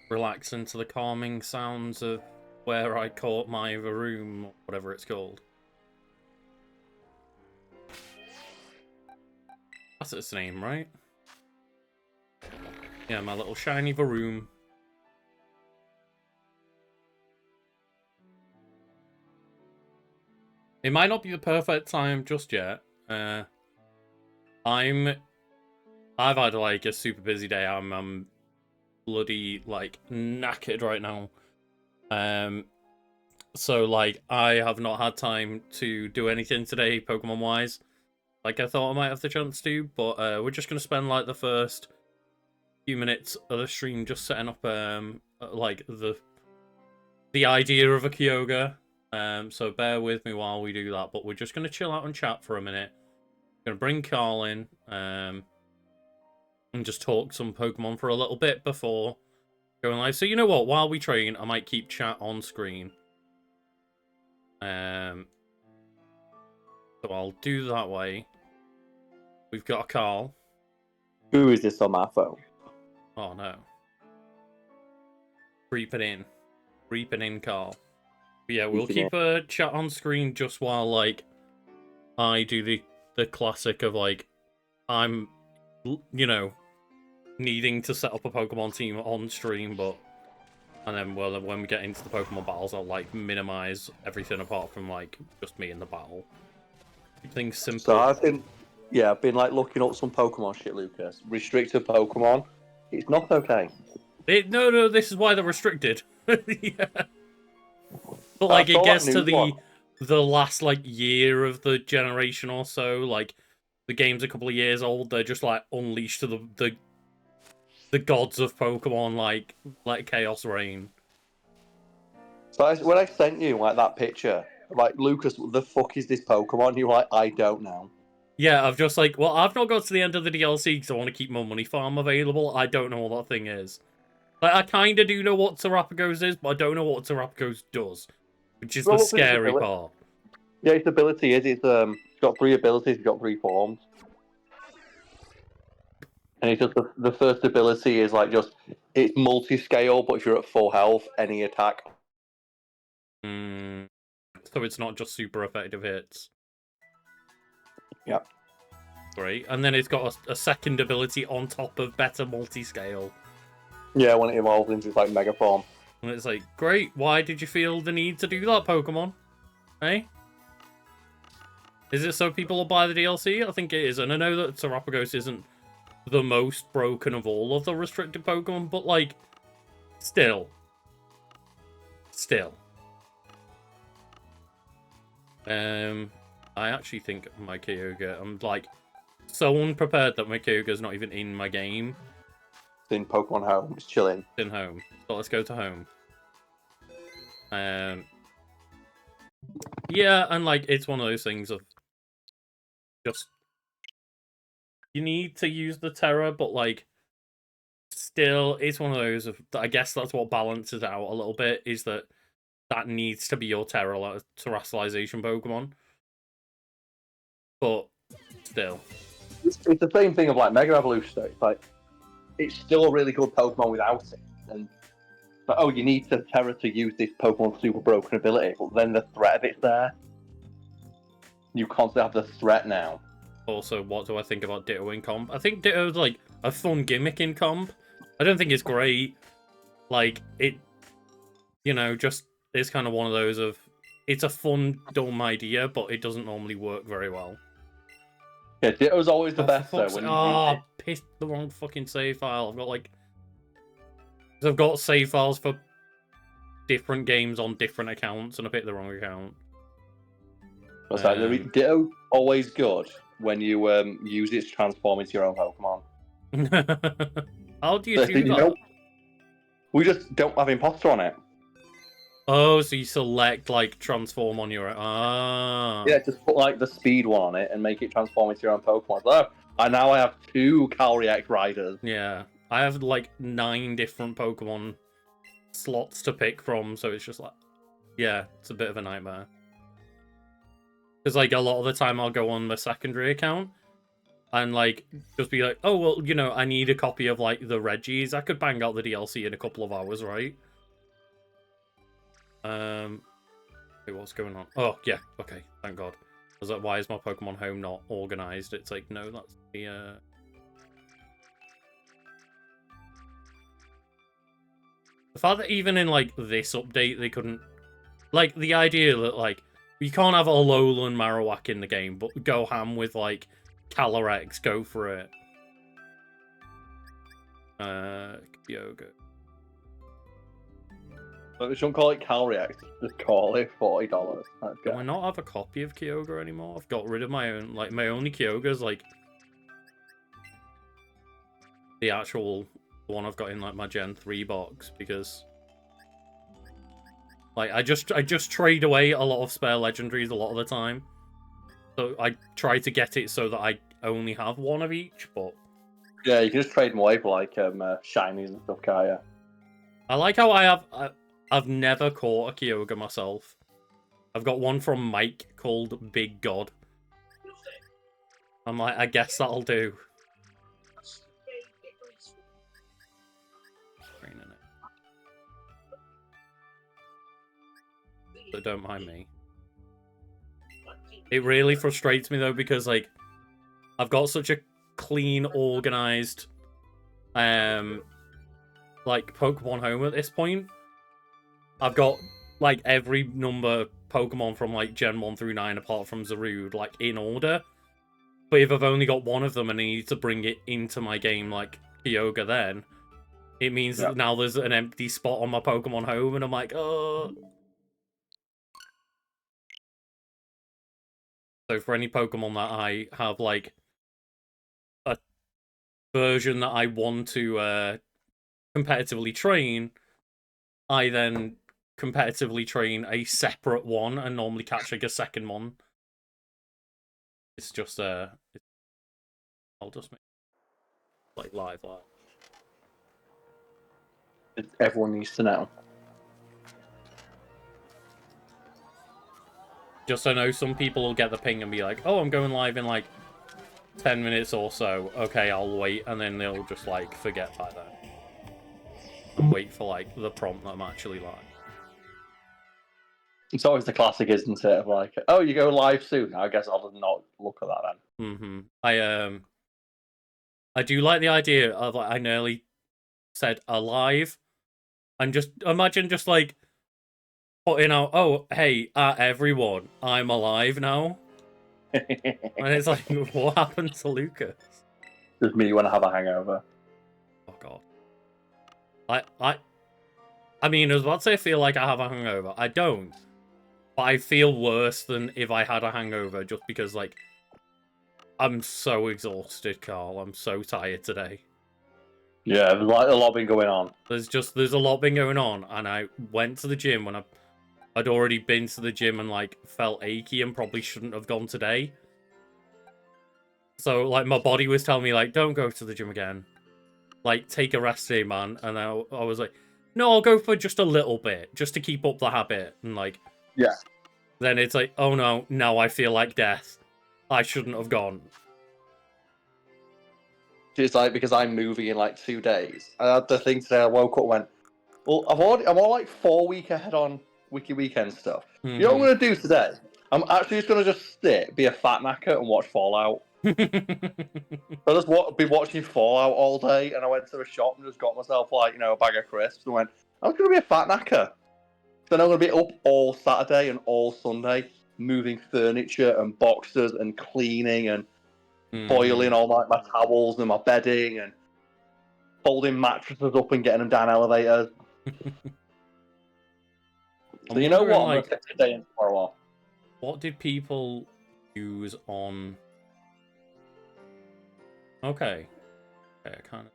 relax into the calming sounds of where I caught my room, or whatever it's called. That's its name, right? Yeah, my little shiny room. It might not be the perfect time just yet. I've had like a super busy day. I'm bloody like knackered right now. So like I have not had time to do anything today, Pokemon wise. Like I thought I might have the chance to, but we're just gonna spend like the first few minutes of the stream just setting up like the idea of a Kyogre. So bear with me while we do that, but we're just gonna chill out and chat for a minute. Gonna bring Carl in, and just talk some Pokemon for a little bit before going live. So you know what? While we train, I might keep chat on screen. So I'll do that way. We've got a Carl. Who is this on my phone? Oh no. Creeping in, Carl. But yeah, we'll keep a chat on screen just while like I do the classic of like I'm, you know, needing to set up a Pokemon team on stream, but and then well when we get into the Pokemon battles, I'll like minimize everything apart from like just me in the battle. Keep things simple. So I've been like looking up some Pokemon shit, Lucas. Restricted Pokemon. It's not okay. No, this is why they're restricted. Yeah. But like it gets to the last like year of the generation or so, like the game's a couple of years old, they're just like unleashed to the gods of Pokemon, like let chaos reign. So when I sent you like that picture, like Lucas, what the fuck is this Pokemon? You're like, I don't know. Yeah, I've just like, well, I've not got to the end of the DLC because I want to keep my money farm available. I don't know what that thing is. Like, I kind of do know what Terrapagos is, but I don't know what Terrapagos does, which is the scary part. Yeah, its ability is it's got 3 abilities, it's got 3 forms. And it's just the first ability is like just it's multi-scale, but if you're at full health, any attack. So it's not just super effective hits. Yep. Great. And then it's got a second ability on top of better multi-scale. Yeah, when it evolves into like Mega Form. And it's like, great, why did you feel the need to do that, Pokemon? Hey? Is it so people will buy the DLC? I think it is. And I know that Terrapagos isn't the most broken of all of the restricted Pokemon, but like, still. I actually think my Kyogre, I'm like so unprepared that my Kyogre's not even in my game. It's in Pokemon Home, it's chilling. It's in home. So let's go to home. Yeah, and like it's one of those things of just you need to use the Terra, but like still it's one of those of I guess that's what balances out a little bit, is that needs to be your terrestrialization Pokemon. But still. It's the same thing of like Mega Evolution, though. It's like it's still a really good Pokemon without it. And but oh, you need the Terra to use this Pokemon super broken ability, but then the threat of it's there. You constantly have the threat now. Also, what do I think about Ditto in comp? I think Ditto's like a fun gimmick in comp. I don't think it's great. Like it, you know, just is kind of one of those of it's a fun, dumb idea, but it doesn't normally work very well. Yeah, Ditto's always the best though. When I pissed the wrong fucking save file. I've got save files for different games on different accounts, and I picked the wrong account. What's that? Ditto always good when you use it to transform into your own Pokemon. How do you do that? We just don't have imposter on it. Oh, so you select like transform on your own. Yeah, just put like the speed one on it and make it transform into your own Pokemon. So I have 2 Calyrex riders. Yeah, I have like 9 different Pokemon slots to pick from, so it's just like, yeah, it's a bit of a nightmare. Because like a lot of the time I'll go on the secondary account, and like just be like, oh well, you know, I need a copy of like the Reggies. I could bang out the DLC in a couple of hours, right? Wait, what's going on? Oh yeah, okay, thank God. I was like, why is my Pokemon Home not organized? It's like, no, that's the fact that even in like this update they couldn't, like, the idea that like you can't have a Alolan Marowak in the game, but go ham with like Calyrex, go for it. Kyogre. But we shouldn't call it Calyrex, just call it $40. Do I not have a copy of Kyogre anymore? I've got rid of my own, like, my only Kyogre's like the actual one I've got in like my Gen 3 box, because like I just trade away a lot of spare legendaries a lot of the time. So I try to get it so that I only have one of each, but yeah, you can just trade them away for like shinies and stuff, can't you? I like how I've never caught a Kyogre myself. I've got one from Mike called Big God. I'm like, I guess that'll do. So don't mind me. It really frustrates me though, because like I've got such a clean, organized like Pokemon Home at this point. I've got like every number Pokemon from like Gen 1 through 9 apart from Zarude like in order. But if I've only got one of them and I need to bring it into my game like Kyogre, then it means that now there's an empty spot on my Pokemon Home and I'm like, oh. So for any Pokemon that I have like a version that I want to competitively train, I then competitively train a separate one and normally catch like a second one. It's just I'll just make like live. Everyone needs to know. Just so I know, some people will get the ping and be like, oh, I'm going live in like 10 minutes or so. Okay, I'll wait. And then they'll just like forget by then. And wait for like the prompt that I'm actually live. It's always the classic, isn't it? Of like, oh, you go live soon. I guess I'll just not look at that then. I do like the idea of like, I nearly said alive, and just imagine just like putting out, oh hey, everyone, I'm alive now. And it's like, what happened to Lucas? Just me when I have a hangover. Oh god. I mean, I was about to say I feel like I have a hangover. I don't. But I feel worse than if I had a hangover, just because like I'm so exhausted, Carl. I'm so tired today. Yeah, there's like a lot been going on. There's a lot been going on, and I went to the gym when I'd already been to the gym and like felt achy and probably shouldn't have gone today. So like my body was telling me like, don't go to the gym again. Like, take a rest day, man. And I was like, no, I'll go for just a little bit, just to keep up the habit. And like, yeah. Then it's like, oh no, now I feel like death. I shouldn't have gone. It's like, because I'm moving in like 2 days. I had the thing today. I woke up and went, well, I'm all like 4 week ahead on Wiki Weekend stuff. You know what I'm gonna do today? I'm actually just gonna just sit, be a fat knacker, and watch Fallout. I just be watching Fallout all day, and I went to the shop and just got myself like, you know, a bag of crisps and went, I'm gonna be a fat knacker. Then I'm gonna be up all Saturday and all Sunday, moving furniture and boxes and cleaning and boiling all my towels and my bedding and folding mattresses up and getting them down elevators. So you know what? I'm gonna take today and tomorrow off. What did people use on? Okay, I kind of.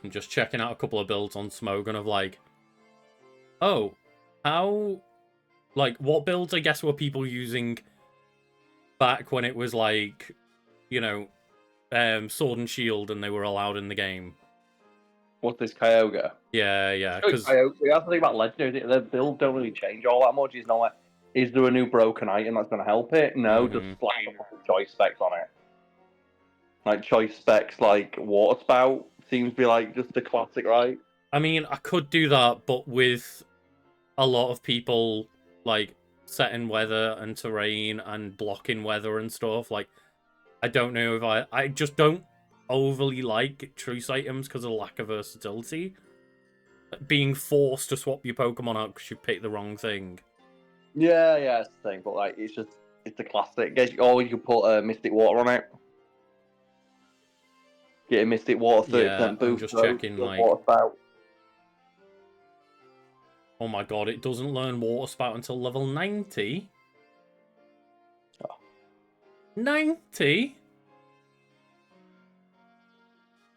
I'm just checking out a couple of builds on Smogon of like, oh, how, like, what builds I guess were people using back when it was like, you know, Sword and Shield and they were allowed in the game. What's this Kyogre? Yeah, because Kyogre, you have to think about legendary. Their builds don't really change all that much. It's not like, is there a new broken item that's going to help it? No, just slap a couple choice specs on it. Like choice specs, like Water Spout seems to be like just the classic, right? I mean, I could do that, but with a lot of people like setting weather and terrain and blocking weather and stuff, like I don't know if I just don't overly like truce items because of the lack of versatility. Being forced to swap your Pokemon out because you picked the wrong thing. Yeah, it's the thing, but like it's the classic. Or you can put Mystic Water on it. Get a Mystic Water 30% boost. I'm just checking like. Water Spout. Oh my god, it doesn't learn Water Spout until level 90? Oh. 90?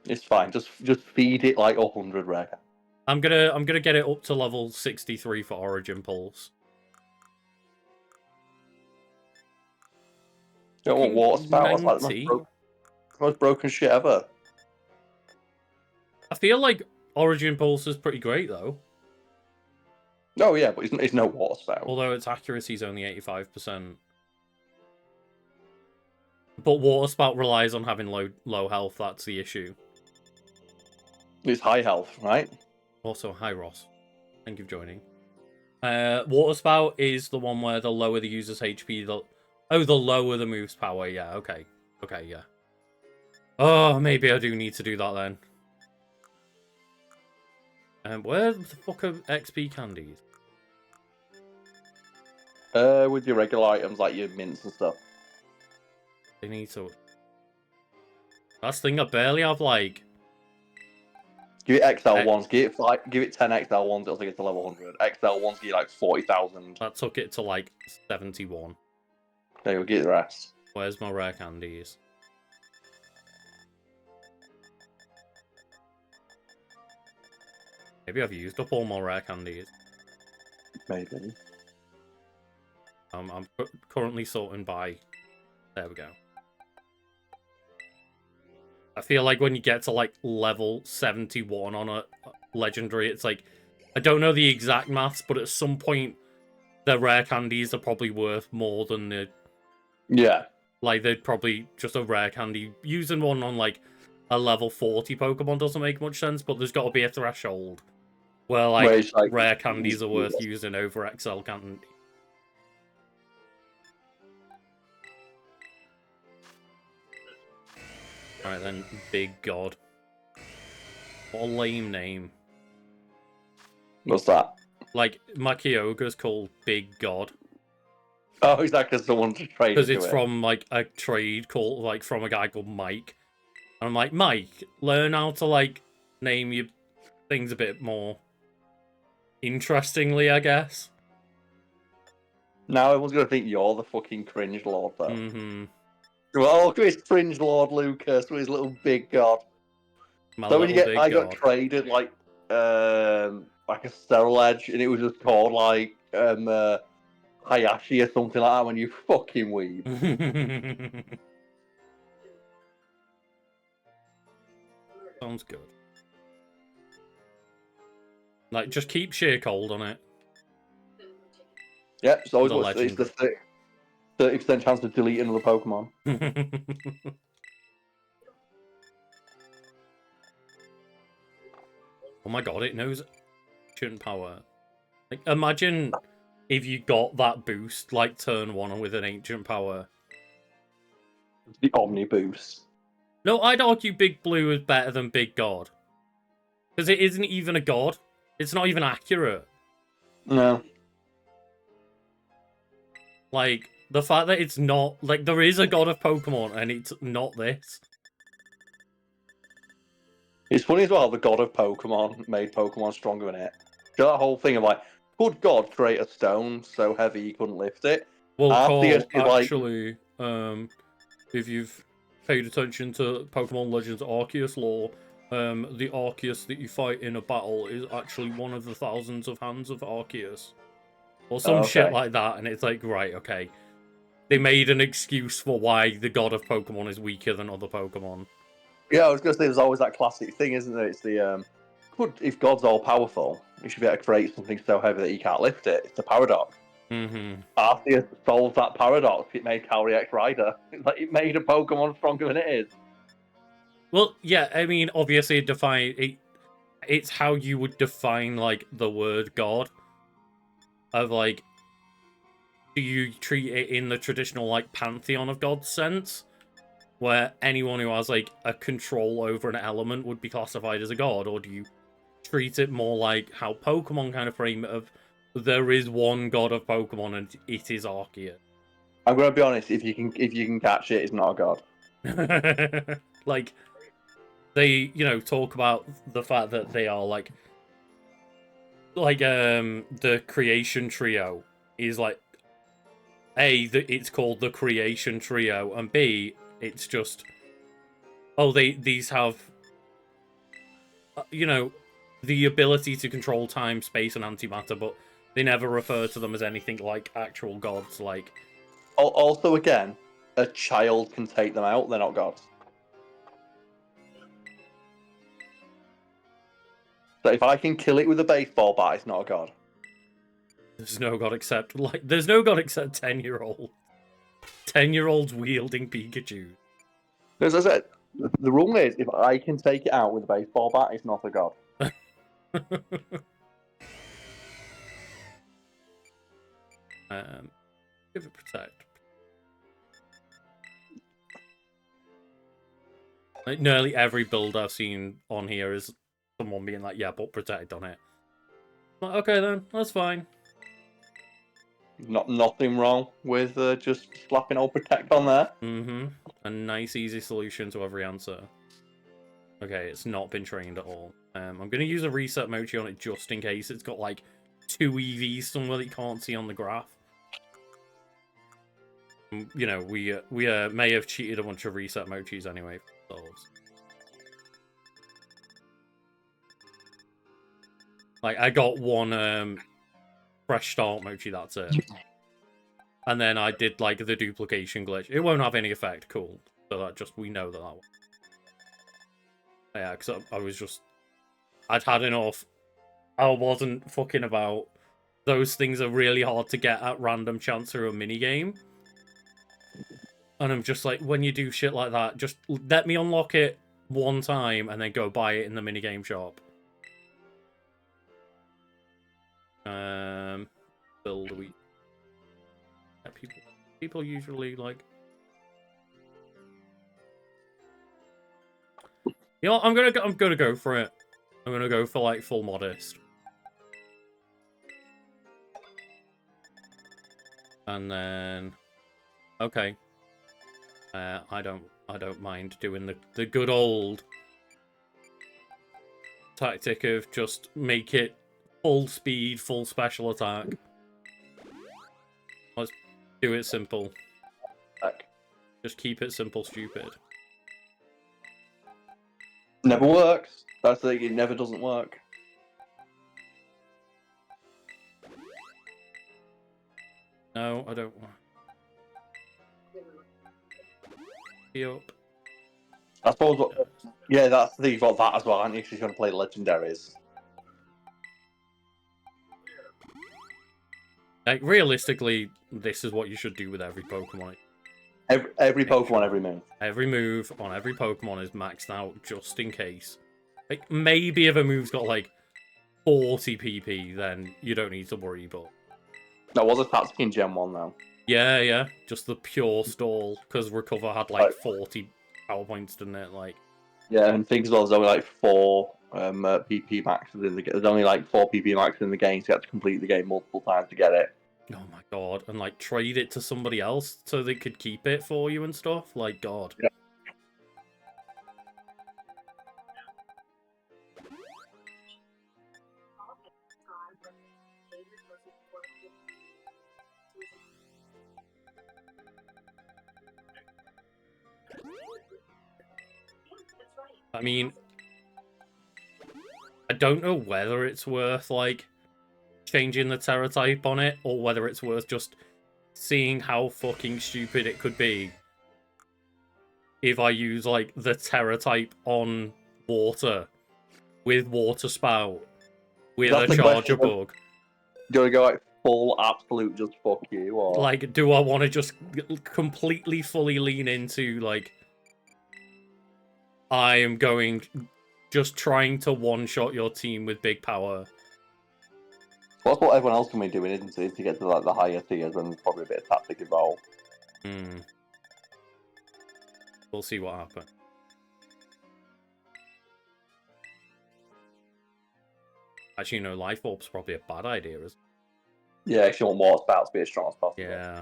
It's fine. Just feed it like 100 rare. I'm gonna get it up to level 63 for Origin Pulse. You don't want Water Spout. That's like the most broken shit ever. I feel like Origin Pulse is pretty great though. Oh yeah, but it's no Water Spout. Although its accuracy is only 85%. But Water Spout relies on having low health, that's the issue. It's high health, right? Also, hi Ross. Thank you for joining. Water Spout is the one where the lower the user's HP, the lower the move's power. Yeah, okay. Okay, yeah. Oh, maybe I do need to do that then. Where the fuck are XP candies? With your regular items like your mints and stuff. They need to. That's the thing, I barely have like. Give it XL ones. Give it 10 XL ones. It'll take it to level 100. XL ones give you like 40,000. That took it to like 71. There you go. Get the rest. Where's my rare candies? Maybe I've used up all my rare candies. Maybe. I'm currently sorting by. There we go. I feel like when you get to like level 71 on a legendary, it's like I don't know the exact maths, but at some point the rare candies are probably worth more than the. Yeah. Like they'd probably just a rare candy using one on like a level 40 Pokemon doesn't make much sense, but there's got to be a threshold where like rare candies are worth using over XL candy. Alright then, Big God. What a lame name. What's that? Like, my Kyogre's called Big God. Oh, is that because someone to trade? Because it's from like a trade called like from a guy called Mike. And I'm like, Mike, learn how to like name your things a bit more interestingly, I guess. Now everyone's gonna think you're the fucking cringe lord, though. Mm-hmm. Well, look at his cringe lord Lucas with his little big god. So when I got traded like a Sterile Edge, and it was just called like Hayashi or something like that. When you fucking weeb. Sounds good. Like, just keep Sheer Cold on it. Yep, it's always it's the 30% chance to delete another Pokemon. Oh my god, it knows ancient power. Like, imagine if you got that boost, like turn 1 with an ancient power. The Omni boost. No, I'd argue Big Blue is better than Big God. Because it isn't even a god. It's not even accurate. No. Like, the fact that it's not... Like, there is a god of Pokemon, and it's not this. It's funny as well, the god of Pokemon made Pokemon stronger than it. You know that whole thing of like, could God create a stone so heavy he couldn't lift it? Well, actually, if you've paid attention to Pokemon Legends Arceus lore, the Arceus that you fight in a battle is actually one of the thousands of hands of Arceus. Or some shit like that, and it's like, right, okay. they made an excuse for why the god of Pokemon is weaker than other Pokemon. Yeah, I was going to say there's always that classic thing, isn't there? It's the if God's all powerful, you should be able to create something so heavy that you can't lift it. It's the paradox. Mm-hmm. Arceus solved that paradox. It made Calyrex Rider. Like it made a Pokemon stronger than it is. Well, yeah, I mean, obviously, it's how you would define like the word god. Of like, do you treat it in the traditional like pantheon of gods sense, where anyone who has like a control over an element would be classified as a god, or do you treat it more like how Pokemon kind of frame it of there is one god of Pokemon and it is Arceus? I'm going to be honest. If you can catch it, it's not a god. Like they, talk about the fact that they are like the creation trio is like it's called the creation trio, and B, it's just these have the ability to control time, space, and antimatter, but they never refer to them as anything like actual gods. Like, Also, again, a child can take them out. They're not gods. So if I can kill it with a baseball bat, it's not a god. there's no god except 10-year-old. 10-year-olds wielding Pikachu. As I said, the rule is if I can take it out with a baseball bat, it's not a god. Give it protect. Like, nearly every build I've seen on here is someone being like, yeah, put protect on it. Like, okay then, that's fine. Nothing wrong with just slapping old protect on there. Mm-hmm. A nice, easy solution to every answer. Okay, it's not been trained at all. I'm going to use a reset mochi on it just in case it's got, like, 2 EVs somewhere that you can't see on the graph. We may have cheated a bunch of reset mochis anyway for ourselves. Like, I got one fresh start mochi, that's it. And then I did, like, the duplication glitch. It won't have any effect, cool. So that we know that one. Yeah, because I'd had enough. I wasn't fucking about. Those things are really hard to get at random chance through a minigame. And I'm just like, when you do shit like that, just let me unlock it one time and then go buy it in the minigame shop. Build a week. Yeah, people usually like. You know, I'm gonna go for it. I'm gonna go for like full modest. And then, okay. I don't mind doing the good old tactic of just make it full speed, full special attack. Let's do it simple. Just keep it simple, stupid. Never works. That's the thing, it never doesn't work. No, I don't want. Yup. I suppose yeah, that's the thing, you've got that as well, aren't you? If you're going to play legendaries. Like, realistically, this is what you should do with every Pokemon. Every Pokemon, every move. Every move on every Pokemon is maxed out just in case. Like, maybe if a move's got, like, 40 PP, then you don't need to worry, but... That was a tactic in Gen 1, though. Yeah. Just the pure stall, because Recover had, like, 40 power points, didn't it? Like... Yeah, and things as well, there's only, like, 4 PP maxes in the game. There's only, like, 4 PP maxes in the game, so you have to complete the game multiple times to get it. Oh my god, and like trade it to somebody else so they could keep it for you and stuff? Like, god. Yeah. I mean, I don't know whether it's worth, like, changing the Terra type on it, or whether it's worth just seeing how fucking stupid it could be if I use, like, the Terra type on water with Water Spout with That's a the Charger question. Bug. Do you want to go like full absolute just fuck you, or Like, do I want to just completely fully lean into, like, I am going just trying to one-shot your team with big power? what's what everyone else can be doing, isn't it? To get to like the higher tiers and probably a bit of tactic involved. We'll see what happens. Actually, no, Life Orb's probably a bad idea, isn't it? Yeah, if you want Water Spout to be as strong as possible. Yeah.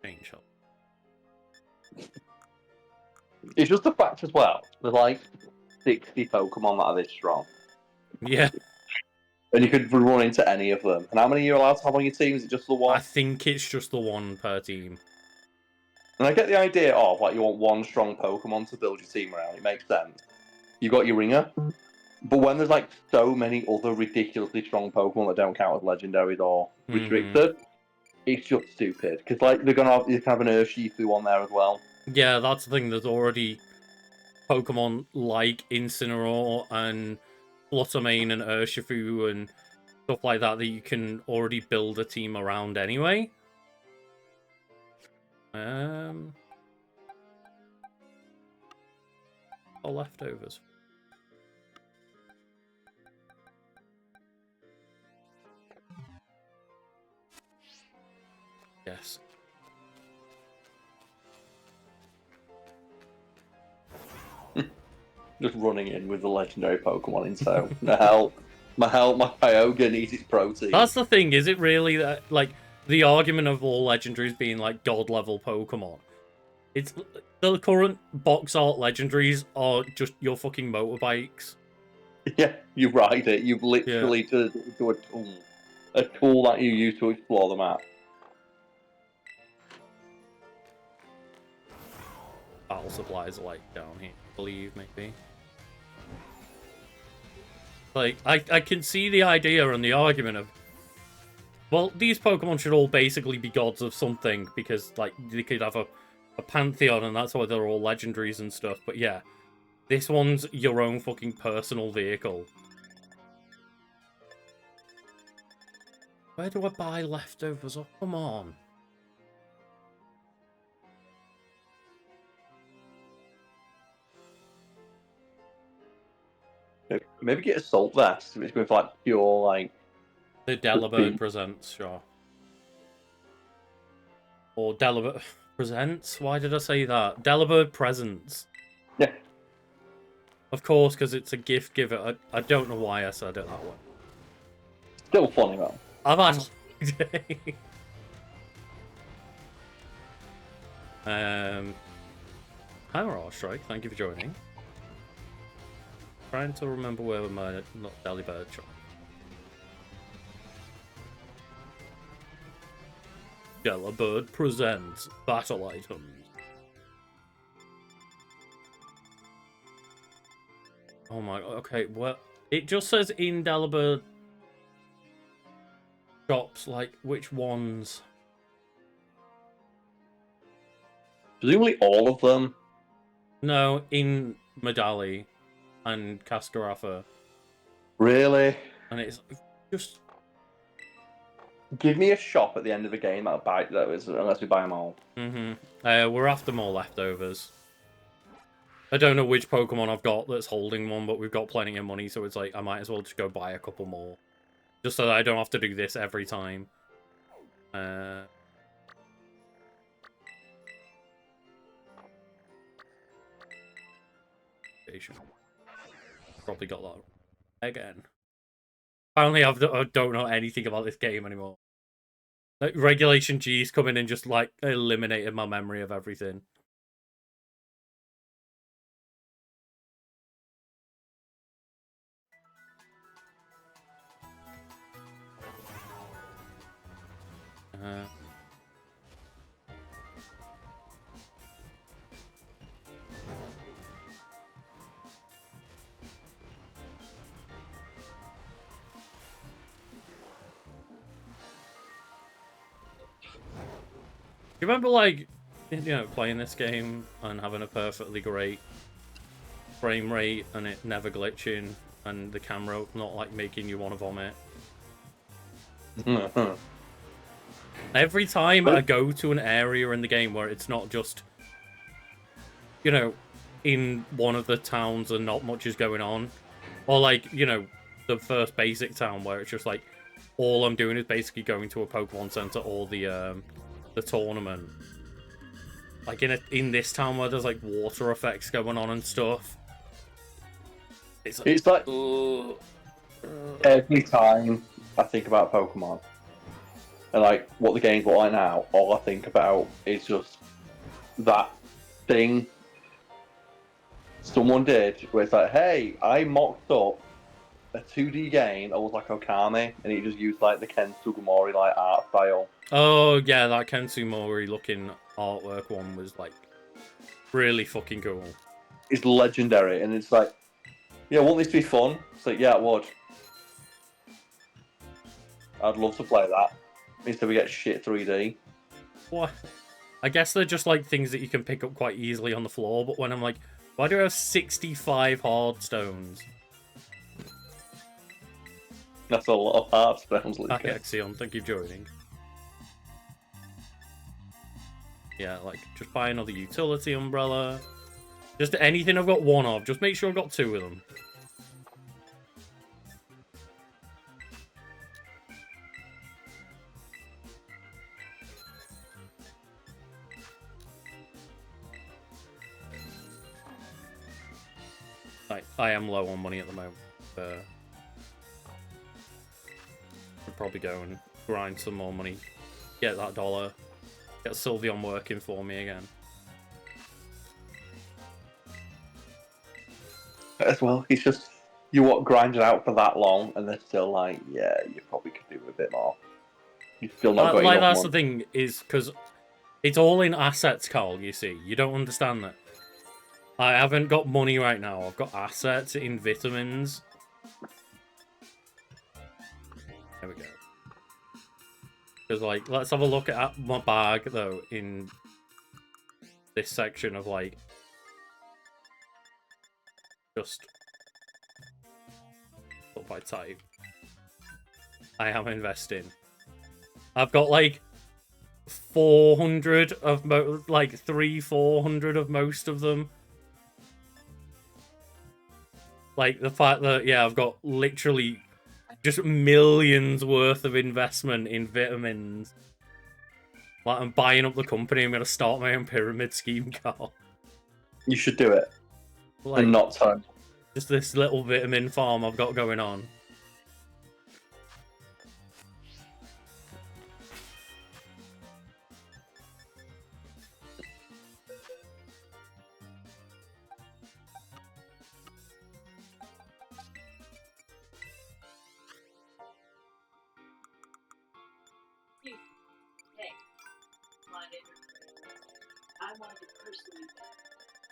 Change up. It's just the fact as well, there's like 60 Pokemon that are this strong. Yeah. And you could run into any of them. And how many are you allowed to have on your team? Is it just the one? I think it's just the one per team. And I get the idea of like you want one strong Pokemon to build your team around. It makes sense. You got your ringer. But when there's like so many other ridiculously strong Pokemon that don't count as legendaries or restricted, it's just stupid. Because like they're gonna have, you can have an Urshifu on there as well. Yeah, that's the thing. There's already Pokemon like Incineroar and Fluttermane and Urshifu and stuff like that you can already build a team around anyway. Or leftovers. Yes. Just running in with the legendary Pokemon in tow. my Kyogre needs its protein. That's the thing, is it really that, like, the argument of all legendaries being, like, god-level Pokemon? It's the current box art legendaries are just your fucking motorbikes. Yeah, you ride it. You've literally turned it into a tool that you use to explore the map. Battle supplies are, like, down here, I believe, maybe. Like, I can see the idea and the argument of, well, these Pokemon should all basically be gods of something, because, like, they could have a pantheon, and that's why they're all legendaries and stuff, but yeah. This one's your own fucking personal vehicle. Where do I buy leftovers? Oh, come on. Maybe get a Salt Vest. It's going for like pure, like... The Delibird Presents, sure. Or Delibird Presents? Why did I say that? Delibird Presents. Yeah. Of course, because it's a gift giver. I don't know why I said it that way. Still funny, though. I've had a long day. Hi, Mirage Strike. Thank you for joining. Trying to remember where my Delibird shop. Delibird presents battle items. Oh my, okay, well, it just says in Delibird shops, like, which ones? Presumably all of them. No, in Medali and Cascarafa. Really? And it's just... Give me a shop at the end of the game that'll buy those, unless we buy them all. We're after more leftovers. I don't know which Pokemon I've got that's holding one, but we've got plenty of money, so it's like, I might as well just go buy a couple more. Just so that I don't have to do this every time. Probably got that again. Apparently I don't know anything about this game anymore. Like, Regulation G's come in and just, like, eliminated my memory of everything. You remember, like, playing this game and having a perfectly great frame rate and it never glitching and the camera not, like, making you want to vomit? Every time I go to an area in the game where it's not just, in one of the towns and not much is going on, or, like, the first basic town where it's just, like, all I'm doing is basically going to a Pokemon Center or the tournament. Like, in this town where there's, like, water effects going on and stuff. It's like every time I think about Pokemon and, like, what the games look like now, all I think about is just that thing someone did where it's like, hey, I mocked up a 2D game that was like Okami, and it just used, like, the Ken Sugimori, like, art style. Oh, yeah, that Ken Sugimori looking artwork one was, like, really fucking cool. It's legendary, and it's like, yeah, won't this be fun? It's like, yeah, it would. I'd love to play that. Instead we get shit 3D. What? I guess they're just, like, things that you can pick up quite easily on the floor, but when I'm like, why do I have 65 hard stones? That's a lot of hard stones, Lucas. Axion, thank you for joining. Yeah, like, just buy another utility umbrella. Just anything I've got one of. Just make sure I've got two of them. I am low on money at the moment. I'll probably go and grind some more money. Get that dollar. Get Sylveon working for me again. As well, it's just, you what grinded out for that long, and they're still like, yeah, you probably could do a bit more. You've still not got like, enough that's money. the thing, is because it's all in assets, Carl, you see. You don't understand that. I haven't got money right now. I've got assets in vitamins. There we go. Because, like, let's have a look at my bag, though, in this section of, like, just sort by type. I am investing. I've got, like, 400 of, 400 of most of them. Like, the fact that, yeah, I've got literally just millions worth of investment in vitamins. Like, I'm buying up the company. I'm going to start my own pyramid scheme, Carl. You should do it. Like, and not time. Just this little vitamin farm I've got going on.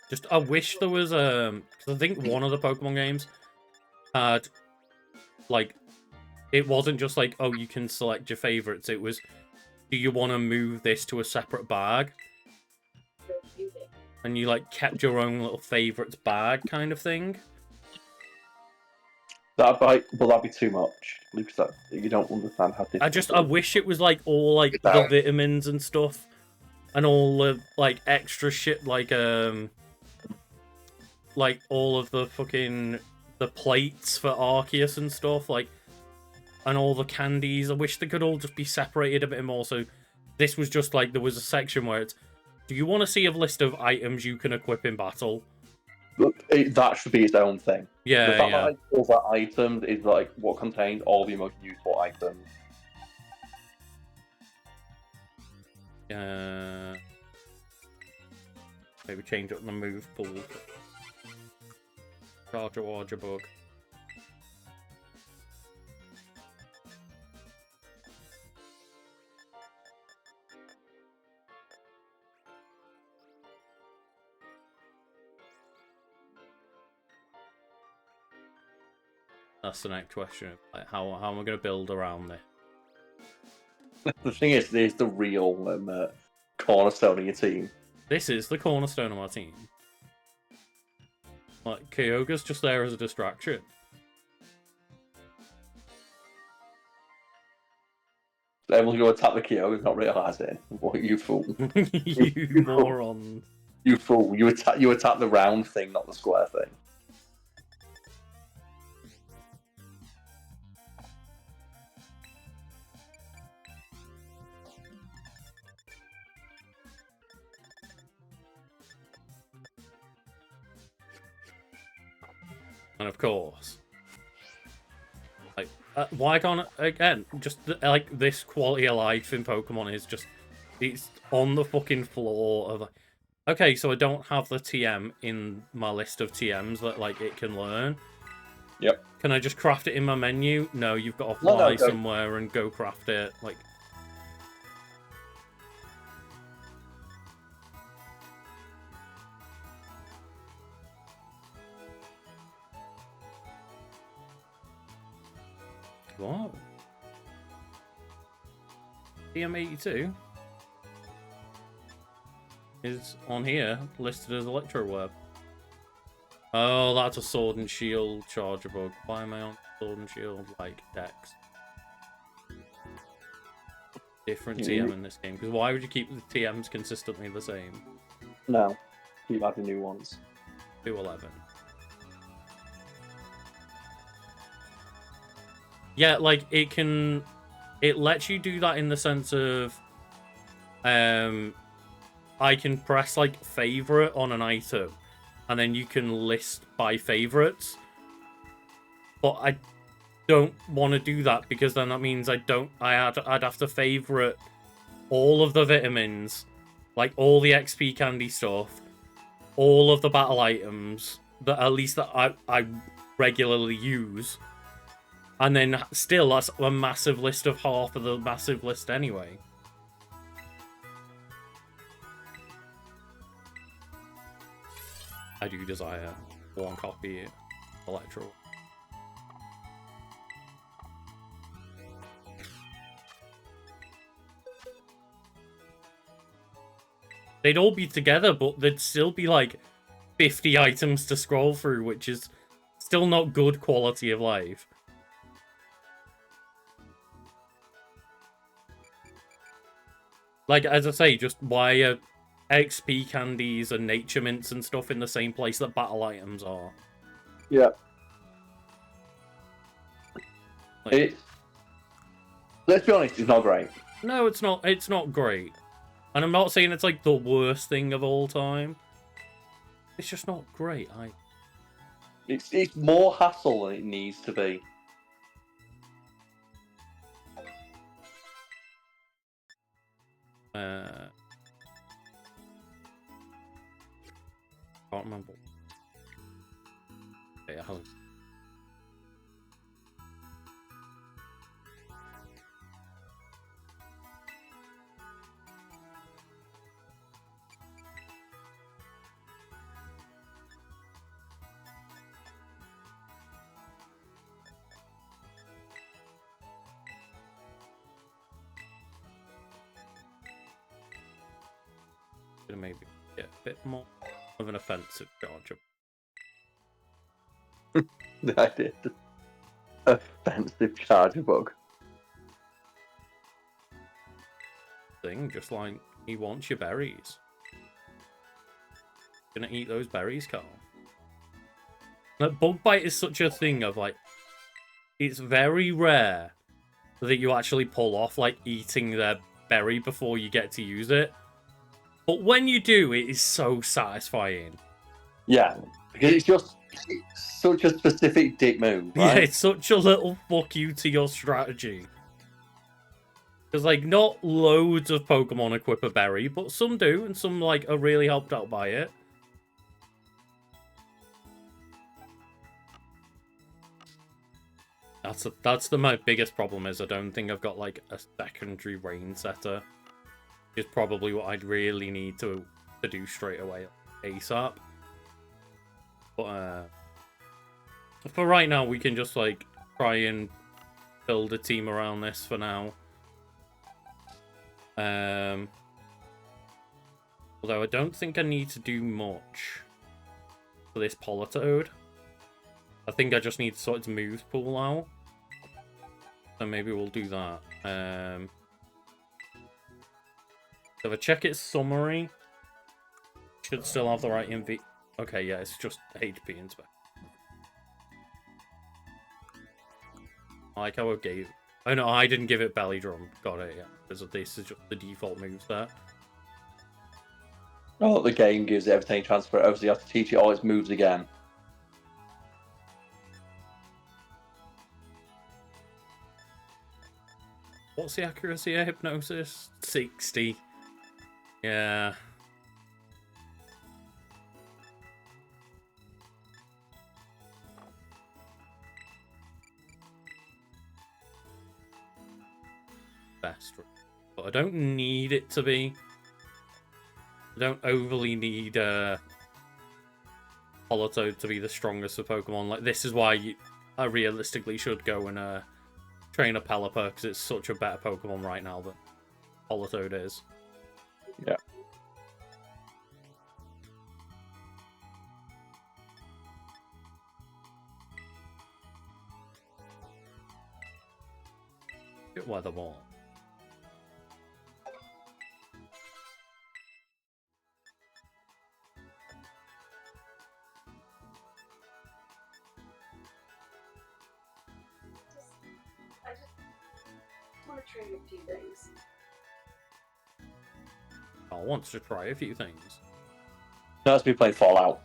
Just, I wish there was, because I think one of the Pokemon games had, like, it wasn't just like, oh, you can select your favorites. It was, do you want to move this to a separate bag? And you, like, kept your own little favorites bag kind of thing. That'd be too much, Lucas. You don't understand how difficult. I wish it was, like, all, like, the vitamins and stuff. And all the, like, extra shit, like all of the fucking, the plates for Arceus and stuff, like, and all the candies. I wish they could all just be separated a bit more, so this was just, like, there was a section where it's, do you want to see a list of items you can equip in battle? That should be its own thing. Yeah, the fact that all that items is, like, what contains all the most useful items. Maybe change up the move pool. Charger Warger Bug. That's the next question. Like, how am I going to build around this? The thing is the real cornerstone of your team. This is the cornerstone of my team. Like, Kyogre's just there as a distraction. Everyone's going to attack the Kyogre, not realising. What, you fool. You moron. You fool. You attack the round thing, not the square thing. And of course, like, why can't, again, just, like, this quality of life in Pokemon is just, it's on the fucking floor of, like, okay, so I don't have the TM in my list of TMs that, like, it can learn. Yep. Can I just craft it in my menu? No, you've got to fly somewhere and go craft it, like... What? TM82 is on here listed as Electro Web. Oh, that's a Sword and Shield charger bug. Why am I on Sword and Shield like Dex? Different TM in this game. Because why would you keep the TMs consistently the same? No, keep adding new ones. 211. Yeah, like, it lets you do that in the sense of, I can press, like, favorite on an item, and then you can list by favorites. But I don't want to do that, because then that means I'd have to favorite all of the vitamins, like, all the XP candy stuff, all of the battle items, that at least that I regularly use. And then still, that's a massive list of half of the massive list anyway. I do desire one copy of Electro. They'd all be together, but there'd still be like 50 items to scroll through, which is still not good quality of life. Like, as I say, just why are XP candies and nature mints and stuff in the same place that battle items are? Yeah. Like, let's be honest, it's not great. No, it's not. It's not great. And I'm not saying it's like the worst thing of all time. It's just not great. It's more hassle than it needs to be. Can't remember. Yeah, gonna maybe get a bit more of an offensive charge. I did. Offensive charger bug. Thing, just like he wants your berries. Gonna eat those berries, Carl. Like, bug bite is such a thing of like, it's very rare that you actually pull off like eating their berry before you get to use it. But when you do, it is so satisfying. Yeah, because it's such a specific dick move, right? Yeah, it's such a little fuck you to your strategy. Because, like, not loads of Pokemon equip a berry, but some do, and some, like, are really helped out by it. That's my biggest problem is I don't think I've got, like, a secondary rain setter. Is probably what I'd really need to do straight away ASAP. But for right now, we can just like try and build a team around this for now. Although I don't think I need to do much for this Politoed. I think I just need to sort its moves pool out. So maybe we'll do that. So if I check its summary, should still have the right MV. Okay, yeah, it's just HP inspect. I like how I gave. Oh no, I didn't give it belly drum. Got it, yeah. Because this is just the default moves there. Oh, the game gives it everything transfer over, so you have to teach it all its moves again. What's the accuracy of hypnosis? 60. Yeah. Best. But I don't need it to be. I don't overly need Politoed to be the strongest of Pokemon. Like, this is why I realistically should go and train a Pelipper, because it's such a better Pokemon right now than Politoed is. Yeah. Good weather ball. I just want to train a few things. I wants to try a few things. No, it's been playing Fallout.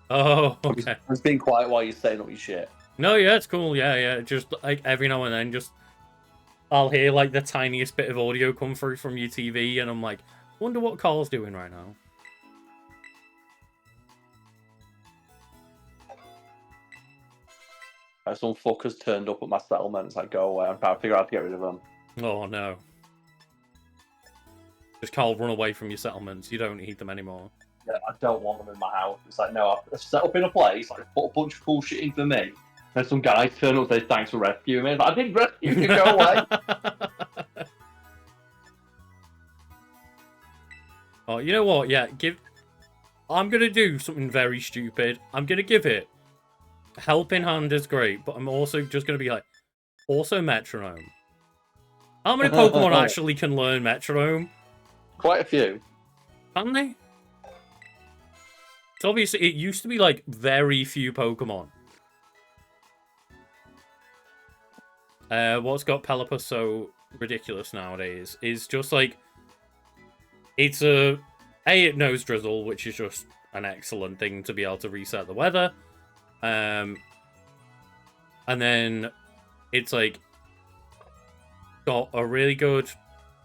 Oh, okay. It's been quiet while you're saying all your shit. No, yeah, it's cool. Yeah, yeah. Just like every now and then, just I'll hear like the tiniest bit of audio come through from your TV, and I'm like, wonder what Carl's doing right now. Some fuckers turned up at my settlement. It's like, go away. I'm trying to figure out how to get rid of them. Oh no. Just Carl, run away from your settlements. You don't need them anymore. Yeah, I don't want them in my house. It's like, no, I've set up in a place, like, put a bunch of cool shit in for me. And some guys turn up and say, thanks for rescuing me. Like, I didn't rescue you, go away. Oh, you know what? Yeah, I'm gonna do something very stupid. I'm gonna give it Helping Hand is great, but I'm also just gonna be like, also Metronome. How many Pokemon actually can learn Metronome? Quite a few. Can they? So obviously, it used to be like very few Pokemon. What's got Pelipper so ridiculous nowadays is just like it knows Drizzle, which is just an excellent thing to be able to reset the weather. And then it's like got a really good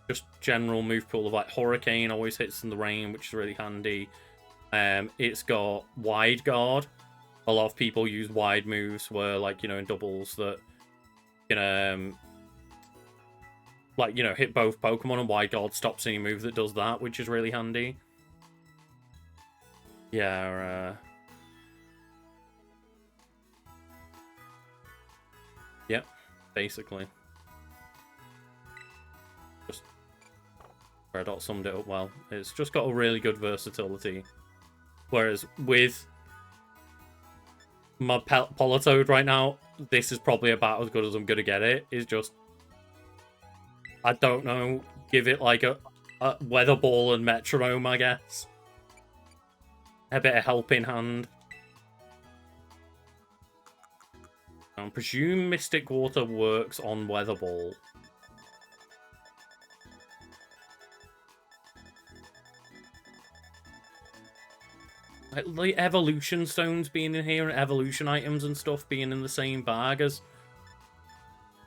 just general move pool of like Hurricane always hits in the rain, which is really handy. It's got Wide Guard. A lot of people use wide moves where, like, you know, in doubles that can like, you know, hit both Pokemon, and Wide Guard stops any move that does that, which is really handy. Yeah, yep, basically. Just Red Dot summed it up well. It's just got a really good versatility. Whereas with my Politoed right now, this is probably about as good as I'm gonna get it. It's just, I don't know, give it like a Weather Ball and Metronome, I guess. A bit of Helping Hand. I presume Mystic Water works on Weather Ball. Like the evolution stones being in here and evolution items and stuff being in the same bag as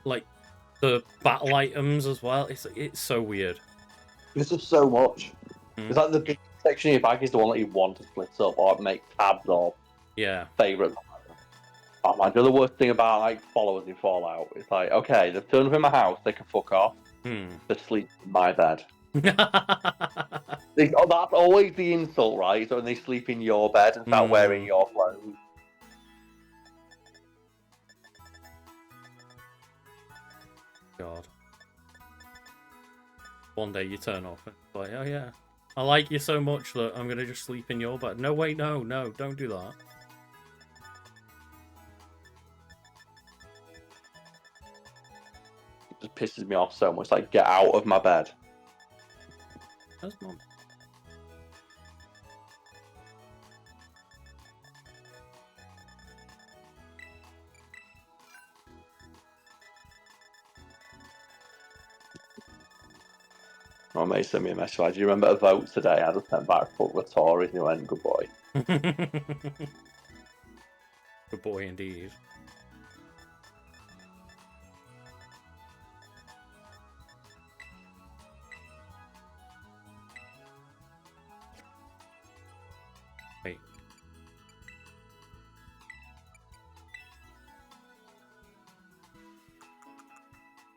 like the battle items as well. It's so weird. This is so much. It's like the big section of your bag is the one that you want to split up or make tabs of. Yeah. Favourite. Oh man, the worst thing about like followers in Fallout, it's like, okay, they've turned up in my house, they can fuck off. They sleep in my bed. That's always the insult, right? So when they sleep in your bed and start wearing your clothes. God. One day you turn off and it's like, oh yeah, I like you so much that I'm gonna just sleep in your bed. No, wait, no, don't do that. It just pisses me off so much. Like, get out of my bed. That's Mom. My mate sent me a message. Like, do you remember a vote today? I just sent back for the Tories, and he went, "Good boy." Good boy indeed. Wait.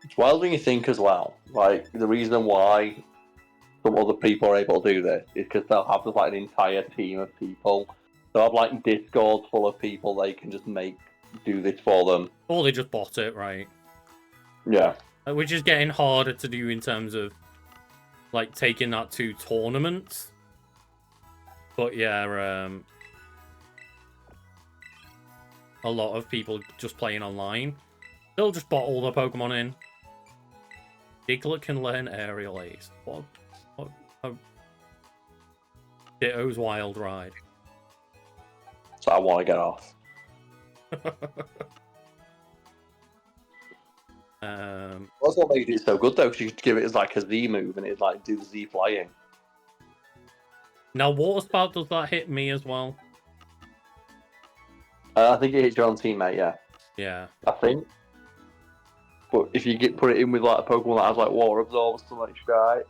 It's wild when you think as well. Like, the reason why some other people are able to do this is because they'll have just like an entire team of people. They'll have like Discords full of people they can just do this for them. Or they just bot it, right? Yeah. Which is getting harder to do in terms of like taking that to tournaments. But yeah, a lot of people just playing online, they'll just bot all the Pokemon in. Diglett can learn Aerial Ace. What? Ditto's Wild Ride. So I want to get off. That's what made it so good though, because you could give it as like a Z move and it'd like do the Z flying. Now, Water Spout, does that hit me as well? I think it hits your own teammate, yeah. Yeah. I think. But if you put it in with like a Pokemon that has like water absorb or something like that,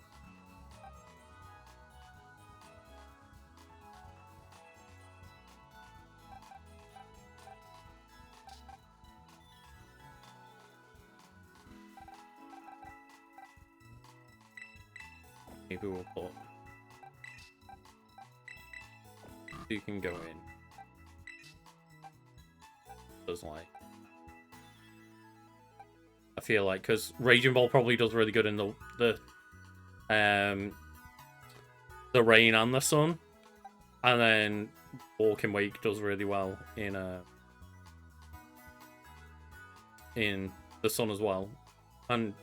Maybe we'll put... You can go in. Does like... I feel like, because Raging Ball probably does really good in the rain and the sun. And then Walking Wake does really well in the sun as well. And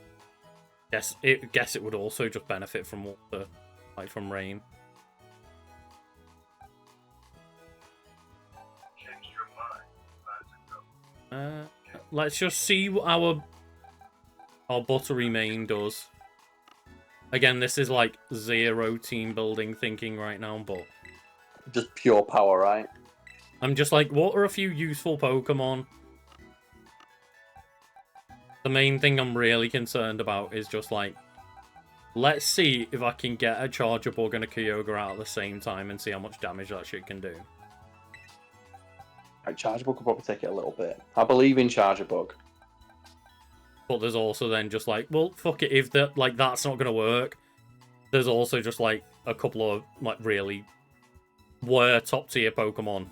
guess it would also just benefit from water, like from rain. Let's just see what our buttery main does. Again, this is like zero team building thinking right now, but just pure power, right? I'm just like, what are a few useful Pokemon? The main thing I'm really concerned about is just like, let's see if I can get a Charger Bug and a Kyogre out at the same time and see how much damage that shit can do. Charger Bug could probably take it a little bit. I believe in Charger Bug. But there's also then just like, well, fuck it, if that like that's not gonna work. There's also just like a couple of like really top tier Pokemon,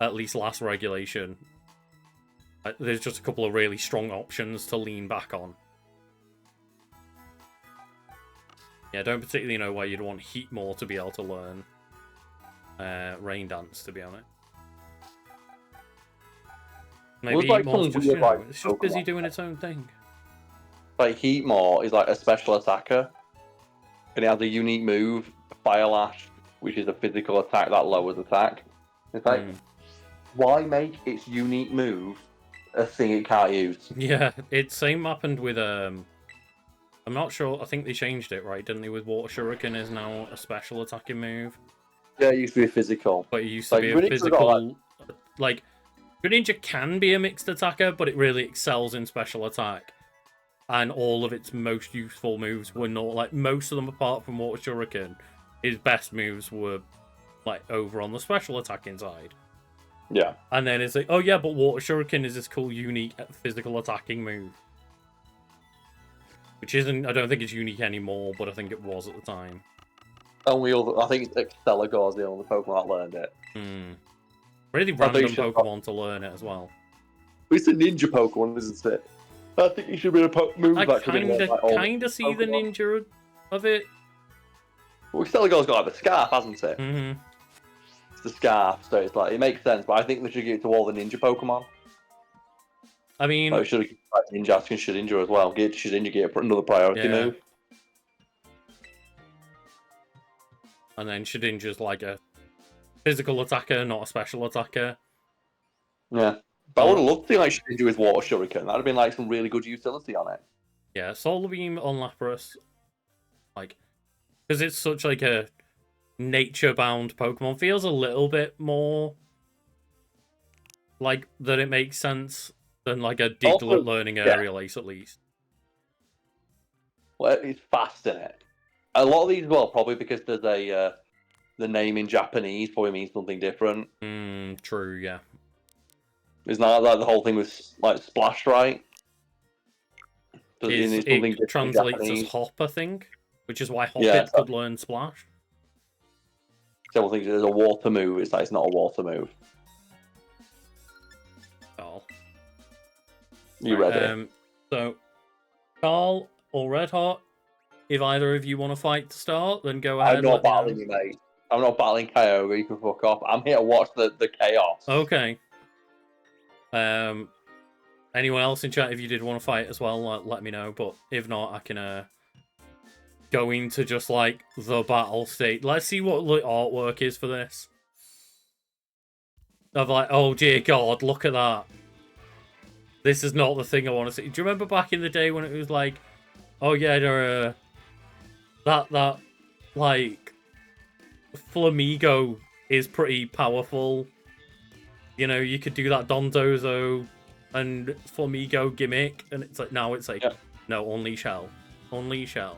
at least last regulation. There's just a couple of really strong options to lean back on. Yeah, I don't particularly know why you'd want Heatmore to be able to learn Rain Dance, to be honest. Maybe like Heatmore's just, it's just busy Pokemon. doing its own thing. Like Heatmore is like a special attacker, and it has a unique move, Fire Lash, which is a physical attack that lowers attack. It's like, why make its unique move a thing it can't use? Yeah, it's same happened with I'm not sure. I think they changed it, right? Didn't they? With Water Shuriken is now a special attacking move. Yeah, it used to be physical, but it used to be a physical. Like Greninja can be a mixed attacker, but it really excels in special attack. And all of its most useful moves were not, like, most of them apart from Water Shuriken, his best moves were, like, over on the special attacking side. Yeah. And then it's like, oh yeah, but Water Shuriken is this cool, unique physical attacking move. Which isn't, I don't think it's unique anymore, but I think it was at the time. I think Exceligor is the only Pokemon that learned it. Really random Pokemon to learn it as well. It's a ninja Pokemon, isn't it? I think it should be a move I that kind of see the ninja of it. Well, Celigo's got like the scarf, hasn't it? Mm-hmm. It's the scarf, so it's like it makes sense. But I think they should give it to all the ninja Pokemon. I mean, Like, should have like, Ninja asking Shedinja as well. Get Shedinja get another priority Yeah. move. and then Shedinja's like a physical attacker, not a special attacker. Yeah. But I would have loved to see like Shedinja with Water Shuriken. That'd have been like some really good utility on it. Yeah, Solar Beam on Lapras, like, because it's such like a nature-bound Pokemon, feels a little bit more like that it makes sense than like a Diglett Also, learning yeah. Aerial Ace at least. Well, it's fast in it. A lot of these, well, probably because there's a the name in Japanese probably means something different. True, yeah. It's not like the whole thing with like Splash, right? It translates as Hop, I think, which is why Hoppip Yeah, could learn Splash. Several things. There's a water move. It's like it's not a water move. Oh. You ready? So, Carl or Red Hot, if either of you want to fight to start, then go ahead. I'm not battling you, mate. I'm not battling Kyogre. You can fuck off. I'm here to watch the chaos. Okay. Anyone else in chat, if you did want to fight as well, let me know. But if not, I can go into just like the battle state. Let's see what the artwork is for this. Of like, oh dear God, look at that. This is not the thing I want to see. Do you remember back in the day when it was like, oh yeah, that like Flamigo is pretty powerful. You know, you could do that Dondozo and Flamigo gimmick, and it's like now it's like no, only Shell. Only Shell.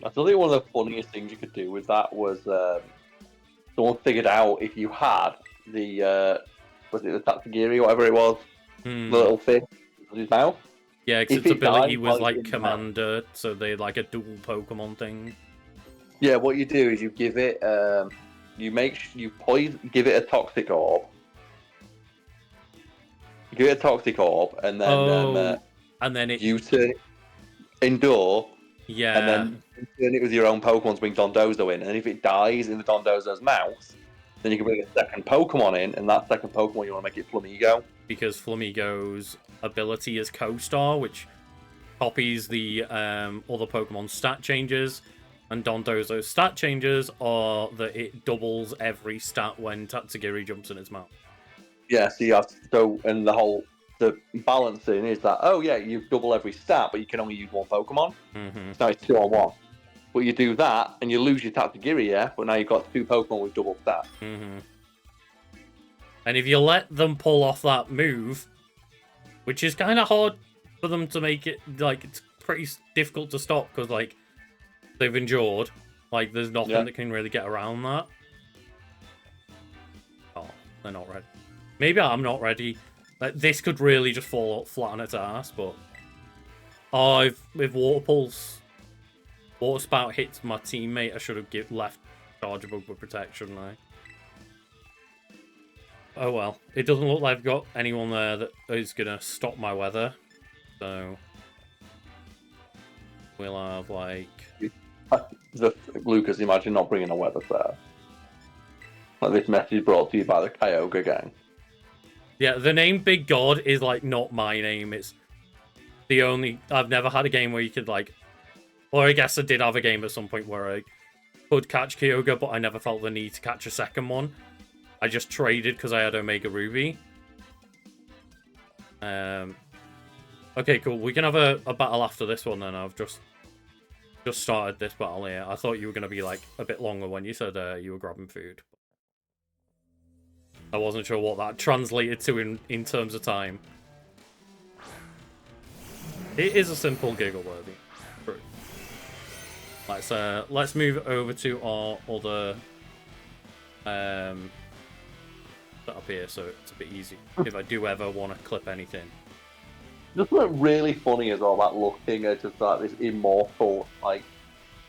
I still think one of the funniest things you could do with that was someone figured out if you had the was it the Tatsugiri or whatever it was, the little fish in his mouth. Yeah, because its ability was like Commander, so they like a dual Pokemon thing. Yeah, what you do is you give it give it a Toxic Orb. You give it a Toxic Orb, and then and then you turn it indoor. Yeah. And then turn it with your own Pokemon's bring Dondozo in, and if it dies in the Dondozo's mouth, then you can bring a second Pokemon in, and that second Pokemon you want to make it Flamigo. Because Flamigo's ability is Co-Star, which copies the other Pokemon's stat changes, and Dondozo's stat changes are that it doubles every stat when Tatsugiri jumps in its mouth. Yeah, and the balancing is that, oh yeah, you double every stat, but you can only use one Pokemon. So it's 2-on-1. But you do that, and you lose your Tatsugiri, yeah? But now you've got two Pokemon with double stats. And if you let them pull off that move, which is kind of hard for them to make it, like, it's pretty difficult to stop, because, like, they've endured. Like, there's nothing that can really get around that. Oh, they're not ready. Maybe I'm not ready. Like, this could really just fall flat on its ass, but... Oh, if Water Spout hits my teammate, I should have left Chargeable with protection, shouldn't I? Oh well. It doesn't look like I've got anyone there that is going to stop my weather. So... We'll have, like... Lucas, imagine not bringing a weather there. Like this message brought to you by the Kyogre gang. Yeah, the name Big God is, like, not my name. It's the only... I've never had a game where you could, like... Or I guess I did have a game at some point where I could catch Kyogre, but I never felt the need to catch a second one. I just traded because I had Omega Ruby. Okay, cool. We can have a battle after this one, then. I've just started this battle here. I thought you were going to be, like, a bit longer when you said you were grabbing food. I wasn't sure what that translated to in terms of time. It is a simple giggle-worthy. True. Let's move over to our other setup here, so it's a bit easy if I do ever want to clip anything. Just look really funny as well, that looking at just like this immortal, like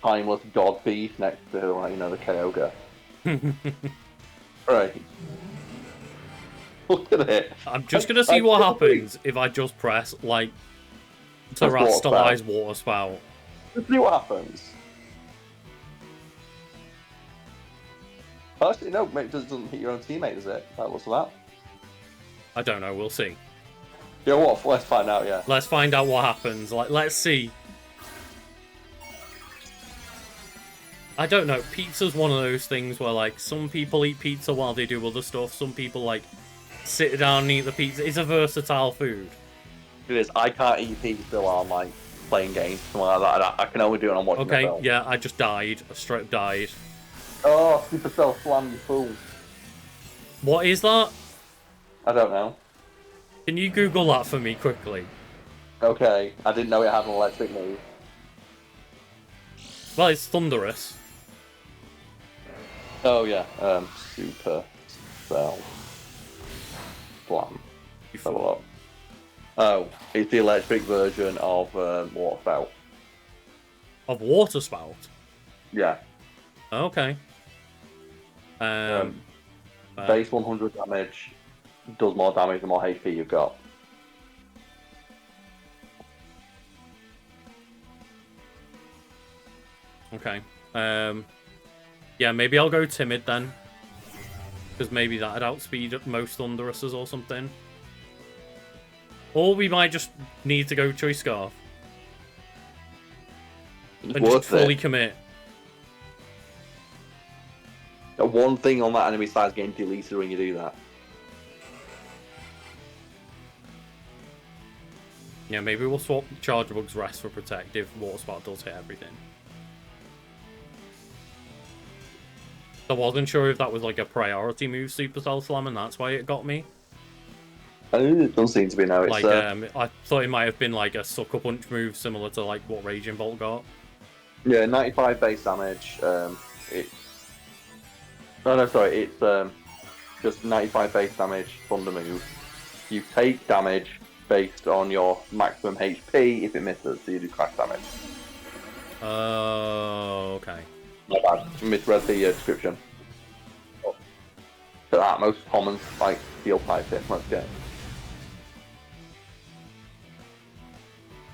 timeless god beast next to, like, you know, the Kyogre. Right. Look at it. I'm just gonna see what happens if I just press, like, Terrastallize Water Spout. Let's see what happens. Actually, no, mate, it doesn't hit your own teammate, does it? What's that? I don't know. We'll see. Yeah, what? Let's find out. Yeah. Let's find out what happens. Like, let's see. I don't know. Pizza's one of those things where, like, some people eat pizza while they do other stuff. Some people, like, sit down and eat the pizza. It's a versatile food. It is. I can't eat pizza while I'm, like, playing games, something like that. I can only do it when I'm watching Okay, a film. yeah, I just died. I straight up died. Oh, Supercell slam, you fool. What is that? I don't know. Can you Google that for me quickly? Okay, I didn't know it had an electric move. Well, it's thunderous. Oh yeah, Supercell slam. You Have a fool. look. Oh, it's the electric version of Waterfell. Of water spout. Yeah. Okay. Base 100 damage does more damage the more HP you've got. Okay. Yeah, maybe I'll go timid then. Because maybe that'd outspeed most thunderouses or something. Or we might just need to go Choice Scarf. It's And just worth fully it. commit. One thing on that enemy side is getting deleted when you do that. Yeah, maybe we'll swap Charge Bug's Rest for Protect if Water Spout does hit everything. I wasn't sure if that was like a priority move, Supercell Slam, and that's why it got me. It doesn't seem to be now. It's, Like, I thought it might have been like a Sucker Punch move similar to like what Raging Bolt got. yeah, 95 base damage. It's just 95 base damage thunder move. You take damage based on your maximum HP if it misses, so you do crash damage. Oh, okay. Not bad. Misread the description. So that most common like steel type hit. Let's go.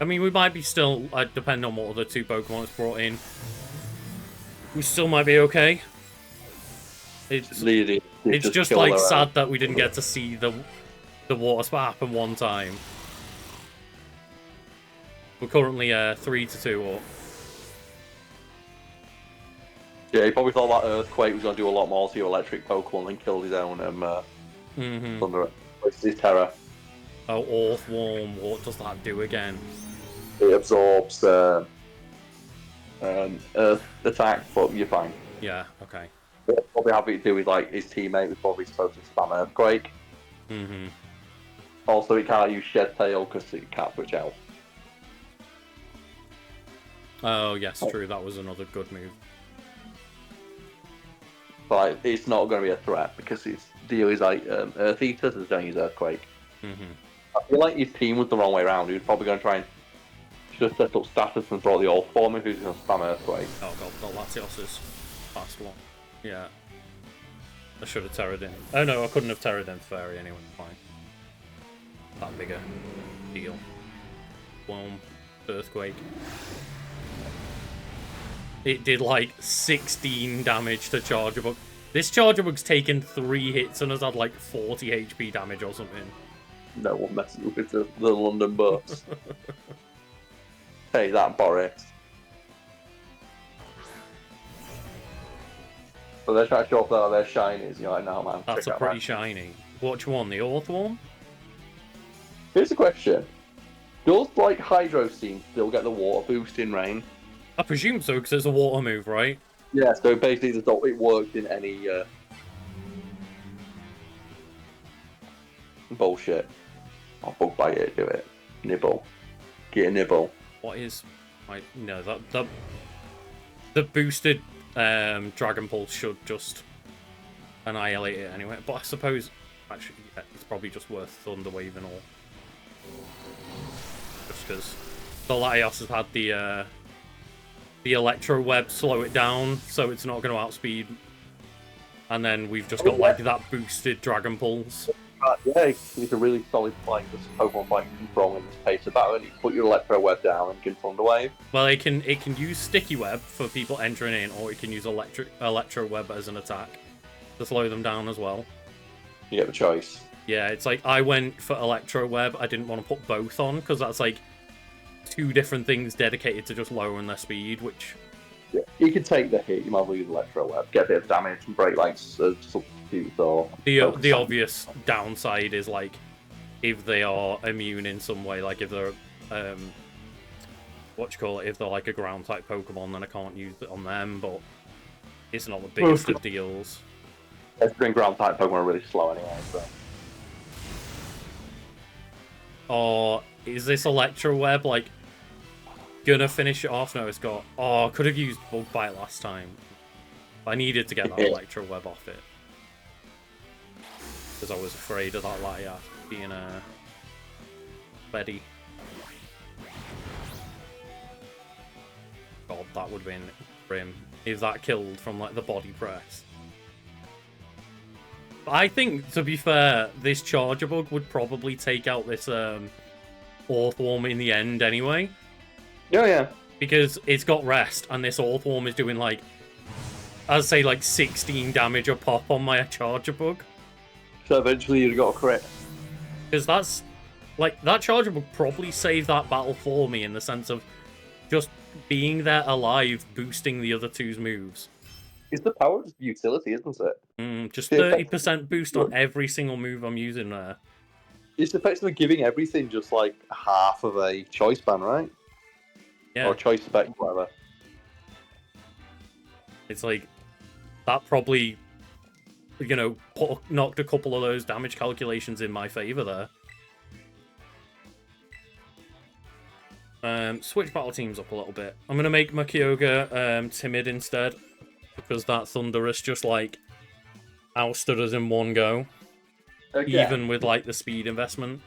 I mean, we might be still, depending on what other two Pokemon it's brought in, we still might be okay. It's just like sad that we didn't get to see the water spout happen one time. We're currently 3-2 up. Yeah, he probably thought that Earthquake was going to do a lot more to your electric Pokemon and killed his own Thunder. It's his Terror. Oh, Earthworm, what does that do again? It absorbs Earth attack, but you're fine. Yeah, okay. What probably happy to do with like his teammate was probably supposed to spam Earthquake. Also, it can't use Shed Tail because it can't switch out. Oh, yes, true. That was another good move. But like, it's not going to be a threat because its deal is like Earth Eaters and don't use Earthquake. I feel like his team was the wrong way around. He was probably going to try and just set up status and throw the all for me who's going to spam Earthquake. Oh god, the Latios's fast one. Yeah. I should have terrored in. Oh no, I couldn't have terrored in Fairy anyway. Fine. That bigger deal. Boom. Earthquake. It did like 16 damage to Chargerbug. This Chargerbug's taken 3 hits and has had like 40 HP damage or something. No one messes with the London bus. Hey, that Boris. But they're trying to show off that they're shinies. You're like, no, man. That's a pretty shiny. Which one? The Earthworm? Here's a question. Does, like, Hydro Steam still get the water boost in rain? I presume so, because it's a water move, right? Yeah, so basically it works in any bullshit. I'll bug bite it, do it. Nibble. Get a nibble. What is... No, the boosted Dragon Pulse should just annihilate it anyway. But I suppose... Actually, yeah, it's probably just worth Thunder Waving all. Just because the Latios has had the Electro Web slow it down, so it's not going to outspeed. And then we've just got like that boosted Dragon Pulse. Yeah, he's a really solid fight. This Pokemon fight controlling this pace of battle, and you put your Electro Web down and you can Thunder Wave. Well, it can use Sticky Web for people entering in, or it can use Electro Web as an attack to slow them down as well. You get the choice. Yeah, it's like I went for Electro Web. I didn't want to put both on because that's like two different things dedicated to just lowering their speed, which... Yeah. You can take the hit, you might as well use Electro Web, get a bit of damage and break like substitutes or... The obvious downside is like if they are immune in some way, like if they're if they're like a ground type Pokemon, then I can't use it on them, but it's not the biggest of deals. Green ground type Pokemon are really slow anyway, so... Or is this Electro Web like gonna finish it off? No, it's got... Oh, I could have used Bug Bite last time. I needed to get that Electro Web off it. Because I was afraid of that Latias being a... Betty. God, that would have been grim if that killed from like the body press. But I think, to be fair, this Charger Bug would probably take out this Orthworm in the end anyway. Yeah. Because it's got rest, and this Orthworm is doing like, I'd say like 16 damage a pop on my Charger Bug. So eventually you'd got a crit. Because that's, like, that Charger Bug probably saved that battle for me in the sense of just being there alive, boosting the other two's moves. It's the power of utility, isn't it? Just 30% boost on every single move I'm using there. It's effectively giving everything just like half of a choice ban, right? Yeah. Or choice effect, whatever. It's like, that probably, you know, knocked a couple of those damage calculations in my favor there. Switch battle teams up a little bit. I'm going to make my Kyogre timid instead, because that Thunderous just, like, ousted us in one go. Okay. Even with, like, the speed investment.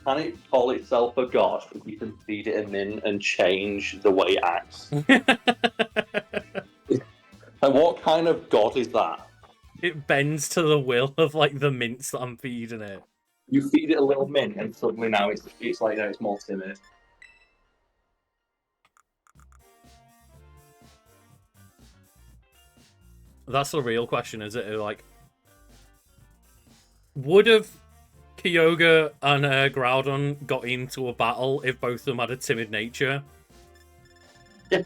Can it call itself a god if you can feed it a min and change the way it acts? And what kind of god is that? It bends to the will of, like, the mints that I'm feeding it. You feed it a little mint and suddenly now it's like, it's more timid. That's the real question, is it? Like, would have Kyogre and Groudon got into a battle if both of them had a timid nature? Yeah.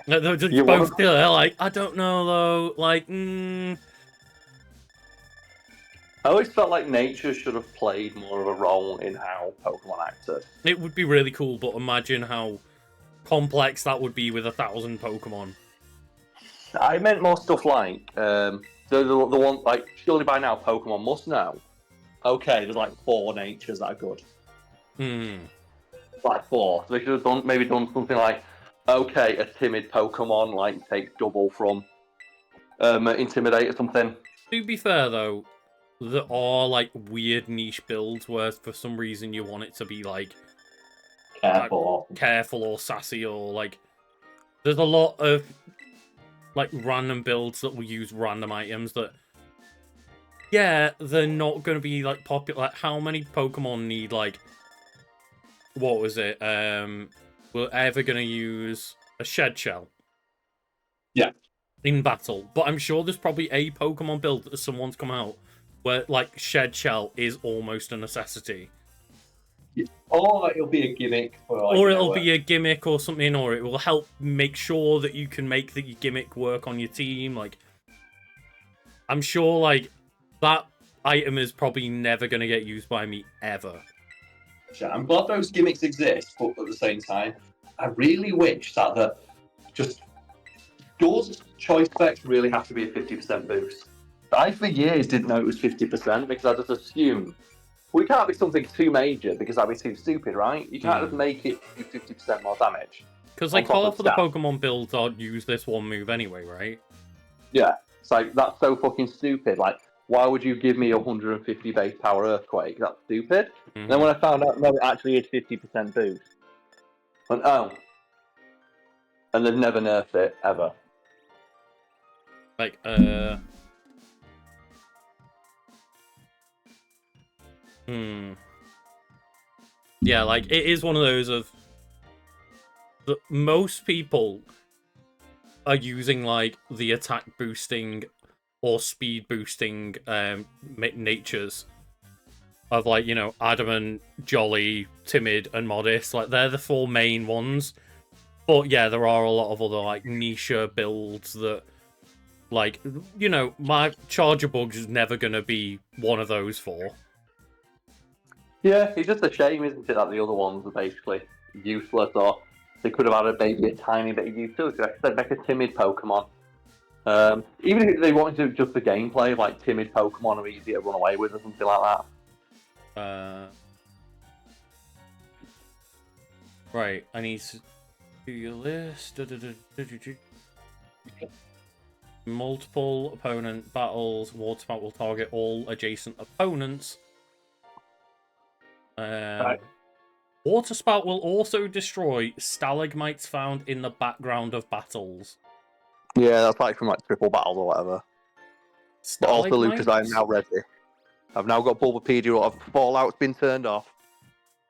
They're just both there, like, I don't know, though. Like, I always felt like nature should have played more of a role in how Pokemon acted. It would be really cool, but imagine how complex that would be with 1,000 Pokemon. I meant more stuff like, the one, like, surely by now Pokemon must know. Okay, there's like 4 natures that are good. Like 4. So they should have maybe done something like, okay, a timid Pokemon, like, takes double from Intimidate or something. To be fair, though, there are, like, weird niche builds where for some reason you want it to be, like, careful or sassy or, like, there's a lot of, like, random builds that will use random items that, yeah, they're not going to be, like, popular. Like, how many Pokemon need, like, what was it? We're ever going to use a Shed Shell? Yeah. In battle. But I'm sure there's probably a Pokemon build that someone's come out where, like, Shed Shell is almost a necessity. Or it'll be a gimmick. Or it'll be a gimmick or something, or it will help make sure that you can make the gimmick work on your team. Like, I'm sure, like, that item is probably never going to get used by me, ever. I'm glad those gimmicks exist, but at the same time, I really wish that does choice effects really have to be a 50% boost? I, for years, didn't know it was 50% because I just assumed, well, it can't be something too major because that'd be too stupid, right? You can't just make it do 50% more damage. Because, like, half of the Pokemon builds use this one move anyway, right? Yeah. It's like, that's so fucking stupid. Like, why would you give me 150 base power Earthquake? That's stupid. And then when I found out, no, it actually is 50% boost. And and they've never nerfed it, ever. Like, Hmm. Yeah, like, it is one of those of... most people are using, like, the attack boosting or speed boosting natures of, like, you know, adamant, jolly, timid, and modest. Like, they're the 4 main ones. But yeah, there are a lot of other, like, niche builds that, like, you know, my Charger Bug's is never going to be one of those 4. Yeah, it's just a shame, isn't it, that the other ones are basically useless, or they could have added maybe a tiny bit of utility. Like I said, make a timid Pokemon. Even if they wanted to do just the gameplay of like timid Pokemon are easy to run away with or something like that. Right, I need to do your list. Multiple opponent battles. Water Spout will target all adjacent opponents. Right. Water Spout will also destroy stalagmites found in the background of battles. Yeah, that's like from like triple battles or whatever. But also, Lucas, I am now ready. I've now got Bulbapedia. Fallout's been turned off.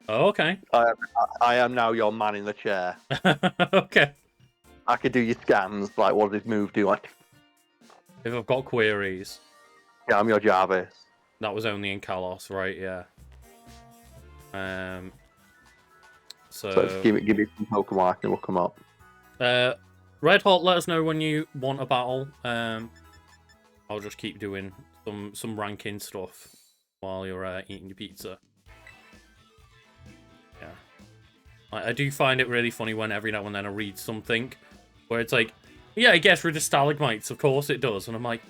Oh, okay. I am now your man in the chair. Okay. I can do your scans. Like, what does this move do? Like, if I've got queries. Yeah, I'm your Jarvis. That was only in Kalos, right? Yeah. So just give me some Pokemon. I can look them up. Red Hot, let us know when you want a battle. I'll just keep doing some ranking stuff while you're eating your pizza. Yeah. I do find it really funny when every now and then I read something where it's like, yeah, it gets rid of stalagmites. Of course it does. And I'm like,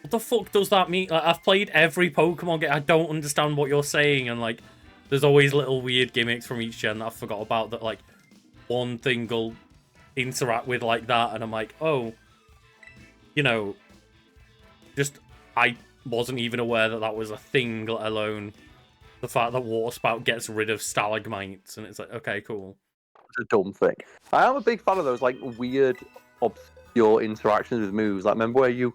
what the fuck does that mean? Like, I've played every Pokemon game. I don't understand what you're saying. And, like, there's always little weird gimmicks from each gen that I forgot about that, like, one thing will interact with like that. And I'm like, oh, you know, just, I wasn't even aware that that was a thing, let alone the fact that Water Spout gets rid of stalagmites. And it's like, okay, cool. It's a dumb thing. I am a big fan of those, like, weird, obscure interactions with moves. Like, remember where you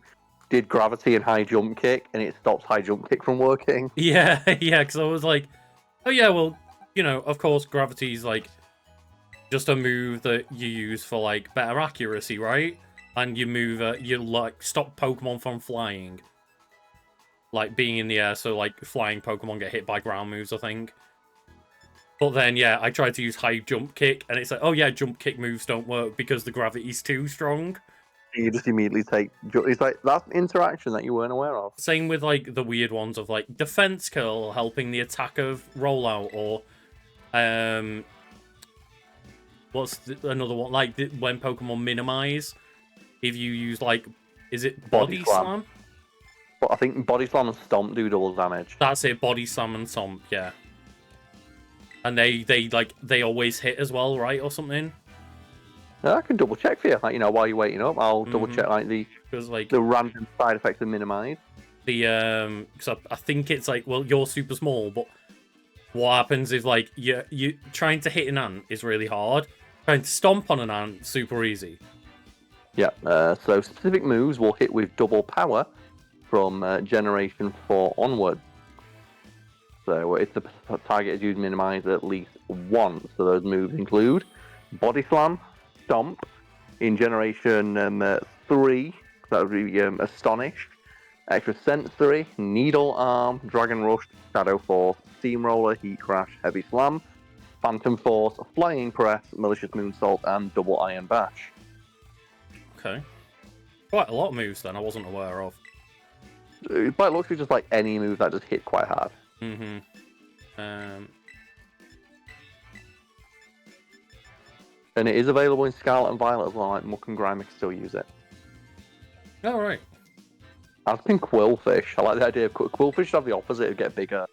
did gravity and high jump kick, and it stops high jump kick from working? Yeah, yeah, because I was like, oh yeah, well, you know, of course, gravity's like just a move that you use for like better accuracy, right? And you move, you like stop Pokemon from flying, like being in the air, so like flying Pokemon get hit by ground moves, I think. But then, yeah, I tried to use high jump kick, and it's like, oh yeah, jump kick moves don't work because the gravity's too strong. You just immediately take... It's like, that's an interaction that you weren't aware of. Same with, like, the weird ones of, like, defense curl helping the attack of rollout, or, what's another one? Like, when Pokemon minimize, if you use, like, is it Body Slam? But I think Body Slam and Stomp do double damage. That's it, Body Slam and Stomp, yeah. And they always hit as well, right, or something? I can double check for you, like, you know, while you're waiting up. I'll double check like the random side effects of minimize. Because I think it's like, well, you're super small, but what happens is like you trying to hit an ant is really hard. Trying to stomp on an ant super easy. Yeah. So specific moves will hit with double power from Generation 4 onward. So if the target is used minimize at least once, so those moves include Body Slam, Stomp in Generation 3, that would be Astonish, Extra Sensory, Needle Arm, Dragon Rush, Shadow Force, Steamroller, Heat Crash, Heavy Slam, Phantom Force, Flying Press, Malicious Moonsault, and Double Iron Bash. Okay. Quite a lot of moves then I wasn't aware of. But it looks like just like any move that just hit quite hard. Mm-hmm. And it is available in Scarlet and Violet as well, like Muck and Grime can still use it. Oh, right. I think Quillfish. I like the idea of Quillfish should have the opposite, get bigger.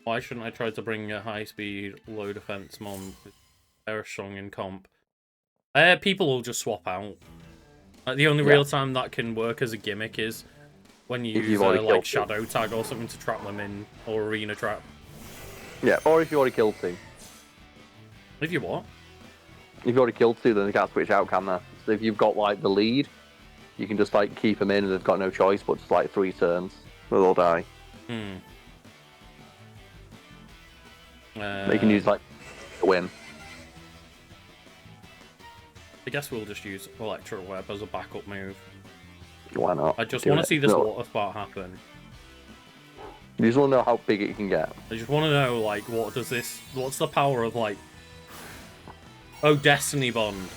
Why shouldn't I try to bring a high-speed, low-defense mon with Aerosong in comp? People will just swap out. Like, the only real time that can work as a gimmick is when you use like Shadow Tag or something to trap them in, or Arena Trap. Yeah, or if you already killed two. If you what? If you already killed two, then they can't switch out, can they? if you've got like the lead, you can just like keep them in and they've got no choice but just like 3 turns. They'll die. They can use like to win. I guess we'll just use Electro Web as a backup move. Why not? I just want to see this water spot happen. You just want to know how big it can get. I just want to know, like, what's the power of, like... Oh, Destiny Bond.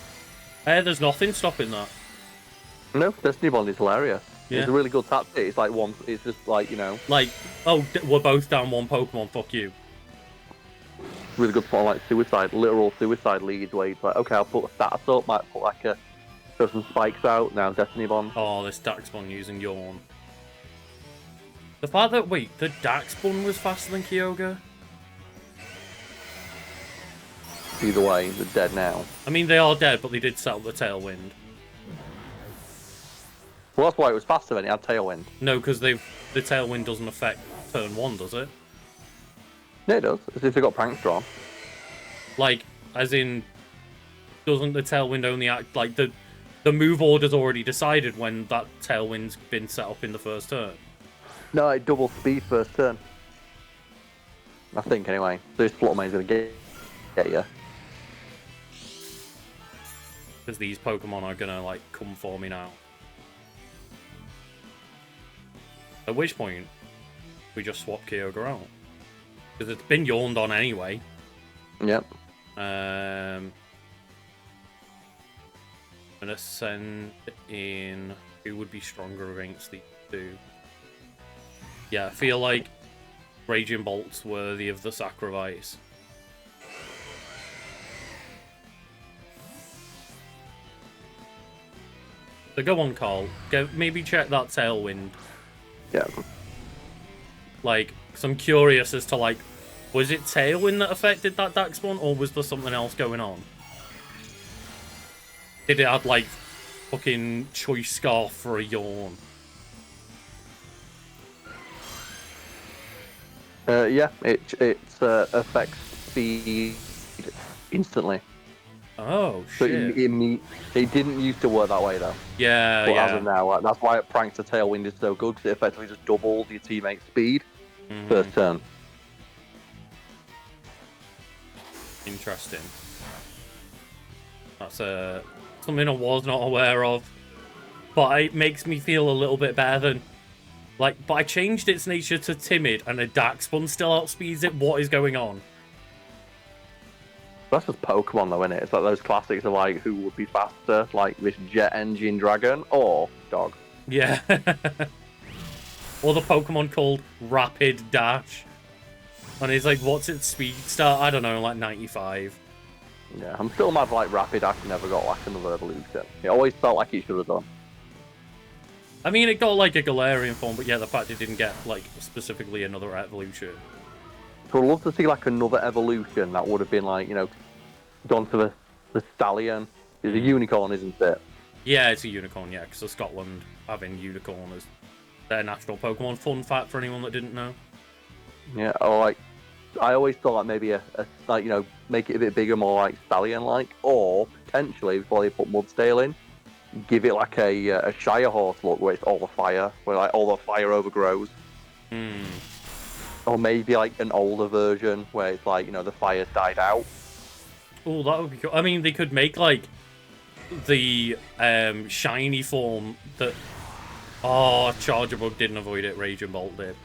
There's nothing stopping that. No, Destiny Bond is hilarious. Yeah. It's a really good tactic. It's like it's just like, you know... Like, oh, we're both down 1 Pokemon, fuck you. Really good for like literal suicide leads where it's like, okay, I'll put a status up, might put like throw some spikes out, now Destiny Bond. Oh, this Daxbon using Yawn. The fact that, wait, the Daxbon was faster than Kyogre? Either way, they're dead now. I mean, they are dead, but they did set up the Tailwind. Well, that's why it was faster when it had Tailwind. No, because the Tailwind doesn't affect turn 1, does it? Yeah, it does. As if they got pranks drawn. Like, as in, doesn't the Tailwind only act like the move order's already decided when that Tailwind's been set up in the first turn? No, it double speed first turn. I think anyway. So this Flutter Mane's going to get you. Because these Pokemon are going to, like, come for me now. At which point, we just swap Kyogre out. Because it's been yawned on anyway. Yep. I'm gonna send in who would be stronger against these two. Yeah, I feel like Raging Bolt's worthy of the sacrifice. So go on, Carl. Maybe check that Tailwind. Yeah. Like, cause I'm curious as to, like, was it Tailwind that affected that Daxbon, or was there something else going on? Did it have, like, fucking Choice Scarf for a Yawn? Yeah, it affects speed instantly. Oh, But shit. it didn't used to work that way, though. Yeah, But yeah. as of now, like, that's why Prank's Tailwind is so good, because it effectively just doubles your teammate's speed first turn. Interesting. That's something I was not aware of. But it makes me feel a little bit better than... Like, but I changed its nature to timid, and a Daxbon still outspeeds it. What is going on? That's just Pokemon, though, isn't it? It's like those classics of, like, who would be faster, like this Jet Engine Dragon or Dog. Yeah. Or the Pokemon called Rapid Dash. And he's like, what's its speed start? I don't know, like 95. Yeah, I'm still mad like Rapid actually never got like another evolution. It always felt like he should have done. I mean, it got like a Galarian form, but yeah, the fact it didn't get like specifically another evolution. So I'd love to see like another evolution that would have been like, you know, gone to the Stallion. It's a unicorn, isn't it? Yeah, it's a unicorn, yeah, because of Scotland having unicorn as their national Pokemon. Fun fact for anyone that didn't know. Yeah, or like, I always thought like maybe a like, you know, make it a bit bigger, more like Stallion-like, or potentially before they put Mudsdale in, give it like a Shire Horse look where it's all the fire, where like all the fire overgrows. Or maybe like an older version where it's like, you know, the fire's died out. Oh, that would be cool. I mean, they could make like the shiny form that... Oh, Chargerbug didn't avoid it, Raging Bolt did.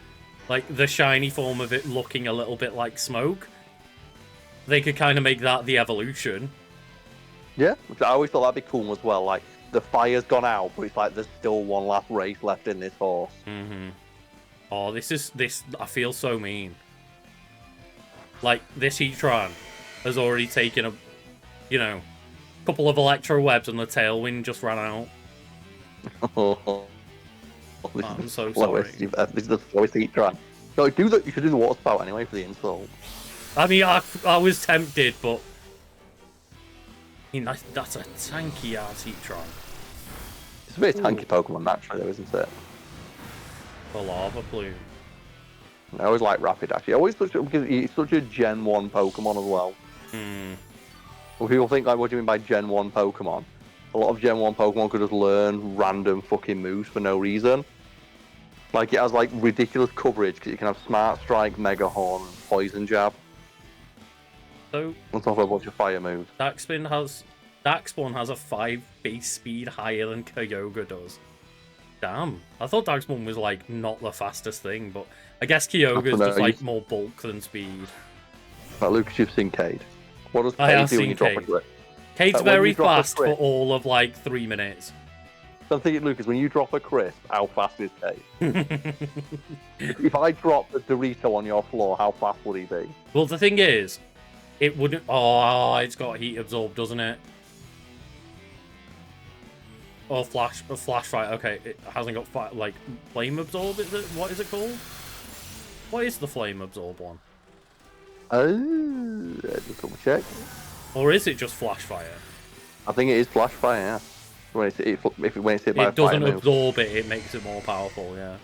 Like, the shiny form of it looking a little bit like smoke. They could kind of make that the evolution. Yeah, which I always thought that'd be cool as well. Like, the fire's gone out, but it's like there's still one last race left in this horse. Oh, this, I feel so mean. Like, this Heatran has already taken a, you know, couple of Electro Webs and the Tailwind just ran out. I'm so sorry. This is the slowest Heatran. No, you should do the water spout anyway for the insult. I mean, I was tempted, but... I mean, that's a tanky-ass Heatran. It's a bit tanky Pokemon naturally, though, isn't it? The Lava Plume. I always like Rapid, actually. I always because he's such a Gen 1 Pokemon as well. Well, people think, like, what do you mean by Gen 1 Pokemon? a lot of Gen 1 Pokemon could just learn random fucking moves for no reason. Like, it has, like, ridiculous coverage, because you can have Smart Strike, Mega Horn, and Poison Jab. So, on top of a bunch of fire moves. Darkspawn has a 5 base speed higher than Kyogre does. Damn. I thought Darkspawn was, like, not the fastest thing, but I guess Kyogre is just, like, more bulk than speed. Like, Lucas, you've seen Cade. What does I Cade have do when seen you drop a Cade. crit? Cade's very fast for all of, like, 3 minutes. So I'm thinking, Lucas, when you drop a crisp, how fast is Cade? If I drop a Dorito on your floor, how fast would he be? Well, the thing is, it wouldn't... Oh, it's got heat absorb, doesn't it? Oh, flash fight. Okay, it hasn't got like flame absorb. Is it? What is it called? What is the flame absorb one? Just double check. Or is it just flash fire? I think it is flash fire. Yeah. When it's hit by a fire it doesn't move. absorb it. It makes it more powerful. Yeah.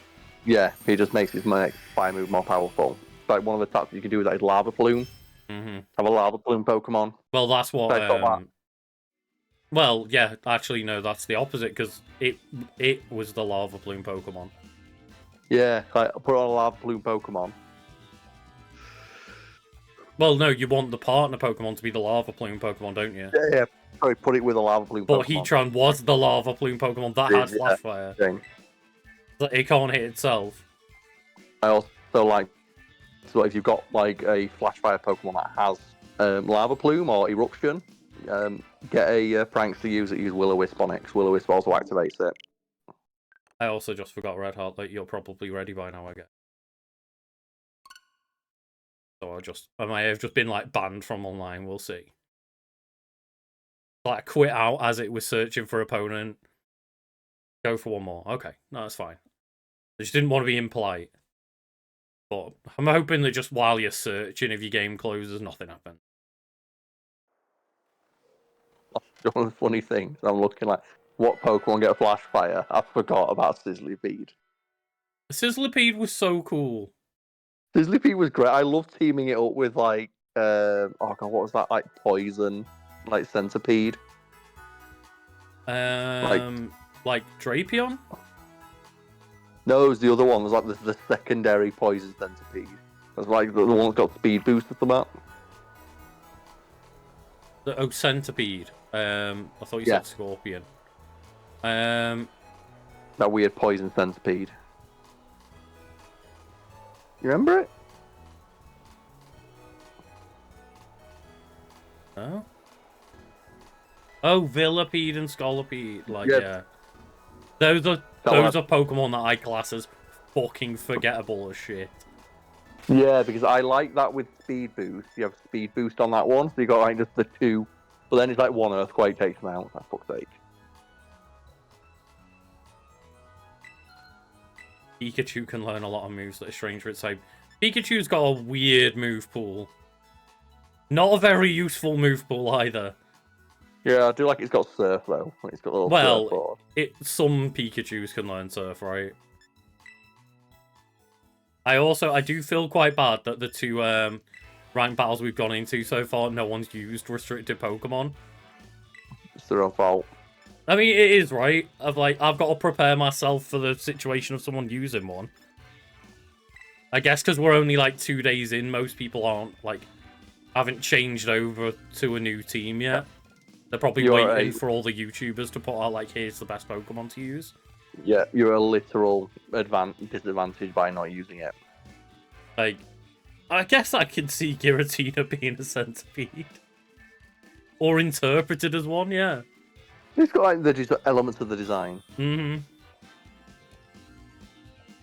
Yeah, it just makes his fire move more powerful. Like one of the attacks you can do is like lava plume. Mm-hmm. Have a lava plume Pokemon. Well, that's what. That. Well, yeah. Actually, no. That's the opposite because it was the lava plume Pokemon. Yeah, like put on a lava plume Pokemon. Well, no, you want the partner Pokemon to be the lava plume Pokemon, don't you? Yeah. Sorry, put it with a lava plume but Pokemon. Heatran was the lava plume Pokemon that had flash fire. Thing. It can't hit itself. I also like, so if you've got like a flash fire Pokemon that has lava plume or eruption, get a Pranks to use it. Use Will-O-Wisp on it, because Will-O-Wisp also activates it. I also just forgot Red Heart that you're probably ready by now, I guess. So I might have just been like banned from online, we'll see. Like quit out as it was searching for opponent. Go for one more. Okay, no, that's fine. I just didn't want to be impolite. But I'm hoping that just while you're searching, if your game closes, nothing happens. One of the funny things, I'm looking like, what Pokemon get a flash fire? I forgot about Sizzlipede. Sizzlipede was so cool. Sizzlipede was great. I loved teaming it up with like, oh god, what was that? Like Poison, like Centipede. Like Drapion? No, it was the other one. It was like the secondary Poison Centipede. It was like the one that got speed boost at them up. Oh, Centipede. I thought you said Scorpion. That weird Poison Centipede. You remember it? Oh? Oh, Villipede and Scolipede. Like, yeah. Those are Pokemon that I class as fucking forgettable as shit. Yeah, because I like that with speed boost. You have speed boost on that one, so you got like just the two. But then it's like one Earthquake takes them out. For fuck's sake. Pikachu can learn a lot of moves that are strange for its type. Pikachu's got a weird move pool. Not a very useful move pool either. Yeah, I do like it's got Surf though. It's got a little surfboard. Some Pikachus can learn Surf, right? I do feel quite bad that the two ranked battles we've gone into so far, no one's used restricted Pokemon. It's their own fault. I mean, it is, right? I've got to prepare myself for the situation of someone using one. I guess because we're only like 2 days in, most people haven't changed over to a new team yet. They're probably waiting for all the YouTubers to put out like, here's the best Pokemon to use. Yeah, you're a literal disadvantage by not using it. Like, I guess I can see Giratina being a Centipede. Or interpreted as one, yeah. It's got like the elements of the design. Mm-hmm.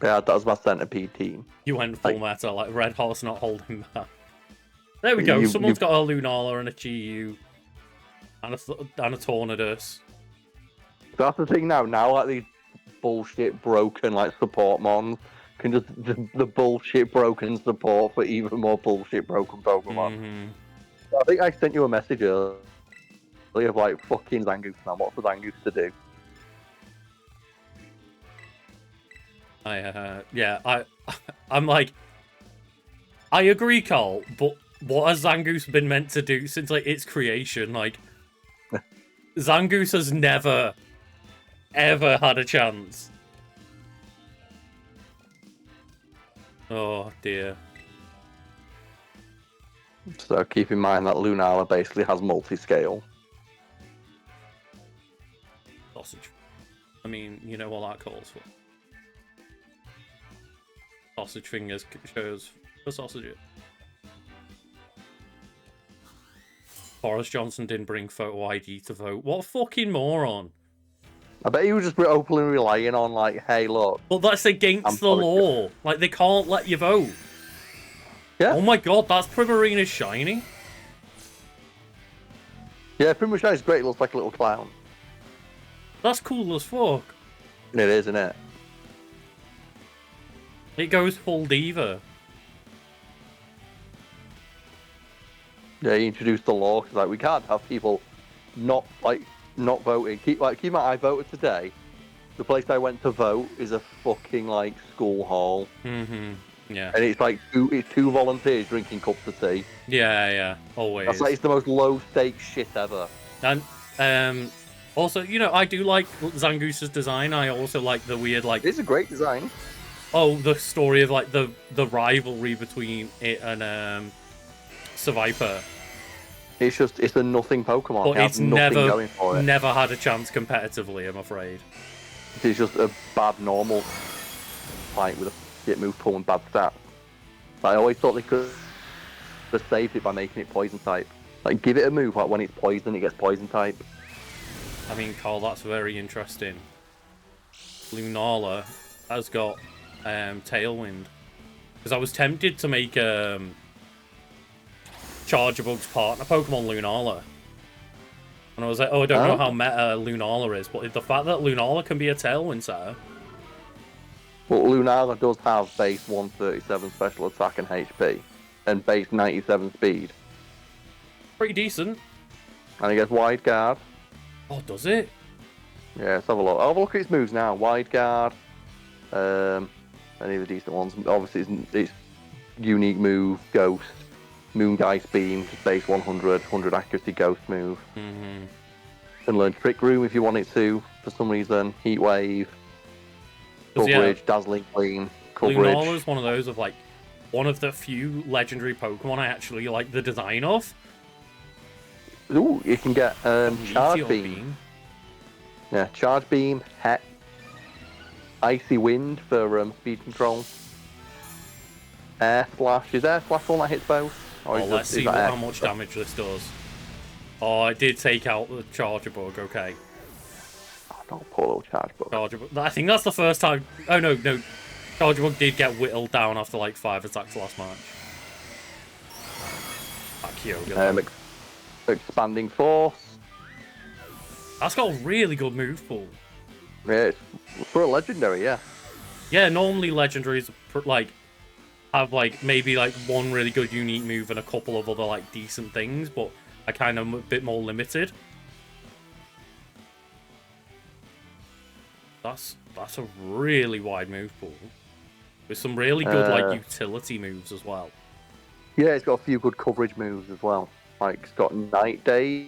Yeah, that was my Centipede team. You went full meta, like Red Horse not holding back. There we go, someone's got a Lunala and a Chi-Yu. And a Tornadus. That's the thing now. Now, like, these bullshit broken, like, support mons can just... The bullshit broken support for even more bullshit broken Pokemon. Mm-hmm. I think I sent you a message earlier of, like, fucking Zangoose, man. What's the Zangoose to do? I'm like... I agree, Carl, but what has Zangoose been meant to do since, like, its creation? Like... Zangoose has never, ever had a chance. Oh, dear. So keep in mind that Lunala basically has multi-scale. Sausage. I mean, you know what that calls for. Sausage fingers shows for sausage. Boris Johnson didn't bring photo ID to vote. What a fucking moron. I bet he was just openly relying on, like, hey, look. But that's against the law. Like, they can't let you vote. Yeah. Oh my god, that's Primarina's shiny. Yeah, Primarina is great. It looks like a little clown. That's cool as fuck. It is, isn't it? It goes full diva. Yeah, he introduced the law because, like, we can't have people not voting. Keep in mind, I voted today. The place I went to vote is a fucking, like, school hall. Mm-hmm. Yeah. And it's like two volunteers drinking cups of tea. Yeah, always. That's like, it's the most low stakes shit ever. And also, you know, I do like Zangoose's design. I also like the weird, like, It's a great design. oh, the story of like the rivalry between it and Survivor. It's a nothing Pokemon. But It it's has nothing going for it. never had a chance competitively, I'm afraid. It's just a bad normal fight with a shit move pool and bad stats. But I always thought they could have saved it by making it poison type. Like, give it a move, like when it's poison, it gets poison type. I mean, Carl, that's very interesting. Lunala has got Tailwind. Because I was tempted to make Charjabug's partner Pokemon Lunala. And I was like, oh, I don't know how meta Lunala is, but the fact that Lunala can be a Tailwind setter. Well, Lunala does have base 137 special attack and HP, and base 97 speed. Pretty decent. And it gets wide guard. Oh, does it? Yeah, let's have a look. I'll have a look at its moves now. Wide guard. Any of the decent ones. Obviously, it's unique move, Ghost, Moongeist Beam, base 100 accuracy Ghost move. Mm-hmm. And learn Trick Room if you want it to, for some reason. Heat Wave, coverage, Dazzling Gleam, coverage. Lunala's one of those of like one of the few legendary Pokemon I actually like the design of. Ooh, you can get Charge Meteor Beam. Yeah, Charge Beam, Hex, Icy Wind for speed control. Air Slash. Is Air Slash one that hits both? Oh, let's see how much damage this does. Oh, I did take out the Charjabug, okay. Oh, no, poor little Charjabug. Charjabug. I think that's the first time... Oh, no. Charjabug did get whittled down after, like, 5 attacks last match. Kyogre. Expanding Force. That's got a really good move pool. Yeah, for a legendary, yeah. Yeah, normally legendaries, like, have, like, maybe, like, one really good unique move and a couple of other, like, decent things, but are kind of a bit more limited. That's a really wide move pool. With some really good, like, utility moves as well. Yeah, it's got a few good coverage moves as well. Like, it's got Night Daze,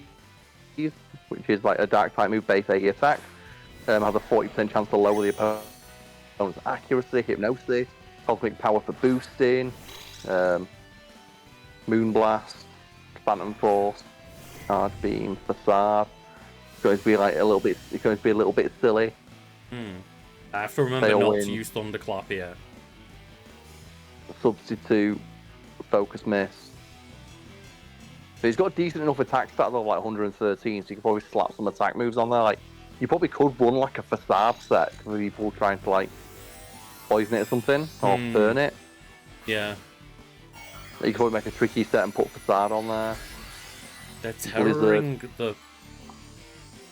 which is, like, a Dark-type move, base 80 attack. Has a 40% chance to lower the opponent's accuracy, Hypnosis, Cosmic Power for boosting, Moonblast, Phantom Force, Charge Beam, Facade. It's going to be like it's going to be a little bit silly. I have to remember not to use Thunderclap here. Substitute, Focus Miss. So he's got decent enough attack stats of like 113, so you can probably slap some attack moves on there. Like, you probably could run like a Facade set for people trying to like poison it or something, or burn it. Yeah. You could probably make a tricky set and put Facade on there. They're terroring the...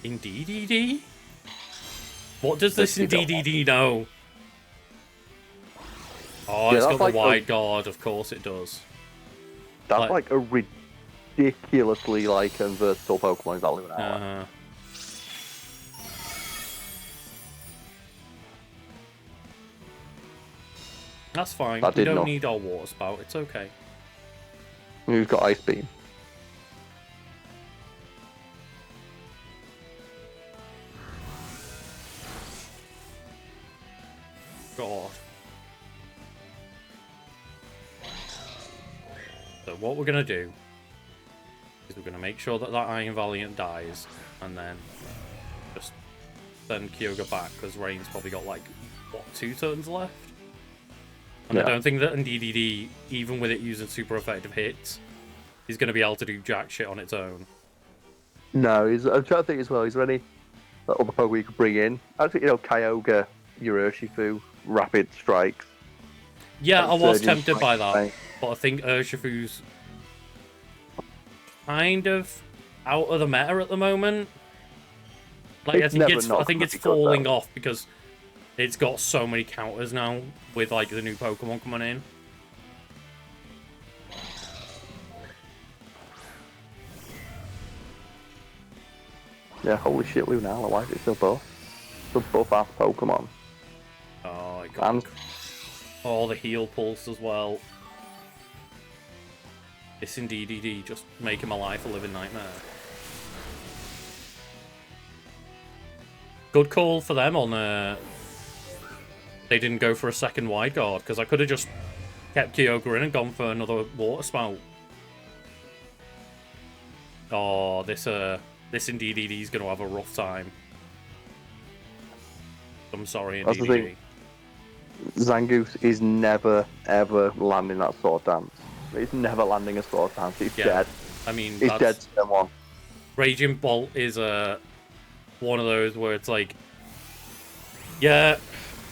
In DDD? What does this in DDD know? Oh, yeah, it's got the wide guard, of course it does. That's like a ridiculously like versatile Pokemon, is that Lunala? That's fine. We don't need our water spout. It's okay. We've got Ice Beam. God. So what we're gonna do is we're gonna make sure that that Iron Valiant dies, and then just send Kyoga back, because Rain's probably got, like, what, 2 turns left? And Yeah. I don't think that in DDD, even with it using super effective hits, is going to be able to do jack shit on its own. No, I'm trying to think as well. Is there any other Pokemon you could bring in? Actually, Kyogre, Urshifu, Rapid Strikes. Yeah, I was Surgeon tempted by Strike, that, right? but I think Urshifu's kind of out of the meta at the moment. Like, It's never not I think it's gonna be good, falling though. off because it's got so many counters now with, like, the new Pokemon coming in. Yeah, holy shit, Lunala, why is it still buff? Still buff ass Pokemon. Oh, my God. And Oh, the heal pulse as well. This in DDD just making my life a living nightmare. Good call for them on they didn't go for a second wide guard, because I could have just kept Kyogre in and gone for another water spout. Oh, this in DDD is going to have a rough time. I'm sorry in That's the DDD. thing. Zangoose is never, ever landing that sword dance. It's never landing a sword dance. It's Yeah, dead. I mean, It's dead to someone. Raging Bolt is one of those where it's like, yeah,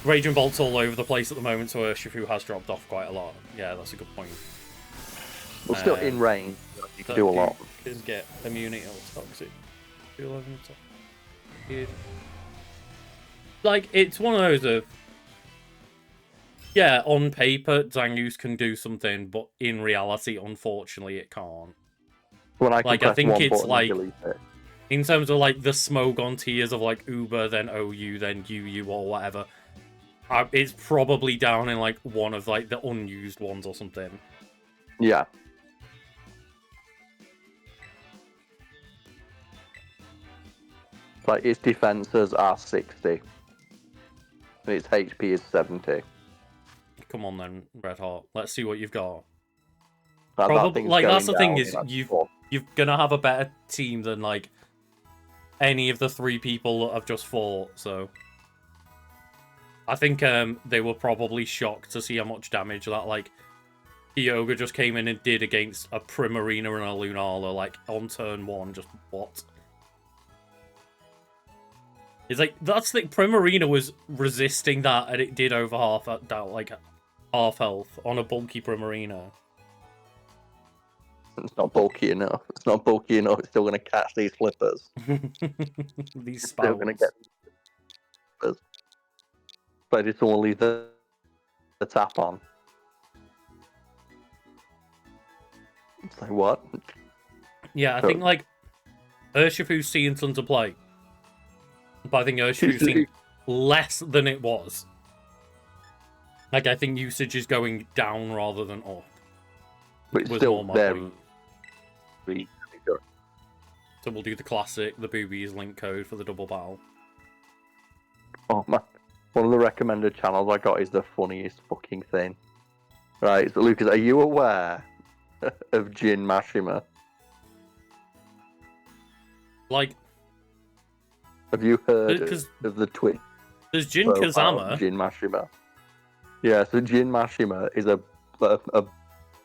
Raging Bolt's all over the place at the moment, so Urshifu has dropped off quite a lot. Yeah, that's a good point. But still in range. You can do a lot. Can get immunity or toxic. 11 toxic. Like, it's one of those of, yeah, on paper, Zangoose can do something, but in reality, unfortunately, it can't. When I can Like, I press think one it's button like, and delete it. in terms of, like, the Smogon tiers of, like, Uber, then OU, then UU, or whatever, it's probably down in, like, one of, like, the unused ones or something. Yeah. Like, its defenses are 60. Its HP is 70. Come on, then, Red Hot. Let's see what you've got. That Probably, thing's like, that's going the thing down is, in, you're gonna have a better team than, like, any of the 3 people that I've just fought, so... I think they were probably shocked to see how much damage that, like, Kyogre just came in and did against a Primarina and a Lunala, like, on turn 1, just what? It's like, that's the Primarina was resisting that, and it did over half health on a bulky Primarina. It's not bulky enough. It's not bulky enough. It's still going to catch these flippers. These It's still going to spouts. get flippers. But it's someone leave the tap on. It's like, what? Yeah, I think, like, Urshifu's seeing tons of play. But I think Urshifu's seeing less than it was. Like, I think usage is going down rather than up. But it's Was still more my very, point. very good. So we'll do the classic, the boobies link code for the double battle. Oh man. One of the recommended channels I got is the funniest fucking thing. Right, so Lucas, are you aware of Jin Mashima? Like, Have you heard because of the Twitch there's Jin profile Kazama. of Jin Mashima? Yeah, so Jin Mashima is a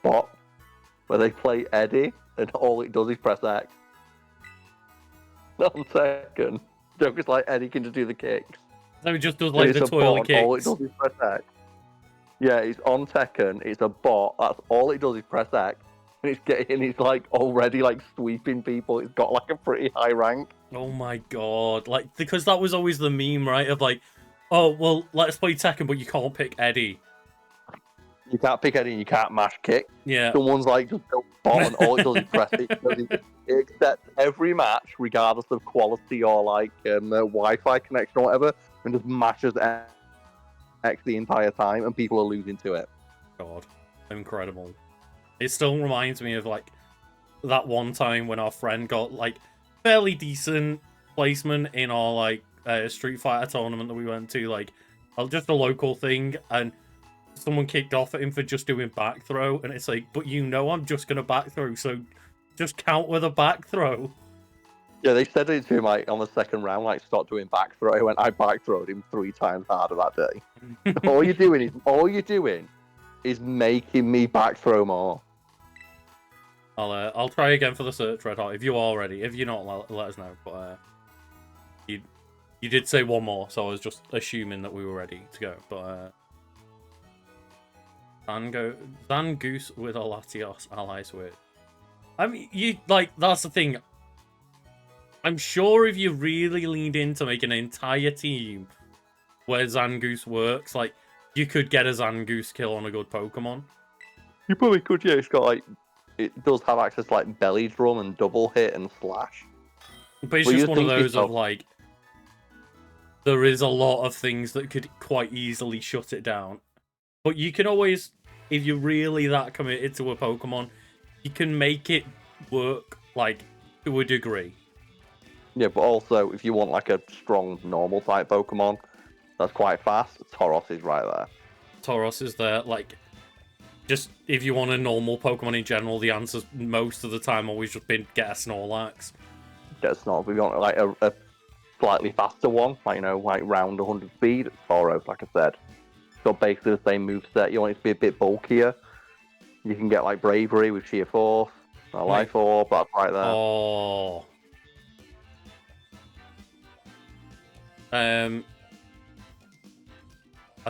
bot where they play Eddie and all it does is press X. 1 second. Joke is like Eddie can just do the kicks. So he just does, And like, it's the a twirly bot, and all it kicks. does is press X. Yeah, it's on Tekken, it's a bot, that's all it does is press X. And it's like already like sweeping people, it's got like a pretty high rank. Oh my god. Like, because that was always the meme, right? Of like, oh, well, let's play Tekken, but you can't pick Eddie. You can't pick Eddie and you can't mash kick. Yeah. Someone's like just built a bot and all it does is press it. It accepts every match, regardless of quality or like Wi-Fi connection or whatever, and just mashes X the entire time, and people are losing to it. God. Incredible. It still reminds me of, like, that one time when our friend got, like, fairly decent placement in our, like, Street Fighter tournament that we went to, like, just a local thing, and someone kicked off at him for just doing back throw, and it's like, but I'm just gonna back throw, so just count with a back throw. Yeah, they said it to him like on the second round, like stop doing back throw. He went, I back throwed him 3 times harder that day. all you're doing is making me back throw more. I'll try again for the search, Red Hot. If you are ready, if you're not, let us know. But you did say one more, so I was just assuming that we were ready to go. But Zangoose with a Latios allies with. I mean, that's the thing. I'm sure if you really leaned into making an entire team where Zangoose works, like, you could get a Zangoose kill on a good Pokemon. You probably could, yeah. It does have access to, like, belly drum and double hit and slash. But it's just one of those of, like, there is a lot of things that could quite easily shut it down. But you can always, if you're really that committed to a Pokemon, you can make it work, like, to a degree. Yeah, but also, if you want, like, a strong, normal-type Pokemon that's quite fast, Tauros is right there. Tauros is there, like, just, if you want a normal Pokemon in general, the answer's most of the time always just been get a Snorlax. Get a Snorlax. If you want, like, a slightly faster one, like, like, round 100 speed, it's Tauros, like I said. It's got basically the same moveset. You want it to be a bit bulkier, you can get, like, Bravery with Sheer Force, a Life Orb, that's right there. Oh... I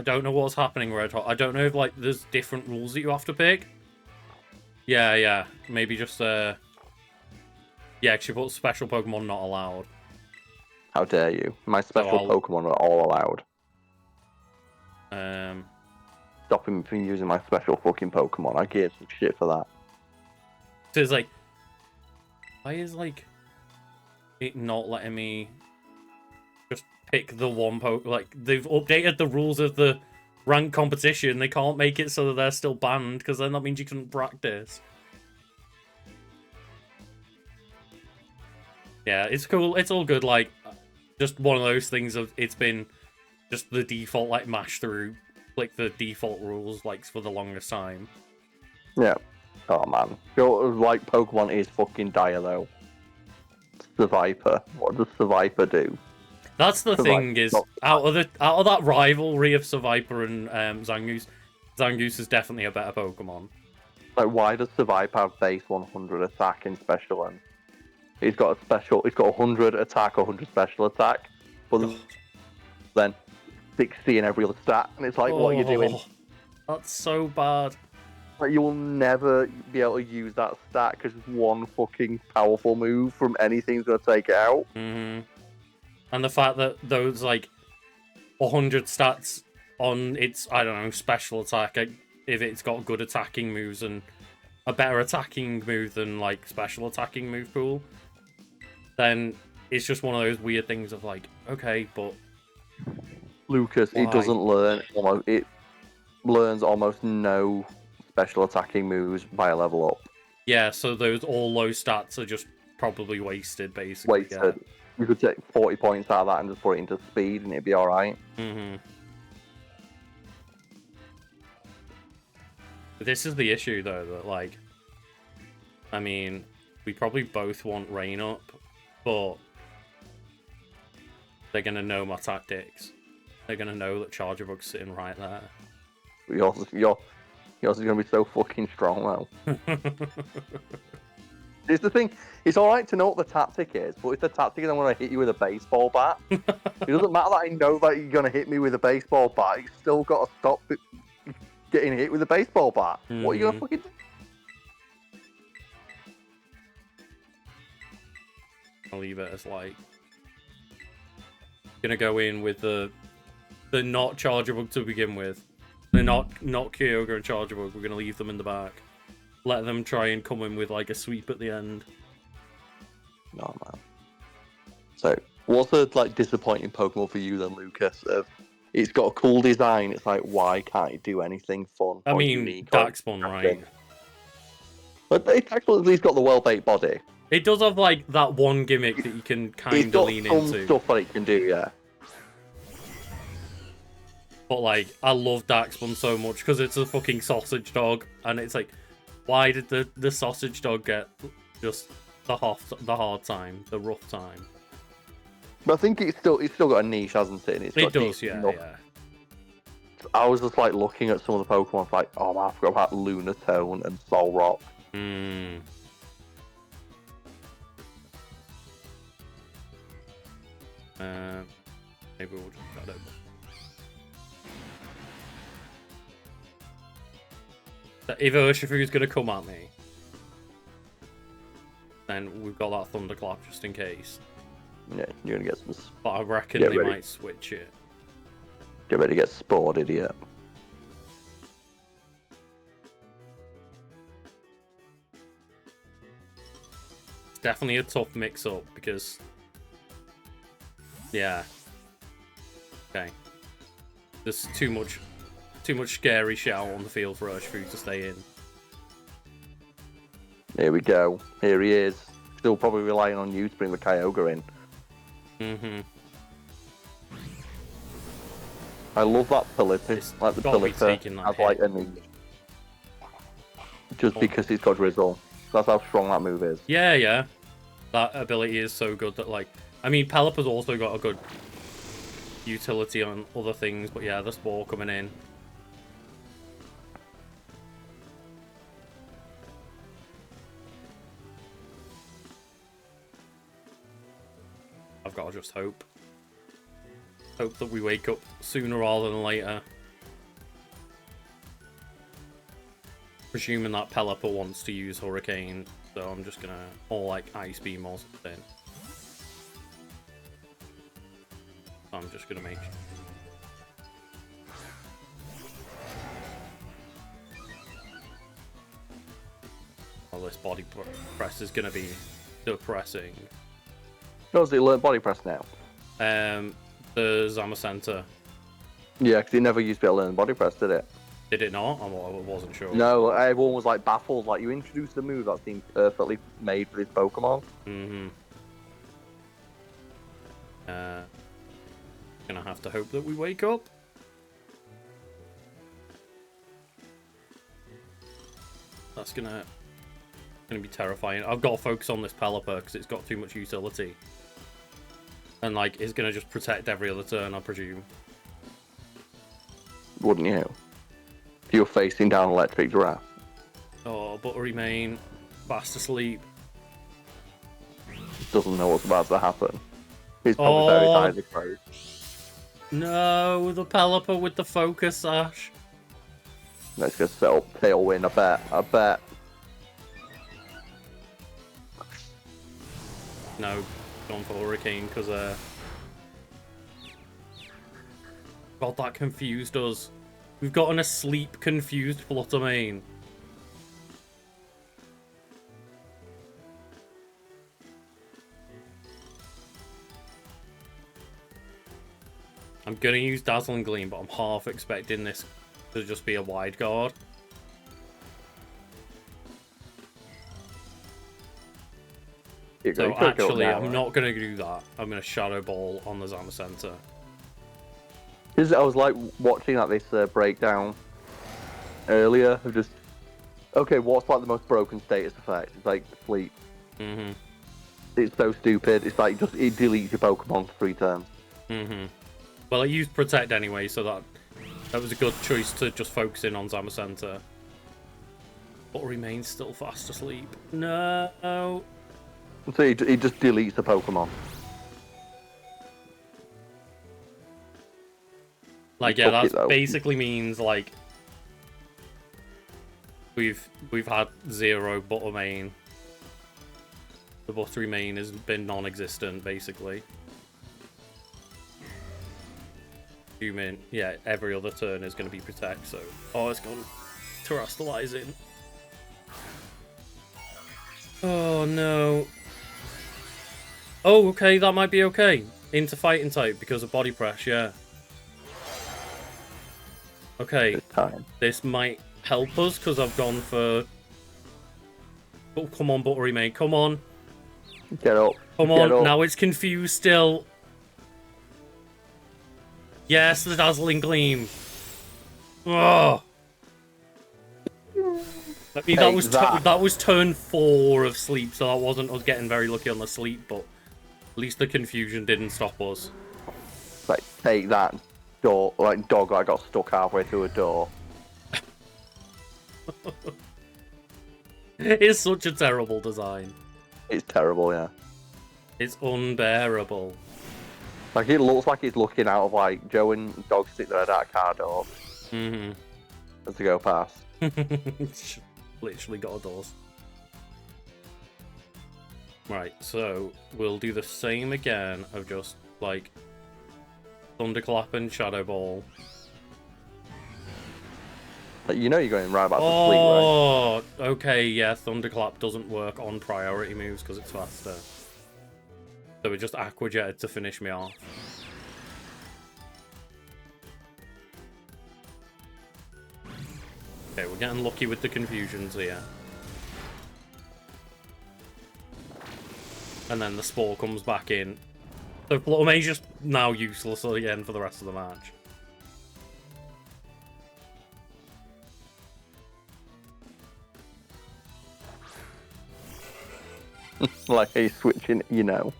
don't know what's happening, Red Hot. I don't know if, like, there's different rules that you have to pick. Yeah. Maybe just, yeah, actually put special Pokemon not allowed. How dare you? My special Pokemon are all allowed. Stop him from using my special fucking Pokemon. I get some shit for that. So it's like... Why is, like... it not letting me... just pick the one like, they've updated the rules of the ranked competition. They can't make it so that they're still banned, because then that means you couldn't practice. Yeah, it's cool. It's all good. Like, just one of those things of it's been just the default, like, mash through, like, the default rules, like, for the longest time. Yeah. Oh, man. Like, Pokemon is fucking dire, though. Seviper. What does Seviper do? That's the thing, is out of that rivalry of Seviper and Zangoose, Zangoose is definitely a better Pokemon. Like, why does Seviper have base 100 attack in special? And he's got 100 attack, 100 special attack, but then 60 in every other stat, and it's like, what are you doing? That's so bad. Like, you will never be able to use that stat because one fucking powerful move from anything's gonna take it out. Mm-hmm. And the fact that those, like, 100 stats on its, I don't know, special attack, if it's got good attacking moves and a better attacking move than, like, special attacking move pool, then it's just one of those weird things of, like, okay, but... Lucas, why? it doesn't learn, it learns almost no special attacking moves by a level up. Yeah, so all those stats are just probably wasted, basically. Wasted. Yeah. You could take 40 points out of that and just put it into speed and it'd be alright. Mm-hmm. This is the issue, though, that, like... I mean, we probably both want Rain Up, but... they're gonna know my tactics. They're gonna know that Charger Bug's sitting right there. Yours is gonna be so fucking strong, though. It's the thing, it's alright to know what the tactic is, but if the tactic is I'm going to hit you with a baseball bat, it doesn't matter that I know that you're going to hit me with a baseball bat, you still got to stop getting hit with a baseball bat. Mm-hmm. What are you going to fucking do? I'll leave it as, like... gonna go in with the not Charger Bug to begin with. They're not Kyogre and Charger Bug, we're going to leave them in the back. Let them try and come in with, like, a sweep at the end. No, man. So, what's a, like, disappointing Pokemon for you then, Lucas? It's got a cool design, it's like, why can't it do anything fun I or mean, unique? Darkspawn, right? But Darkspawn's at least got the well-baked body. It does have, like, that one gimmick that you can kind of lean into. It's got some stuff that it can do, yeah. But, like, I love Darkspawn so much because it's a fucking sausage dog. And it's like, why did the sausage dog get just the hard time, the rough time? But I think it's still got a niche, hasn't it? And it's got It does, decent yeah, enough. yeah. I was just like looking at some of the Pokemon, like, oh man, I forgot about Lunatone and Solrock. Hmm. Maybe we'll just shadow. If Urshifu's gonna come at me, then we've got that Thunderclap just in case. Yeah, you're gonna get some. But I reckon Get they ready. might switch it. Get ready to get spored, idiot. It's definitely a tough mix-up because, yeah. Okay. There's too much scary shit out on the field for Urshifu to stay in. Here we go. Here he is. Still probably relying on you to bring the Kyogre in. Mm-hmm. I love that Philippi. It's Like the gotta be Philippi taking that has hit. like a niche. Just because he's got Drizzle. That's how strong that move is. Yeah, yeah. That ability is so good that, like... I mean, Pelipper's also got a good utility on other things, but yeah, the Spore coming in. I've got to just hope. Hope that we wake up sooner rather than later. Presuming that Pelipper wants to use Hurricane, so I'm just gonna... Or like Ice Beam or something. I'm just gonna make... Oh, this body press is gonna be depressing. Does he learn Body Press now? The Zamacenta. Yeah, because he never used to be able to learn Body Press, did it? Did it not? I wasn't sure. No, everyone was like baffled. Like, you introduced a move that seemed perfectly made for this Pokemon. Mm-hmm. Gonna have to hope that we wake up. That's gonna be terrifying. I've got to focus on this Pelipper because it's got too much utility. And, like, it's gonna just protect every other turn, I presume. Wouldn't you? If you're facing down Electric Giraffe. Oh, Buttery Mane, fast asleep. Doesn't know what's about to happen. He's probably very tired of clothes. No, the Pelipper with the focus sash. Let's get set up Tailwind, I bet. No, gone for Hurricane because God, that confused us. We've got an asleep, confused Fluttermane. I'm gonna use Dazzling Gleam, but I'm half expecting this to just be a wide guard. So actually, I'm not gonna do that. I'm gonna Shadow Ball on the Zamacenta. I was like watching at this breakdown earlier of just, okay, what's like the most broken status effect? It's like sleep. Mm-hmm. It's so stupid. It's like just it deletes your Pokemon for 3 turns. Mm-hmm. Well, I used Protect anyway, so that was a good choice to just focus in on Zamacenta. But remains still fast asleep. No. So he just deletes the Pokemon. Like, yeah, that basically means, like, we've had 0 Buttermane. The Buttery Mane has been non-existent, basically. Human, yeah, every other turn is going to be Protect, so... Oh, it's gone Terastallizing. Oh, no. Oh, okay, that might be okay. Into Fighting type because of Body Press, yeah. Okay, this might help us because I've gone for... Oh, come on, Buttery Mane, come on. Get up. Come on, now it's confused still. Yes, the Dazzling Gleam. Oh. I mean, that was turn 4 of sleep, so that wasn't us getting very lucky on the sleep, but at least the confusion didn't stop us. Like, take that door, like dog that got stuck halfway through a door. It's such a terrible design. It's terrible, yeah. It's unbearable. Like, it looks like it's looking out of, like, Joe and Dog stick their head out a car door as they go past. Literally got a doors. Right, so we'll do the same again of just, like, Thunderclap and Shadow Ball. Like, you know you're going right about to sleep, right? Okay, yeah, Thunderclap doesn't work on priority moves because it's faster. So we just Aqua Jetted to finish me off. Okay, we're getting lucky with the confusions here. And then the Spore comes back in. So Flutter Mage's just now useless again for the rest of the match. Like, he's switching, you know.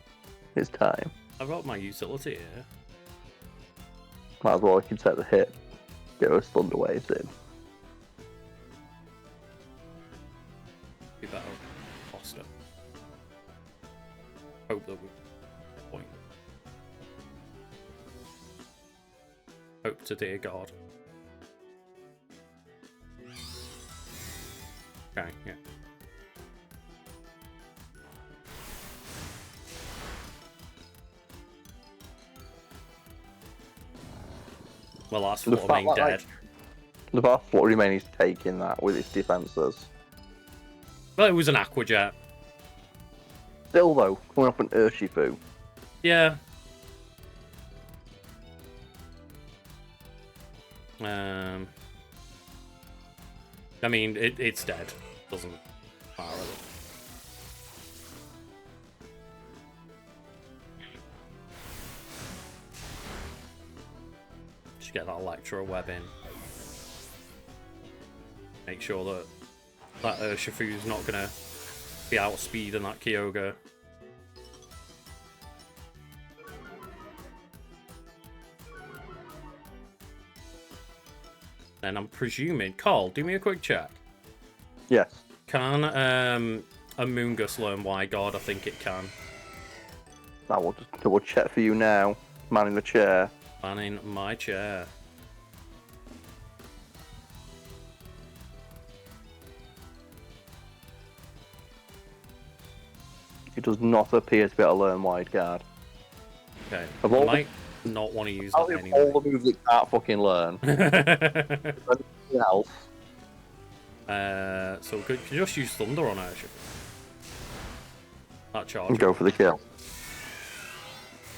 It's time. I've got my utility here. Might as well, I can set the hit. Get those Thunder Waves in. Be better. Foster. Hope that we point. Hope to dear God. Okay, yeah. Well, that's Flutter Mane dead. The fact Flutter Mane is taking that with its defences. Well, it was an Aqua Jet. Still, though, coming up an Urshifu. Yeah. I mean, it's dead. Doesn't matter. Just get that Electro Web in. Make sure that that Urshifu's not gonna be outspeeding that Kyogre. And I'm presuming, Carl, do me a quick check. Yes. Can Amoonguss learn Wide Guard? I think it can. I will just double check for you now. Man in the chair. Man in my chair. It does not appear to be able to learn Wide Guard. Okay. Of I all might not want to use I'll that leave anyway. all the moves it can't fucking learn. Anything else? So could you just use Thunder on Urshifu? That charge. Go for the kill.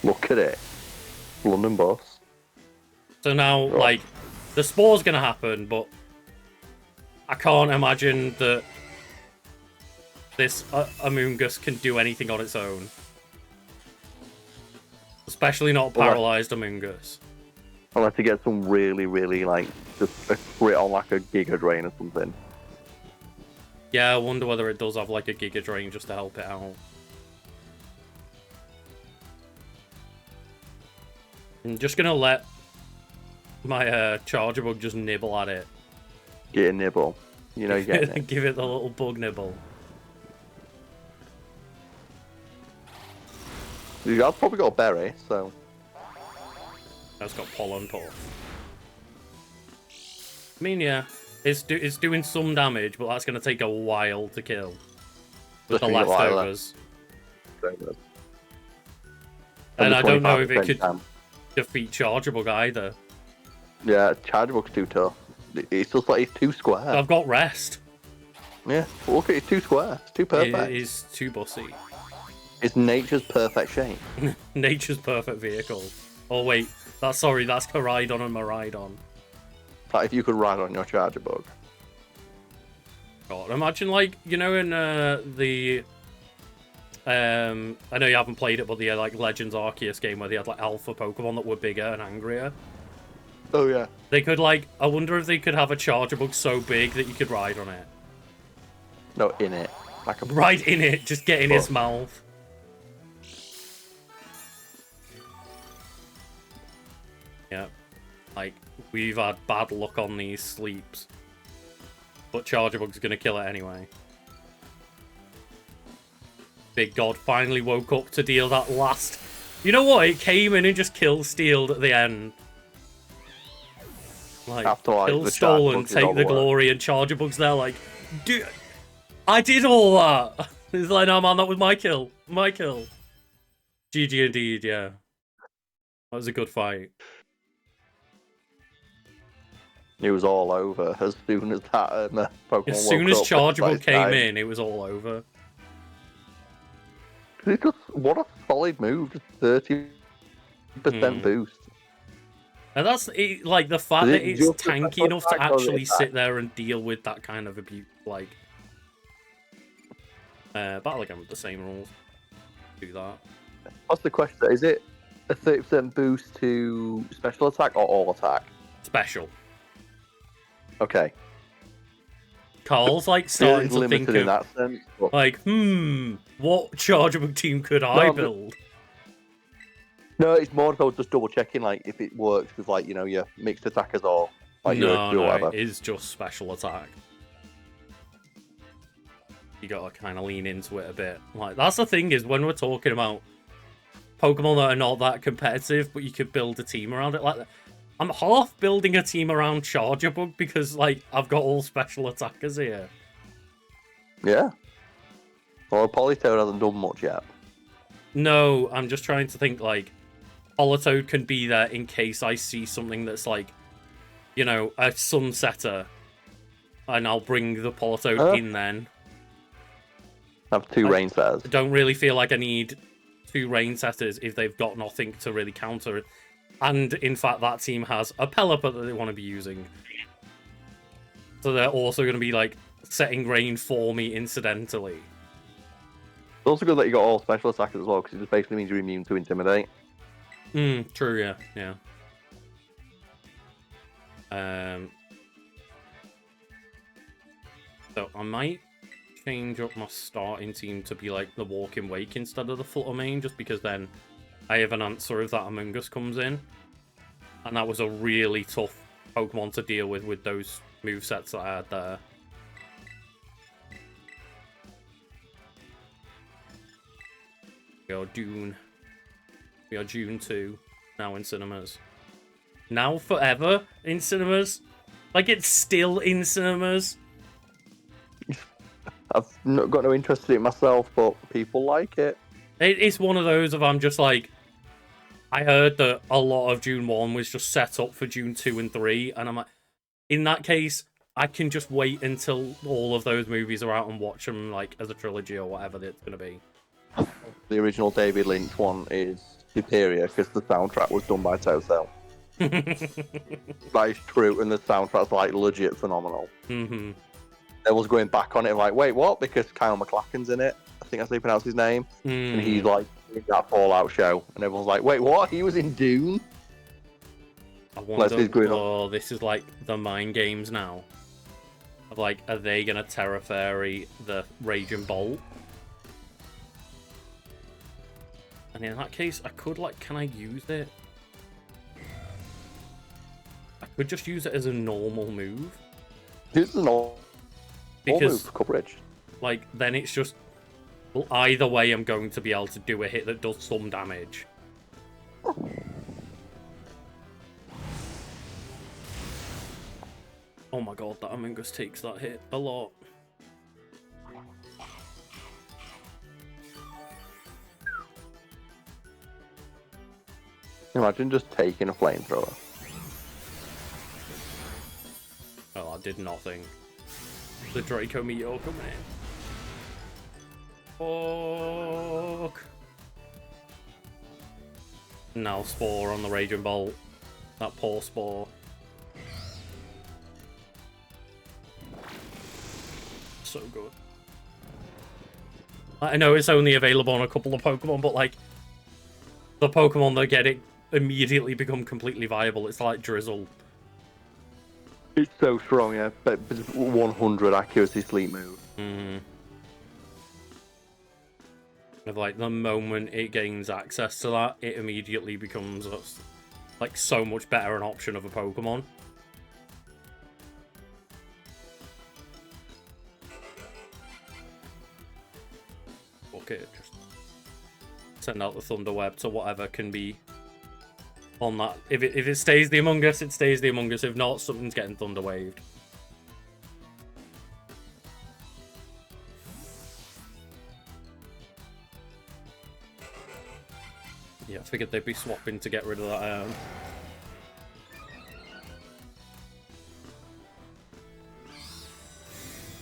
Look at it. London boss. So now, like, the Spore's gonna happen, but I can't imagine that this Amoonguss can do anything on its own. Especially not paralyzed Amoonguss. Unless you get some really, really, like, just a crit on, like, a Giga Drain or something. Yeah, I wonder whether it does have, like, a Giga Drain just to help it out. I'm just gonna let my Charger Bug just nibble at it. Get a nibble. You know you get it. Give it the little bug nibble. I've probably got a berry, so... That's got Pollen Puff. I mean, yeah, it's doing some damage, but that's going to take a while to kill. With the leftovers. And I don't know if it could defeat Charger Bug either. Yeah, Charger Bug's too tough. It's just like, it's too square. I've got Rest. Yeah, look, it's too square. It's too perfect. It is too bossy. It's nature's perfect shape. Nature's perfect vehicle. Oh wait, that's Koraidon and Miraidon. Like if you could ride on your Charger Bug. God, imagine like, you know, in the I know you haven't played it, but the like Legends Arceus game where they had like alpha Pokemon that were bigger and angrier. Oh yeah. They could like, I wonder if they could have a charger bug so big that you could ride on it. No, in it. Like a Right in it, just get in his mouth. Yeah, like, we've had bad luck on these sleeps. But Charger Bug's gonna kill it anyway. Big God finally woke up to deal that last... You know what? It came in and just kill-stealed at the end. Like, after, like, kill the stolen, Charger Bug did all take the the work. glory, and Charger Bug's there like, dude, I did all that! He's like, no man, that was my kill. My kill. GG indeed, yeah. That was a good fight. It was all over as soon as that Pokemon As soon woke as up, Charger Bug it's came time. in, it was all over. It just, what a solid move, just 30% boost. And that's it, like the fact Is that it it's just the tanky special enough to attack or the actually attack? sit there and deal with that kind of abuse. Like, battle again with the same rules. Do that. What's the question? Is it a 30% boost to special attack or all attack? Special. Okay. Carl's like It starting is to limited think in of, that sense. But... like, what Charger Bug team could I No, build? No, it's more so just double checking, like, if it works with, like, you know, your mixed attackers or, like, your No, or no, whatever. it is just special attack. You gotta kind of lean into it a bit. Like, that's the thing is, when we're talking about Pokemon that are not that competitive, but you could build a team around it, like, I'm half building a team around Charger Bug because, like, I've got all special attackers here. Yeah. Well, Politoed hasn't done much yet. No, I'm just trying to think, like, Politoed can be there in case I see something that's, like, you know, a Sunsetter. And I'll bring the Politoed in then. Have two rain setters. I don't really feel like I need two rain setters if they've got nothing to really counter it. And, in fact, that team has a Pelipper that they want to be using. So they're also going to be, like, setting rain for me incidentally. It's also good that you got all special attackers as well, because it just basically means you're immune to Intimidate. True, yeah, yeah. So I might change up my starting team to be like the Walking Wake instead of the Flutter Mane, just because then I have an answer if that Among Us comes in. And that was a really tough Pokemon to deal with those movesets that I had there. We are Dune. We are June 2, now in cinemas. Now forever in cinemas? Like, it's still in cinemas? I've not got no interest in it myself, but people like it. It's one of those of I'm just like... I heard that a lot of June 1 was just set up for June 2 and 3, and I'm like... In that case, I can just wait until all of those movies are out and watch them, like, as a trilogy or whatever it's going to be. The original David Lynch one is superior because the soundtrack was done by Toto. That is true, and the soundtrack's like legit phenomenal. Mm-hmm. I was going back on it, like, wait, what? Because Kyle MacLachlan's in it. I think that's how you pronounce his name. And he's like in that Fallout show, and everyone's like, wait, what? He was in Dune? I wonder, going this is like the mind games now. Of like, are they gonna Terra Fairy the Raging Bolt? And in that case, I could, like, can I use it? I could just use it as a normal move. This is an all move coverage. Like, then it's just... Well, either way, I'm going to be able to do a hit that does some damage. Oh my god, that Among Us takes that hit a lot. Imagine just taking a flamethrower. Oh, I did nothing. The Draco Meteor coming in. Fuck. Now Spore on the Raging Bolt. That poor Spore. So good. I know it's only available on a couple of Pokemon, but like the Pokemon that get it immediately become completely viable. It's like Drizzle. It's so strong, yeah. But 100 accuracy sleep move. Of like the moment it gains access to that, it immediately becomes like so much better an option of a Pokemon. Okay, just send out the Thunder Web to whatever can be on that. If it stays the Among Us, it stays the Among Us. If not, something's getting Thunder Waved. Yeah, I figured they'd be swapping to get rid of that.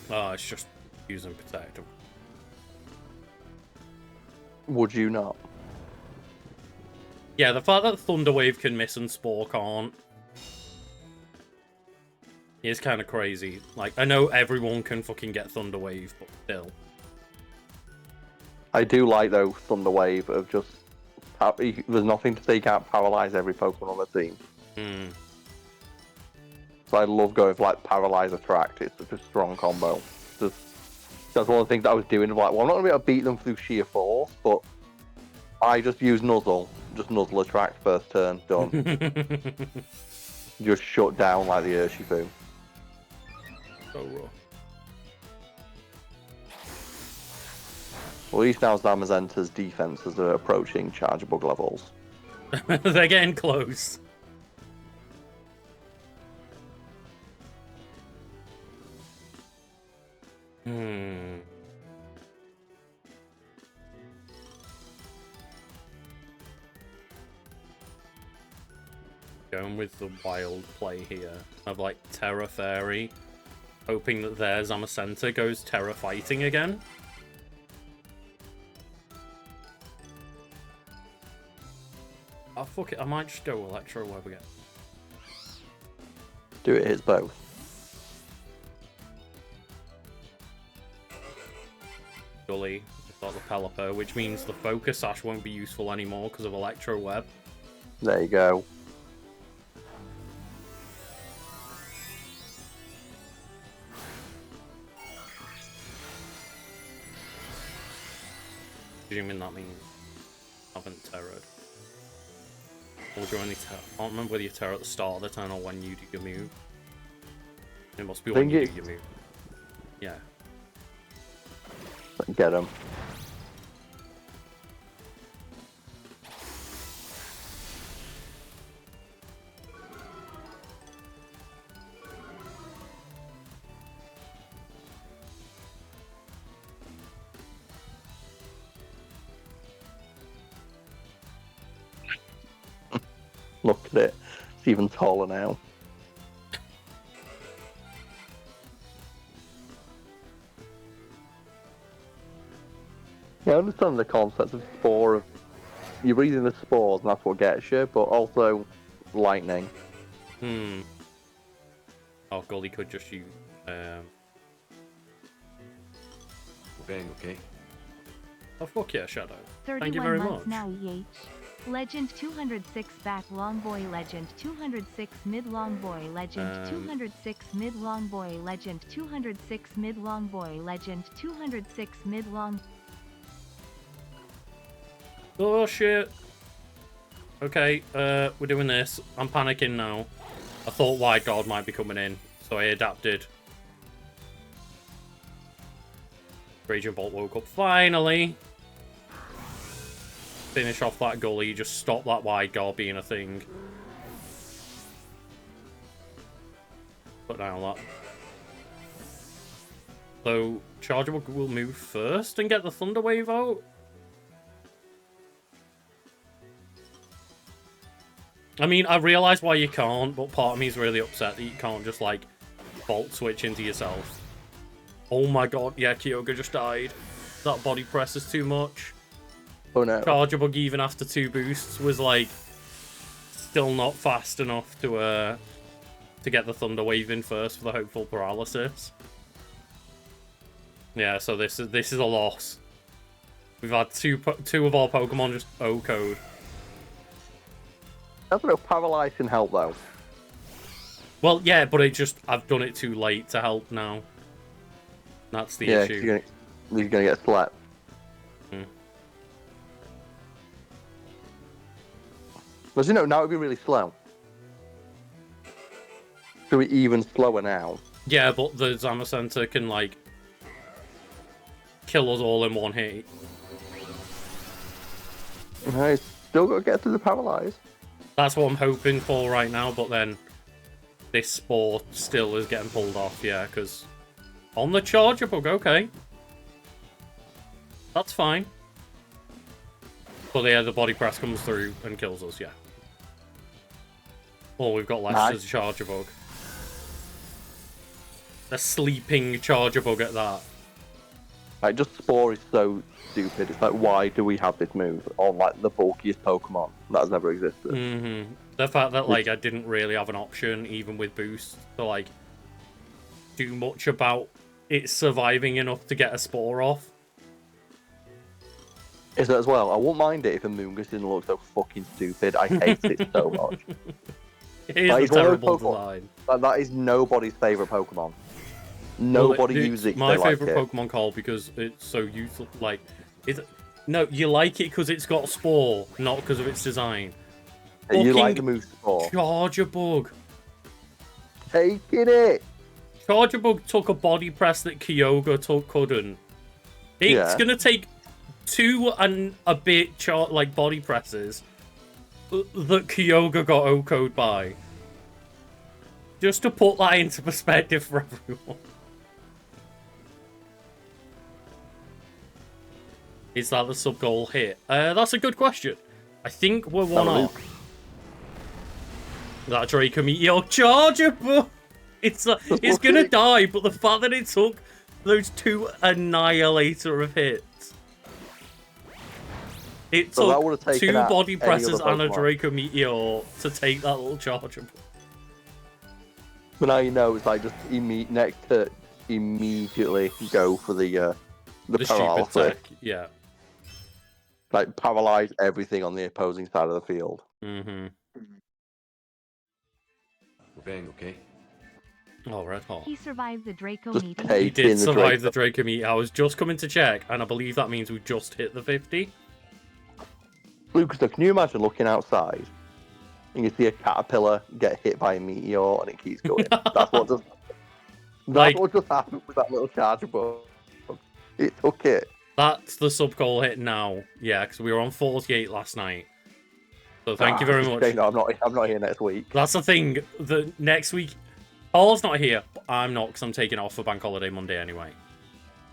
Oh, it's just using Protect. Would you not? Yeah, the fact that Thunder Wave can miss and Spore can't is kind of crazy. Like, I know everyone can fucking get Thunder Wave, but still. I do like, though, Thunder Wave of just... There's nothing to say you can't paralyze every Pokemon on the team. So I love going for, like, Paralyze Attract. It's such a strong combo. That's one of the things that I was doing. Like, well, I'm not going to be able to beat them through sheer force, but I just use Nuzzle. Just Nuzzle Attract first turn, done. Just shut down like the Urshifu. So raw. Well, at least now Zamazenta's defenses are approaching Charge Bug levels. They're getting close. Going with the wild play here of like Terra Fairy, hoping that their Zamazenta goes Terra Fighting again. Oh fuck it, I might just go Electro Web again. Do it hits both. Gully, got the Pelipper, which means the Focus Sash won't be useful anymore because of Electro Web. There you go. Presuming that means haven't terrored. Or do you only I can't remember whether you terror at the start of the turn or when you do your move. It must be when you do your move. Yeah. Get him. Look at it. It's even taller now. Yeah, I understand the concept of spore. You're breathing the spores and that's what gets you, but also lightning. Oh, Gully could just use... Okay. Oh, fuck yeah, Shadow. 31 Thank you very months much. now, EH. Legend 206 back long boy legend 206 mid long boy legend 206 mid long boy legend 206 mid long boy legend 206 mid long. Oh shit. Okay, we're doing this. I'm panicking now. I thought Wide Guard might be coming in, so I adapted. Raging Bolt woke up finally. Finish off that Gully, just stop that Wide Guard being a thing. Put down that. So, Chargeable will move first and get the Thunder Wave out. I mean, I realise why you can't, but part of me is really upset that you can't just, like, Bolt Switch into yourself. Oh my god, yeah, Kyogre just died. That body press is too much. Oh no. Chargeable even after 2 boosts was like still not fast enough to get the Thunder Wave in first for the hopeful paralysis. Yeah, so this is a loss. We've had two of our Pokemon just O-code. I don't know, Paralyze can help though. Well, yeah, but I've done it too late to help now. That's the issue. He's gonna get slapped. But now it'd be really slow. So we're even slower now. Yeah, but the Zamacenta can, like, kill us all in one hit. He's still got to get through the Paralyze. That's what I'm hoping for right now, but then this Spore still is getting pulled off, yeah, because on the Charger Bug, okay. That's fine. But yeah, the Body Press comes through and kills us, yeah. All we've got left is a Charger Bug. A sleeping Charger Bug at that. Like, just Spore is so stupid. It's like, why do we have this move on, like, the bulkiest Pokemon that has never existed? Mm-hmm. The fact that, like, I didn't really have an option, even with Boost, to, like, do much about it surviving enough to get a Spore off. Is that as well? I wouldn't mind it if a Moongus didn't look so fucking stupid. I hate it so much. It is a terrible design. That is nobody's favourite Pokemon. Nobody uses it. My favourite Pokemon, Cole, because it's so useful. Like, no, you like it because it's got Spore, not because of its design. You like the move Spore. Charger Bug. Taking it. Charger Bug took a Body Press that Kyogre couldn't. It's gonna take 2 and a bit Body Presses that Kyogre got OHKO'd by. Just to put that into perspective for everyone. Is that the sub-goal hit? That's a good question. I think we're one off. That Draco Meteor Charger Bug! It's gonna die, but the fact that it took those 2 Annihilator of hits. It took 2 Body Presses and a Draco Meteor to take that little Charger Bug. But now you know it's like just next to immediately go for the stupid tech, yeah. Like paralyze everything on the opposing side of the field. Mm-hmm. We're bang, okay? Oh, red hot. He survived the Draco Meteor. He did survive the Draco Meteor. I was just coming to check, and I believe that means we just hit the 50. Lucas, can you imagine looking outside and you see a caterpillar get hit by a meteor and it keeps going? That's what just happened with that little Charger Bug. It took it. That's the sub-goal hit now. Yeah, because we were on 48 last night. So thank you very much. Okay, no, I'm not here next week. That's the thing. The next week, Paul's not here, but I'm not because I'm taking off for Bank Holiday Monday anyway.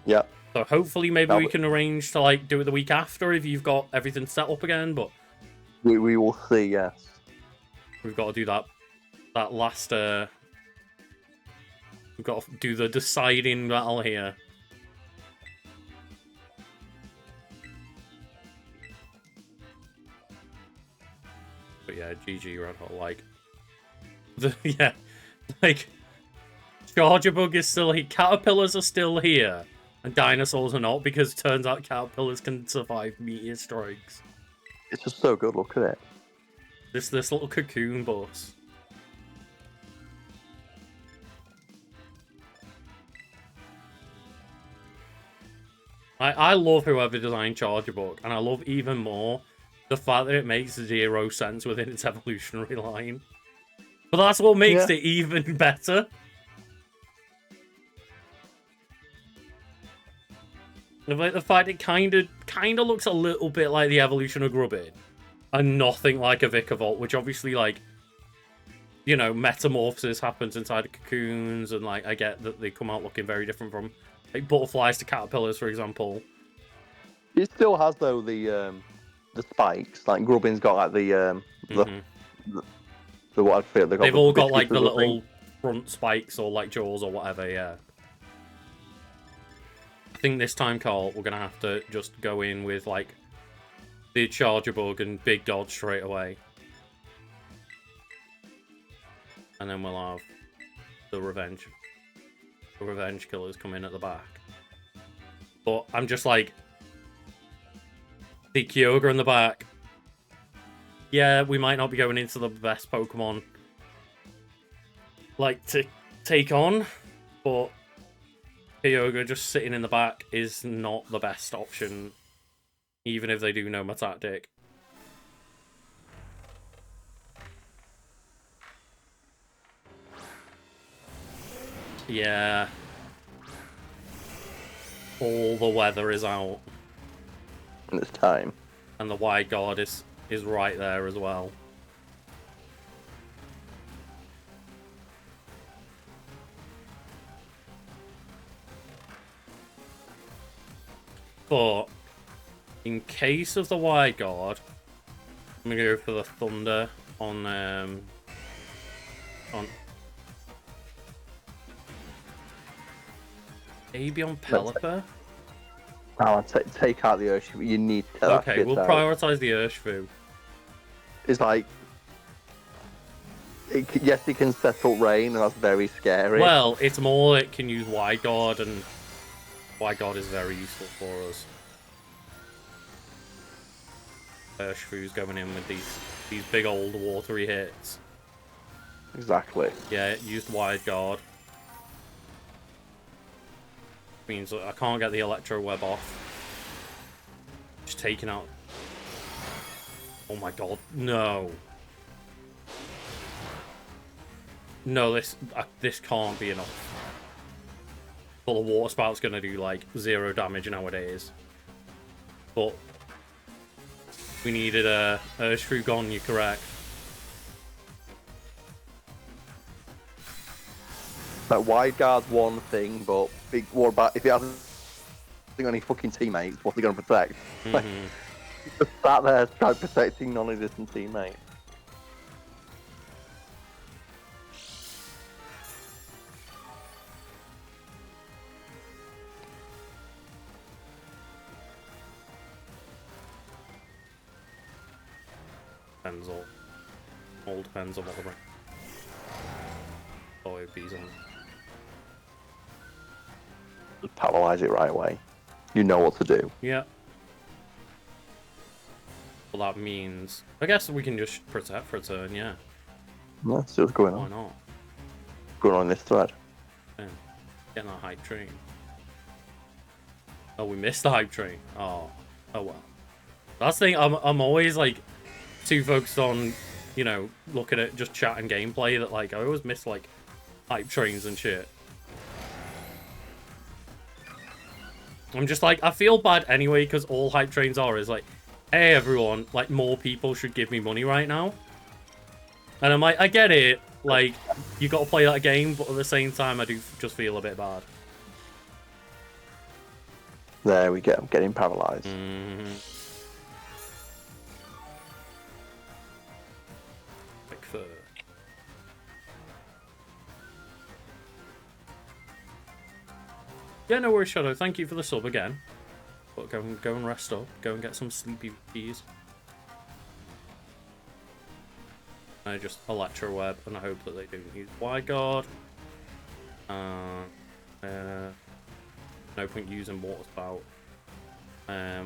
Yeah. So hopefully maybe we can arrange to like do it the week after if you've got everything set up again, but we will see, yes. We've got to do that last we've got to do the deciding battle here. But yeah, GG Red Hot, Charger Bug is still here, Caterpillars are still here, and dinosaurs are not, because it turns out Caterpillars can survive meteor strikes. It's just so good, look at it. This little cocoon boss. I love whoever designed Charger Bug, and I love even more the fact that it makes 0 sense within its evolutionary line. But that's what makes it even better. Like the fact it kind of looks a little bit like the evolution of Grubbin, and nothing like a Vikavolt, which obviously, like, you know, metamorphosis happens inside of cocoons, and like I get that they come out looking very different from like butterflies to caterpillars, for example. It still has though the spikes. Like Grubbin's got like the what I'd feel they've all got like the little front spikes or like jaws or whatever. Yeah. I think this time, Carl, we're gonna have to just go in with like the Charger Bug and Big Dodge straight away, and then we'll have the revenge killers come in at the back. But I'm just like the Kyogre in the back. Yeah, we might not be going into the best Pokemon like to take on, but Kyogre just sitting in the back is not the best option, even if they do know my tactic. Yeah. All the weather is out. And it's time. And the Wide Guard is right there as well. But in case of the Wide Guard, I'm gonna go for the Thunder on maybe on Pelipper. I'll take out the Urshifu. You need to. Okay, we'll prioritize the Urshifu. It's like, yes, it can settle rain, and that's very scary. Well, it's more it can use Wide Guard, and Wide Guard is very useful for us. Urshifu's going in with these big old watery hits. Exactly. Yeah, it used Wide Guard. Means that I can't get the Electro Web off. Just taking out. Oh my god, no. No, this can't be enough. But the Water Spout's gonna do like 0 damage nowadays. But we needed a Urshifu gone, you're correct. Like, Wide Guard's one thing, but what about if he hasn't got any fucking teammates? What's he going to protect? Like, just sat there trying protecting non-existent teammates. Depends all depends on what the rank. Oh, it'd be on. Just paralyze it right away. You know what to do. Yeah. Well, that means I guess we can just protect for a turn. Yeah. Yeah, see what's going Why on. not? Going on this thread. Yeah. Getting that hype train. Oh, we missed the hype train. Oh well. That's the thing. I'm always like too focused on, you know, looking at just chat and gameplay that like I always miss like hype trains and shit. I'm just like, I feel bad anyway because all hype trains are is like, hey everyone, like more people should give me money right now. And I'm like, I get it, like you got to play that game, but at the same time I do just feel a bit bad. There we go. I'm getting paralyzed. Like for. Yeah, no worries, Shadow. Thank you for the sub again. But go and rest up. Go and get some sleepy peas. I just Electro Web, and I hope that they don't use Wide Guard. No point using Water Spout. I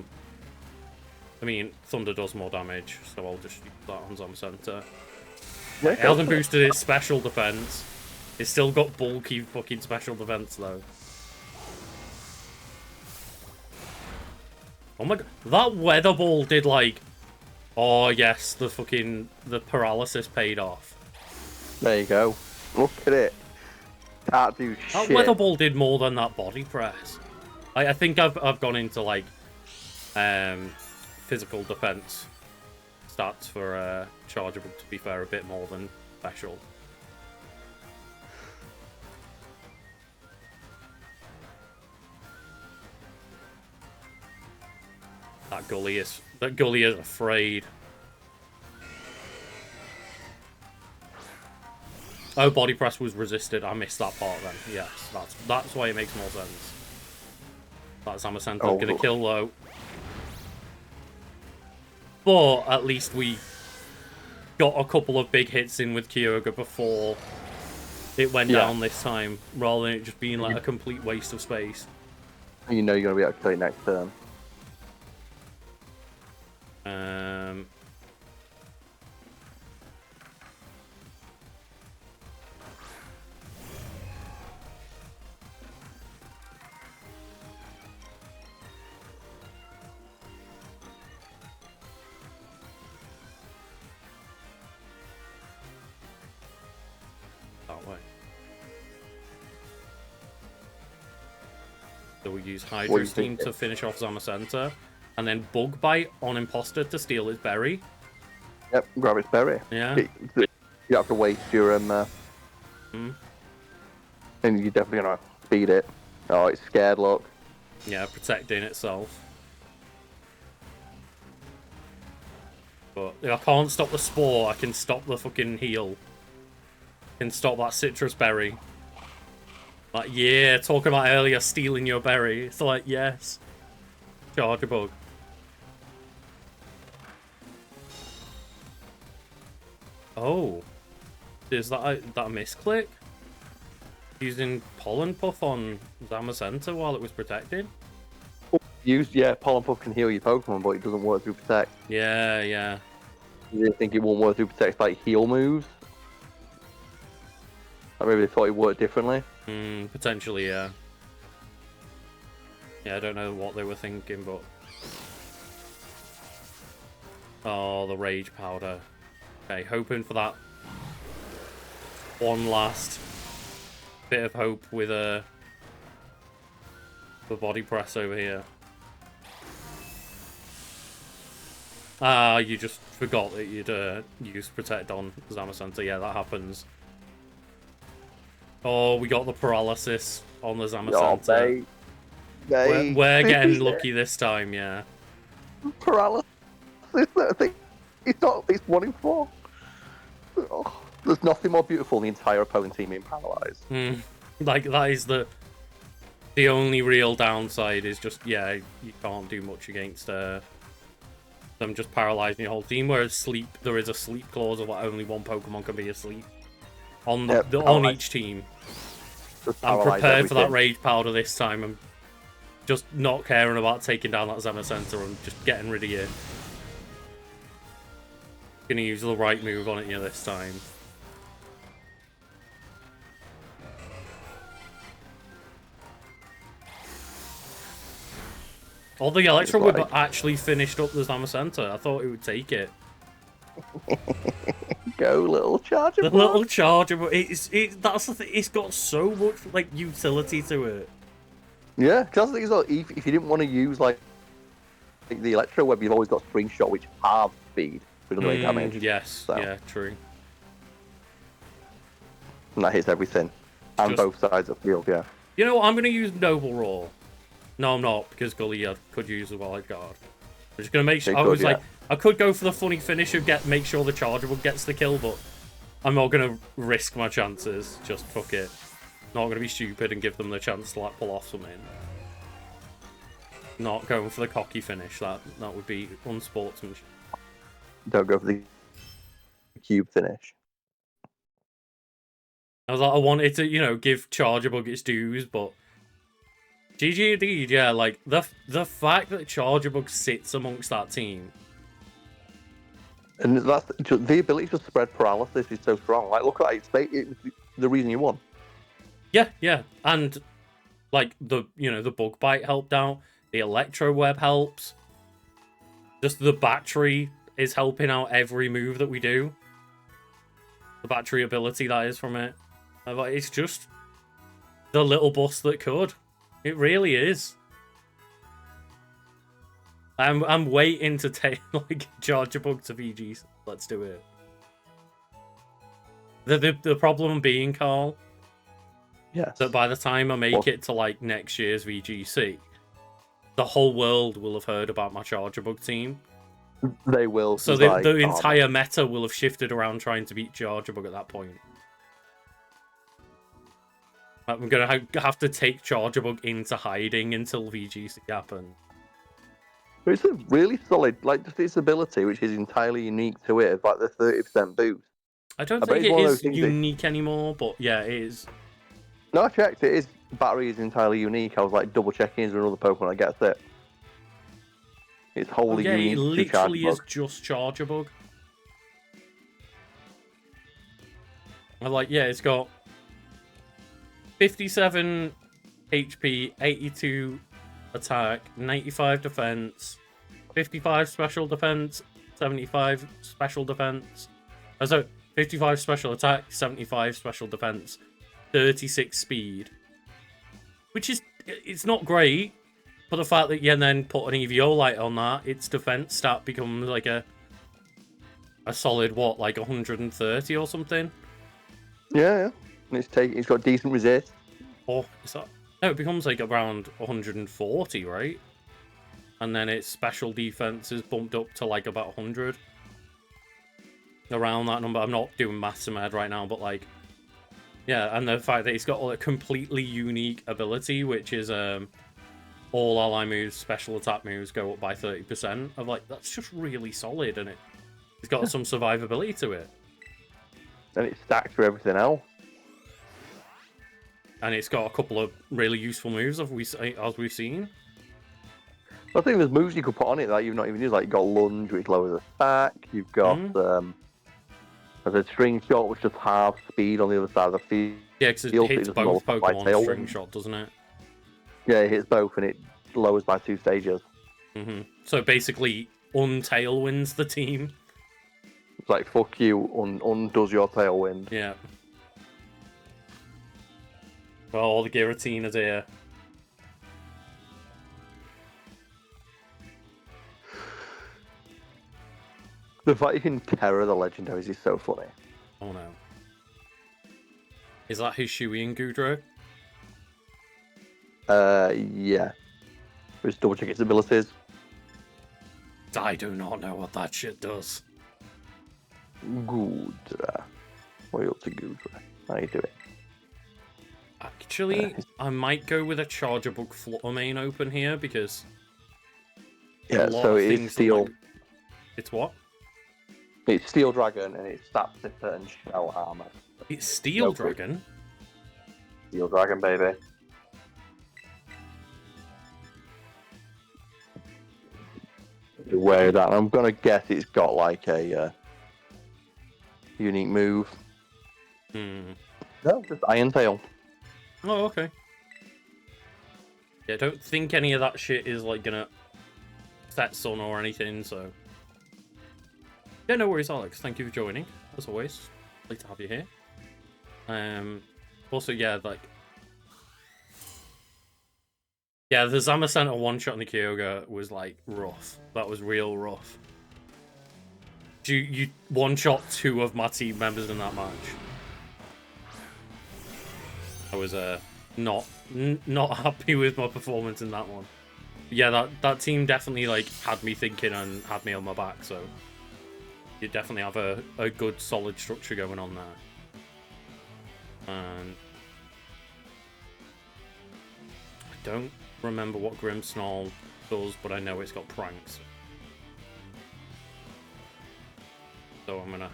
mean, Thunder does more damage, so I'll just use that on Zamcenter. Yeah, It hasn't boosted its special defense. It's still got bulky fucking special defense though. Oh my god, that weather ball did like, oh yes, the paralysis paid off. There you go. Look at it. Can't do That shit. weather ball did more than that body press. I think I've gone into like physical defense stats for chargeable, to be fair, a bit more than special. That gully is afraid. Oh, body press was resisted. I missed that part then. Yes, that's why it makes more sense. That's Zamacenta gonna kill though. But at least we got a couple of big hits in with Kyogre before it went down this time, rather than it just being like a complete waste of space. You know you're gonna be able to kill it next turn. So we'll use What do Hydro you Steam think? to finish off Zamacenta. And then Bug Bite on Imposter to steal its berry. Yep, grab its berry. Yeah. You have to waste your Hmm. and you're definitely gonna beat it. Oh, it's scared. Look. Yeah, protecting itself. But I can't stop the spore. I can stop the fucking heal. I can stop that citrus berry. Like, yeah, talking about earlier stealing your berry. It's like, yes. Charger bug. Oh. Is that a misclick? Using Pollen Puff on Zamacenta while it was protected? Pollen Puff can heal your Pokemon, but it doesn't work through Protect. Yeah, yeah. You didn't think it won't work through Protect like heal moves? Or maybe they thought it worked differently. Potentially, yeah. Yeah, I don't know what they were thinking, but... Oh, the Rage Powder. Okay, hoping for that one last bit of hope with the Body Press over here. Ah, you just forgot that you'd use Protect on Zamacenta. Yeah, that happens. Oh, we got the Paralysis on the Zamacenta. We're getting lucky this time, yeah. Paralysis. I think it's not. It's 1 in 4. Oh, there's nothing more beautiful than the entire opponent team being paralyzed. Like that is the only real downside. Is just you can't do much against them just paralyzing your whole team. Whereas sleep, there is a sleep clause of that only one Pokemon can be asleep on on each team. I'm prepared for that Rage Powder this time. I'm just not caring about taking down that Zamacenta and just getting rid of you. Gonna use the right move on it this time. Oh, the Electro Whip actually finished up the Zamacenta. I thought it would take it. Go, little Charger. The little Charger, but that's the thing. It's got so much like utility to it. Yeah, because I think if you didn't want to use like the Electro Web, you've always got Spring Shot, which halves speed, but doesn't make damage. Yes, so. Yeah, true. And that hits everything, and both sides of the field. Yeah. You know what? I'm gonna use Noble Roar. No, I'm not, because Gully could use a wild card. I'm just gonna make sure. I could go for the funny finish of make sure the Charger gets the kill, but I'm not gonna risk my chances. Just fuck it. Not gonna be stupid and give them the chance to like pull off something. Not going for the cocky finish. That would be unsportsmanship. Don't go for the cube finish. I was like, I wanted to, give Charger its dues, but GG indeed, yeah. Like the fact that Charger sits amongst that team, and that's the ability to spread paralysis is so strong. Like, look at it; it's the reason you won. Yeah, and like the Bug Bite helped out. The Electro Web helps. Just the battery is helping out every move that we do. The battery ability that is from it. It's just the little bus that could. It really is. I'm waiting to take like Charger Bug to VGC. Let's do it. The problem being, Carl, that by the time I make it to like next year's VGC, the whole world will have heard about my Charger Bug team. They will. So the entire meta will have shifted around trying to beat Charger Bug at that point. I'm gonna have to take Charger Bug into hiding until VGC happens. It's a really solid, like, just its ability, which is entirely unique to it, like the 30% boost. I don't think it is unique anymore, but yeah, it is. No, I checked. It is. Battery is entirely unique. I was like double checking. Is there another Pokemon that gets it? It's wholly unique. It literally is just Charger Bug. It's got 57 HP, 82 attack, 95 defense, 55 special defense, 75 special defense. So 55 special attack, 75 special defense, 36 speed. Which is it's not great, but the fact that you then put an EVO light on that, its defense stat becomes like a solid, what, like 130 or something? Yeah. And it's got decent resist. Or is that... No, it becomes like around 140, right? And then its special defense is bumped up to like about 100. Around that number. I'm not doing maths in my head right now, but like... Yeah, and the fact that it's got a completely unique ability, which is all ally moves, special attack moves go up by 30%. Of like, that's just really solid, and it's got some survivability to it. And it stacks for everything else. And it's got a couple of really useful moves, as we've seen. I think there's moves you could put on it that you've not even used. Like you've got lunge, which lowers the stack. You've got there's a string shot, which just halves speed on the other side of the field. Yeah, because it hits both Pokemon string shot, doesn't it? Yeah, it hits both, and it lowers by 2 stages. So basically, untailwinds the team. It's like, fuck you, undoes your tailwind. Yeah. Well, all the Giratinas here. The fact you can terror the legendaries is so funny. Oh no. Is that Hishui and Goodrow? Yeah. Just double check its abilities. I do not know what that shit does. Goodra. What are you up to, Goodra? How you doing? Actually, I might go with a Charger Bug Flutter main open here because... Yeah, so it is Steel. Like... It's what? It's Steel Dragon and it's Sap Sipper and Shell Armor. It's Steel Dragon? Steel Dragon, baby. Aware of that. I'm gonna guess it's got like a unique move. No, just Iron Tail. Oh, okay. Yeah, I don't think any of that shit is like gonna set sun or anything, so... Yeah, no worries, Alex. Thank you for joining, as always. Great to have you here. Also, yeah, like... Yeah, the Zamacenta one-shot in the Kyogre was, like, rough. That was real rough. You one-shot 2 of my team members in that match. I was, not happy with my performance in that one. Yeah, that team definitely, like, had me thinking and had me on my back, so... You definitely have a good, solid structure going on there. And... I don't remember what Grimmsnarl does, but I know it's got pranks. So I'm gonna...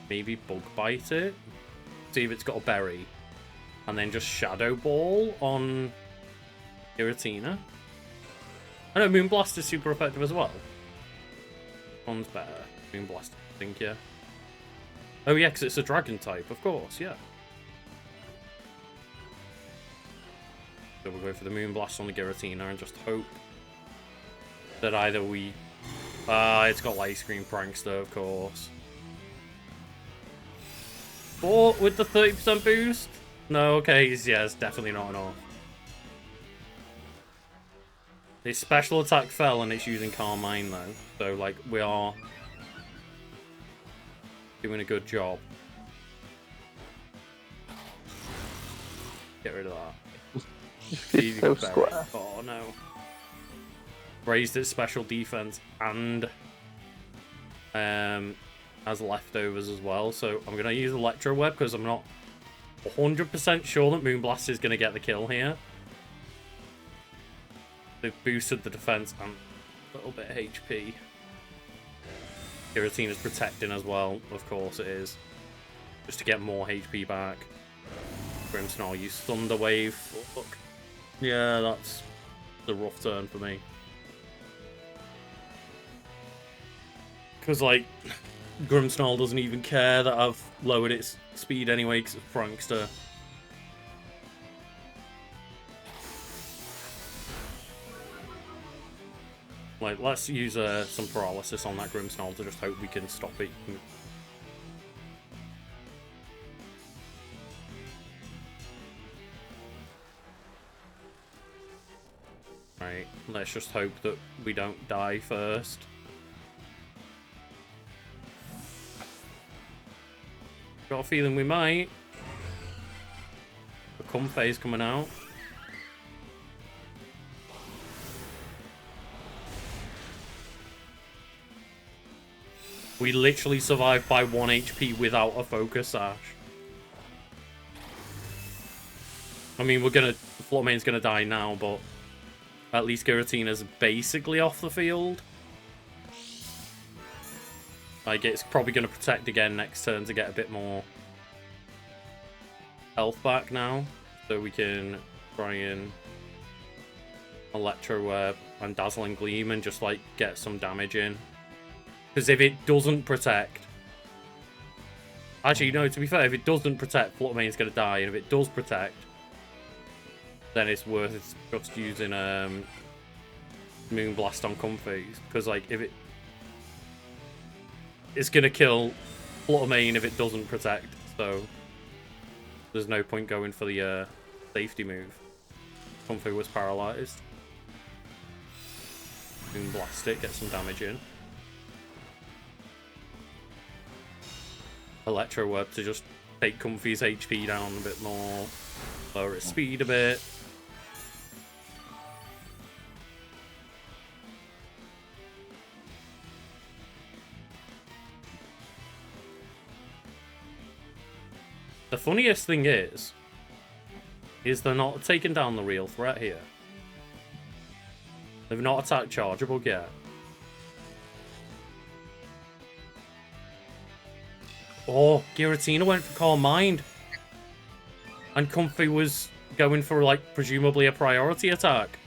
maybe Bug Bite it? See if it's got a berry. And then just Shadow Ball on Giratina. I know Moonblast is super effective as well. One's better. Moonblast, I think, yeah. Oh yeah, because it's a dragon type, of course, yeah. So we'll go for the Moonblast on the Giratina and just hope that either we... it's got Ice Cream Prankster, of course. Or with the 30% boost? No, okay, yeah, it's definitely not enough. Its special attack fell and it's using Carmine though. So, like, we are doing a good job. Get rid of that. It's so square. Oh no. Raised its special defense and has leftovers as well. So I'm going to use Electro Web because I'm not 100% sure that Moonblast is going to get the kill here. They've boosted the defense and a little bit of HP. Giratina's protecting as well, of course it is. Just to get more HP back. Grimmsnarl used Thunder Wave. Oh, look. Yeah, that's the rough turn for me. Because, like, Grimmsnarl doesn't even care that I've lowered its speed anyway because it's Prankster. Like, let's use some paralysis on that Grimmsnarl to just hope we can stop it. Alright, let's just hope that we don't die first. Got a feeling we might. The Comfey's coming out. We literally survived by 1 HP without a focus sash. I mean, Fluttermane's gonna die now, but at least Giratina's basically off the field. Like, it's probably gonna protect again next turn to get a bit more health back now. So we can try and Electro Web and Dazzling Gleam and just, like, get some damage in. Because if it doesn't protect... Actually, no, to be fair, if it doesn't protect, Fluttermane's going to die. And if it does protect, then it's worth it just using Moonblast on Comfey's. Because, like, if it... It's going to kill Fluttermane if it doesn't protect. So, there's no point going for the safety move. Comfey was paralyzed. Moonblast it, get some damage in. Electro Web to just take Comfey's HP down a bit more, lower its speed a bit. The funniest thing is they're not taking down the real threat here. They've not attacked Chargeable yet. Oh, Giratina went for Calm Mind. And Comfey was going for, like, presumably a priority attack.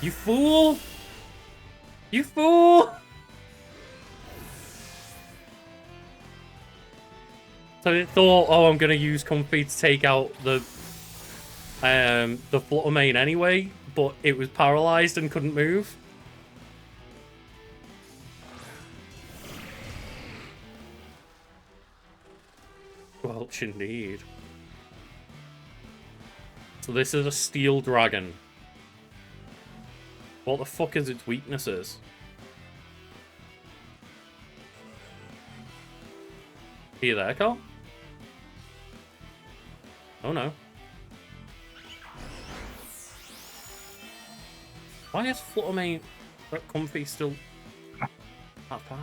You fool! You fool! So it thought, oh, I'm going to use Comfey to take out the Fluttermane anyway, but it was paralyzed and couldn't move. Welch indeed. So this is a Steel Dragon. What the fuck is its weaknesses? Are you there, Carl? Oh no. Why is Fluttermane Comfey still that bad?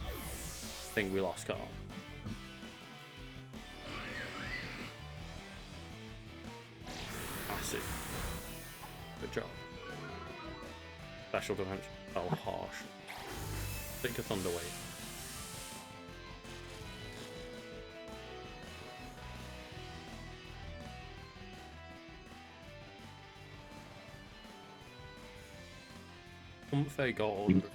I think we lost Carl. Acid. Good job. Special dimension. Oh, harsh. Take a Thunder Wave. Comfey got all of it.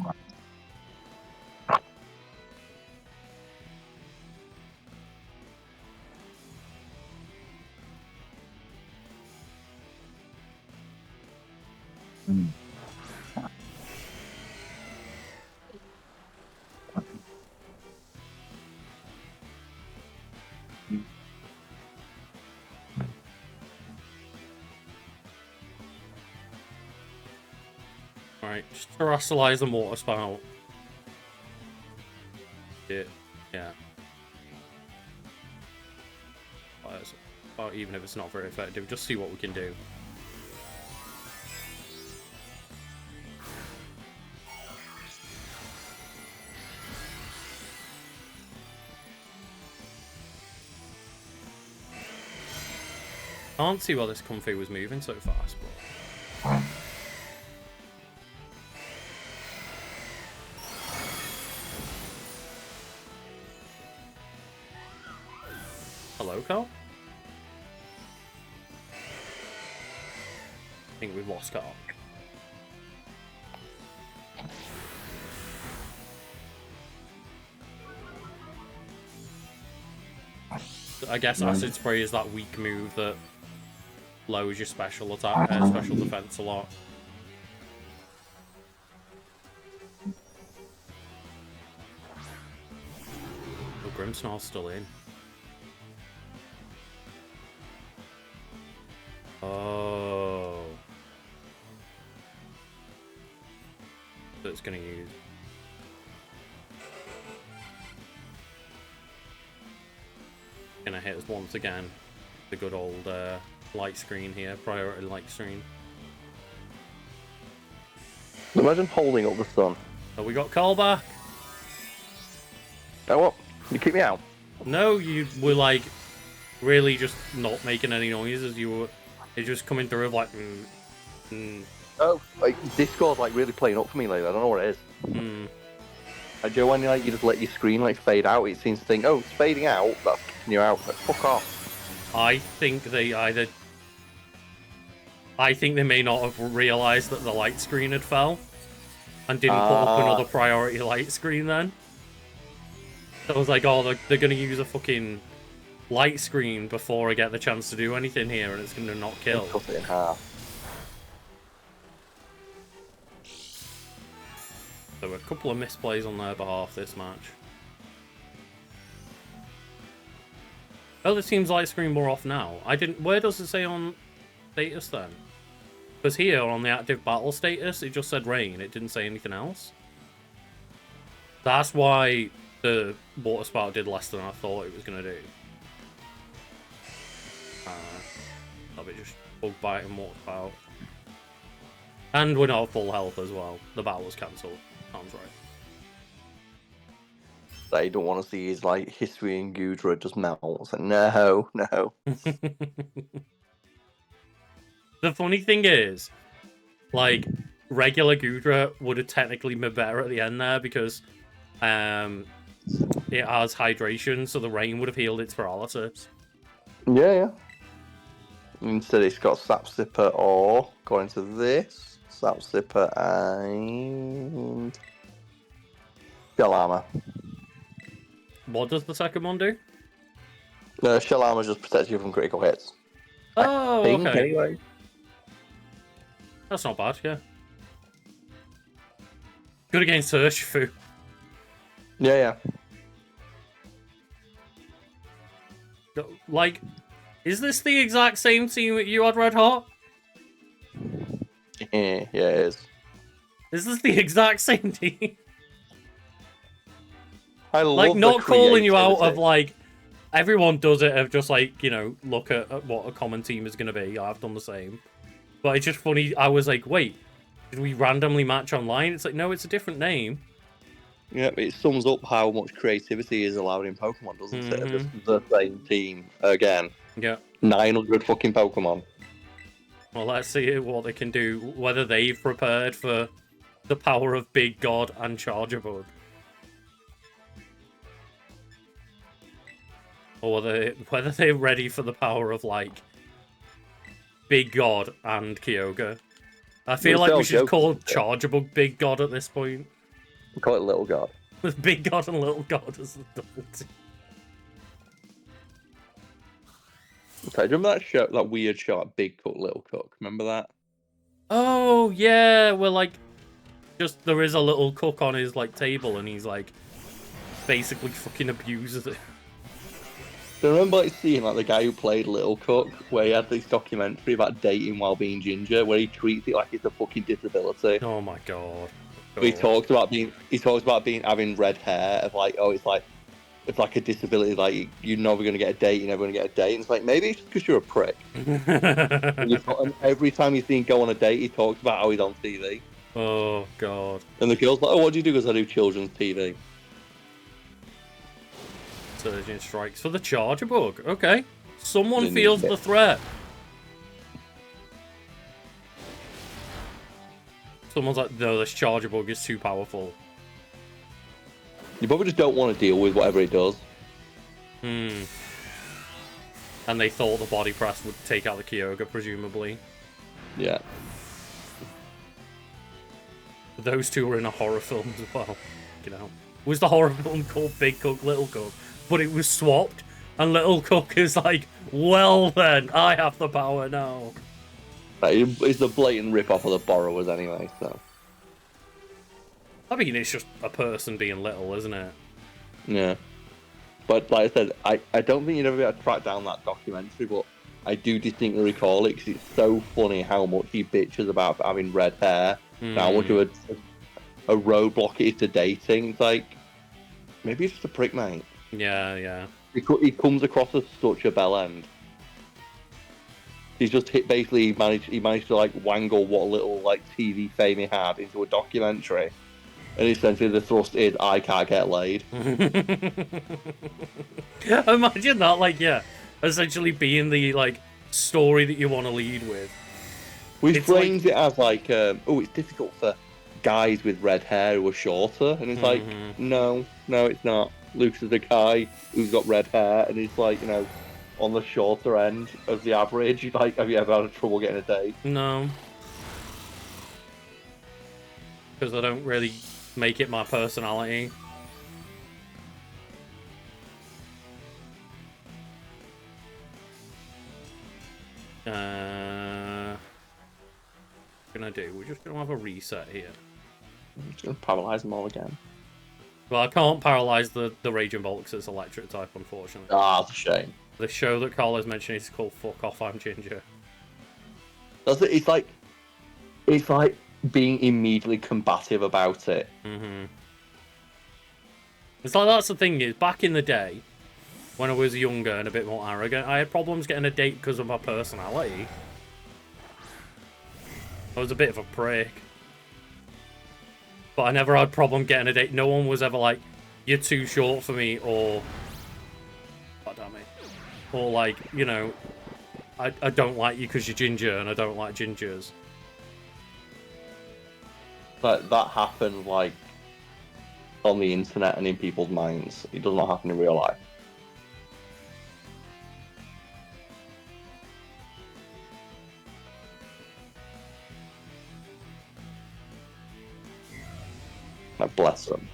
Alright, just terrestrialize the water spout. Yeah. Well, even if it's not very effective, just see what we can do. Can't see why this Comfey was moving so fast, but... Hello, Carl? I think we've lost Carl. I guess Acid Spray is that weak move that lowers your special attack, special defense a lot. Oh, Grimmsnarl's still in. Oh. So it's gonna use. Gonna hit us once again. The good old light screen here, priority light screen. Imagine holding up the sun. So we got callback. Oh, what? You kick me out? No, you were like really just not making any noises. You were just coming through of like. Oh, like Discord's like really playing up for me lately. I don't know what it is. Joe, when you just let your screen like fade out, it seems to think, oh, it's fading out. That's kicking you out. Like, fuck off. I think they may not have realised that the light screen had fell and didn't put up another priority light screen then. So I was like, oh, they're going to use a fucking light screen before I get the chance to do anything here and it's going to not kill. Cut it in half. There were a couple of misplays on their behalf this match. Oh, this seems light screen more off now. Where does it say on status then? Because here on the active battle status, it just said rain. It didn't say anything else. That's why the water spout did less than I thought it was going to do. That'll be just bug bite and water spout. And we're not at full health as well. The battle was cancelled. Sounds right. They don't want to see his like history and Gudra just melt. It's like, no. The funny thing is, like, regular Gudra would have technically been better at the end there because it has hydration, so the rain would have healed its paralysis. Yeah. Instead, it's got Sap Sipper or going to this Sap Sipper and Shell Armor. What does the second one do? Shell Armor just protects you from critical hits. Oh, think, okay. Anyway. That's not bad, yeah. Good against Urshifu. Yeah. Like, is this the exact same team that you had, Red Hot? Yeah, it is. Is this the exact same team? I love Like, not calling you out creativity. of, like, everyone does it of just, like, you know, look at what a common team is going to be. I've done the same. But it's just funny. I was like, wait, did we randomly match online? It's like, no, it's a different name. Yeah, it sums up how much creativity is allowed in Pokemon, doesn't it? Just the same team again. Yeah. 900 fucking Pokemon. Well, let's see what they can do. Whether they've prepared for the power of Big God and Chargerbug. Or whether they're ready for the power of, like, Big God and Kyogre. I feel like we should call Chargerbug Big God at this point. We call it Little God. With Big God and Little God as the double team. Okay, do you remember that weird shot, Big Cook, Little Cook? Remember that? Oh, yeah. Well, like, just there is a little cook on his, like, table and he's, like, basically fucking abuses it. Do you remember like seeing like the guy who played Little Cook, where he had this documentary about dating while being ginger, where he treats it like it's a fucking disability. Oh my god. He talks about having red hair, of like, oh, it's like a disability, like you're never gonna get a date, you're never gonna get a date. And it's like, maybe it's because you're a prick. And every time you see him go on a date, he talks about how he's on TV. Oh god. And the girl's like, oh, what do you do? Because I do children's TV. Surging strikes for the Chargerbug. Okay. Someone feels the threat. Someone's like, no, this Chargerbug is too powerful. You probably just don't want to deal with whatever it does. And they thought the body press would take out the Kyogre, presumably. Yeah. Those two were in a horror film as well. You know, was the horror film called Big Cook, Little Cook? But it was swapped, and Little Cook is like, well then, I have the power now. It's the blatant rip-off of the Borrowers anyway, so... I mean, it's just a person being little, isn't it? Yeah. But like I said, I don't think you'd ever be able to track down that documentary, but I do distinctly recall it because it's so funny how much he bitches about having red hair. And how much of a roadblock it is to dating. It's like, maybe he's just a prick, mate. Yeah. He comes across as such a bell end. He's just basically managed to like wangle what little like TV fame he had into a documentary, and essentially the thrust is I can't get laid. Imagine that, like, yeah, essentially being the like story that you want to lead with. We frames it as like, oh, it's difficult for guys with red hair who are shorter, and it's like, no, it's not. Luke's is a guy who's got red hair, and he's like, you know, on the shorter end of the average. Like, have you ever had trouble getting a date? No, because I don't really make it my personality. What gonna do? We're just gonna have a reset here. I'm just gonna paralyze them all again. Well, I can't paralyze the Raging Bolt because it's electric type, unfortunately. Ah, it's a shame. The show that Carl is mentioning is called Fuck Off, I'm Ginger. That's it. It's like being immediately combative about it. It's like, that's the thing is, back in the day, when I was younger and a bit more arrogant, I had problems getting a date because of my personality. I was a bit of a prick. But I never had a problem getting a date. No one was ever like, you're too short for me, or... God damn it. Or like, you know, I don't like you because you're ginger, and I don't like gingers. But that happens, like, on the internet and in people's minds. It does not happen in real life. Like, bless them.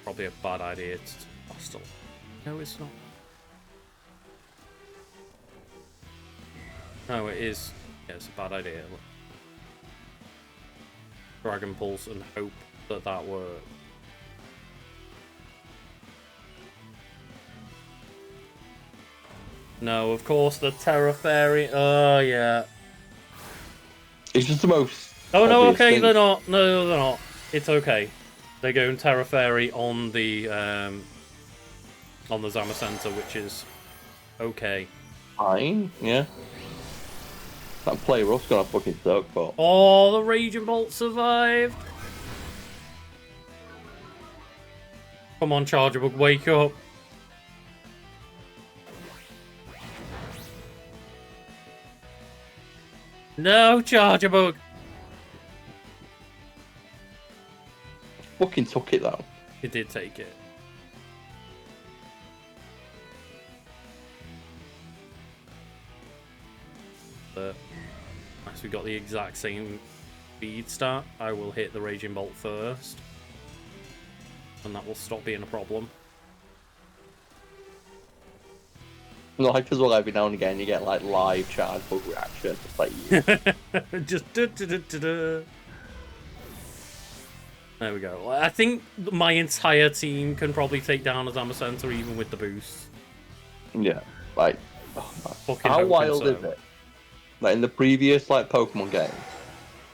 Probably a bad idea to hostile. No, it's not. No, it is. Yeah, it's a bad idea. Look. Dragon Pulse and hope that that works. No, of course, the Terra Fairy. Oh, yeah. It's just the most... Oh, no, obvious okay, thing. they're not. No, they're not. It's okay. They go in Terra Fairy on the Zama Center, which is okay. Fine, yeah. That play rough's gonna fucking suck, but... Oh, the Raging Bolt survived. Come on, Charger Bug, wake up. No, Charger Bug. Fucking took it, though. He did take it. But as we got the exact same speed stat, I will hit the Raging Bolt first. And that will stop being a problem. Like, as well, every now and again, you get, like, live charge bug reaction. It's like, yeah. Just There we go. I think my entire team can probably take down a Zama Center even with the boost. Yeah, like, Fucking how hoping wild so. is it? Like, in the previous, like, Pokemon game,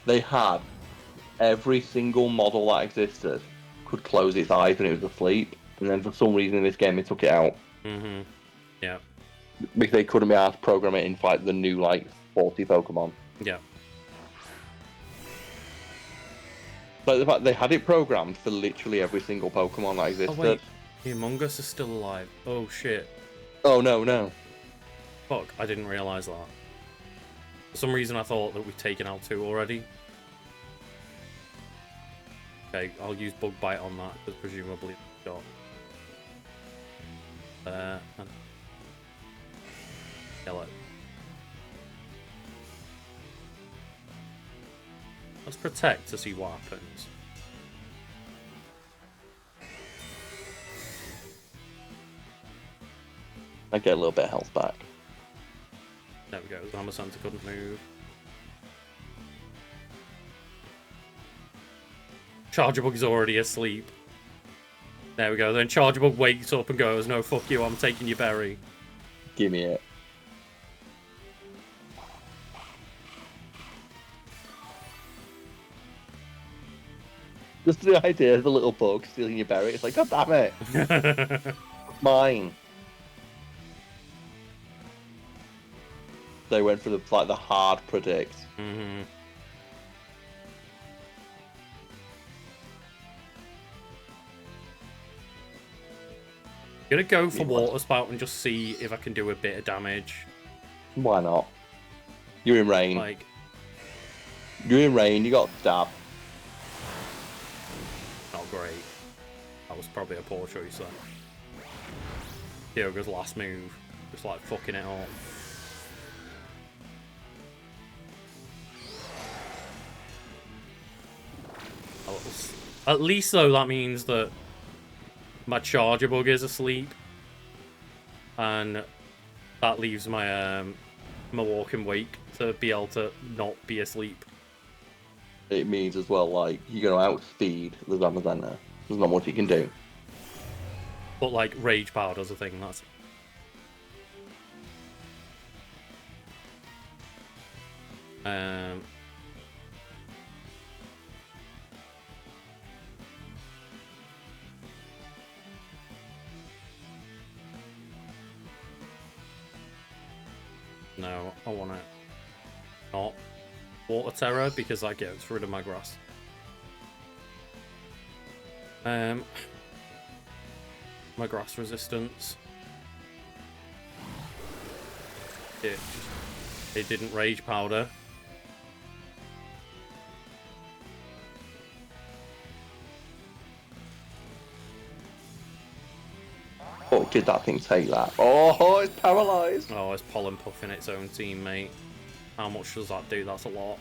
they had every single model that existed could close its eyes when it was asleep, and then for some reason in this game they took it out. Yeah. Because they couldn't be asked to program it into, like, the new, like, 40 Pokemon. Yeah. But the fact they had it programmed for literally every single Pokemon that existed. Oh, wait. The Among Us is still alive. Oh, shit. Oh, no. Fuck, I didn't realise that. For some reason, I thought that we'd taken out 2 already. Okay, I'll use Bug Bite on that, because presumably it's got... and... Yellow. Let's protect to see what happens. I get a little bit of health back. There we go, Zama Center couldn't move. Charger Bug is already asleep. There we go. Then Chargebug wakes up and goes, "No, fuck you, I'm taking your berry." Give me it. Just the idea of the little bug stealing your berry. It's like, God damn it. Mine. They went for the hard predict. Mm-hmm. Gonna go for Water Spout and just see if I can do a bit of damage. Why not? You're in rain. Like, You're in rain. You got stab. not great. That was probably a poor choice then. Kyogre's last move, just like fucking it all. At least though, that means that my Chargebug is asleep, and that leaves my my Walking Wake to be able to not be asleep. It means as well, like, you're going to outspeed the Zamazenta. There's not much you can do. But like Rage Power does a thing. That's no, I want it not Water Terror because that gets rid of my grass. My grass resistance. It didn't Rage Powder. Oh, did that thing take that? Oh, it's paralyzed. Oh, it's Pollen Puffing its own teammate. How much does that do? That's a lot.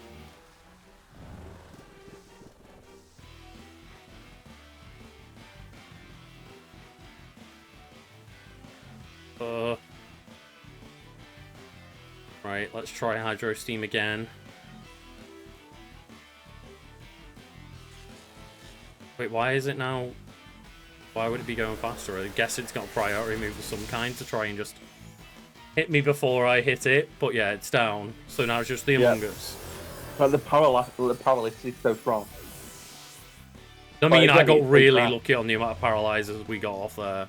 Right, let's try Hydro Steam again. Wait, why is it now? Why would it be going faster? I guess it's got a priority move of some kind to try and just hit me before I hit it. But yeah, it's down. So now it's just the Among Us. But the paralysis is so strong. I mean, But I got again, really lucky on the amount of paralyzers we got off there.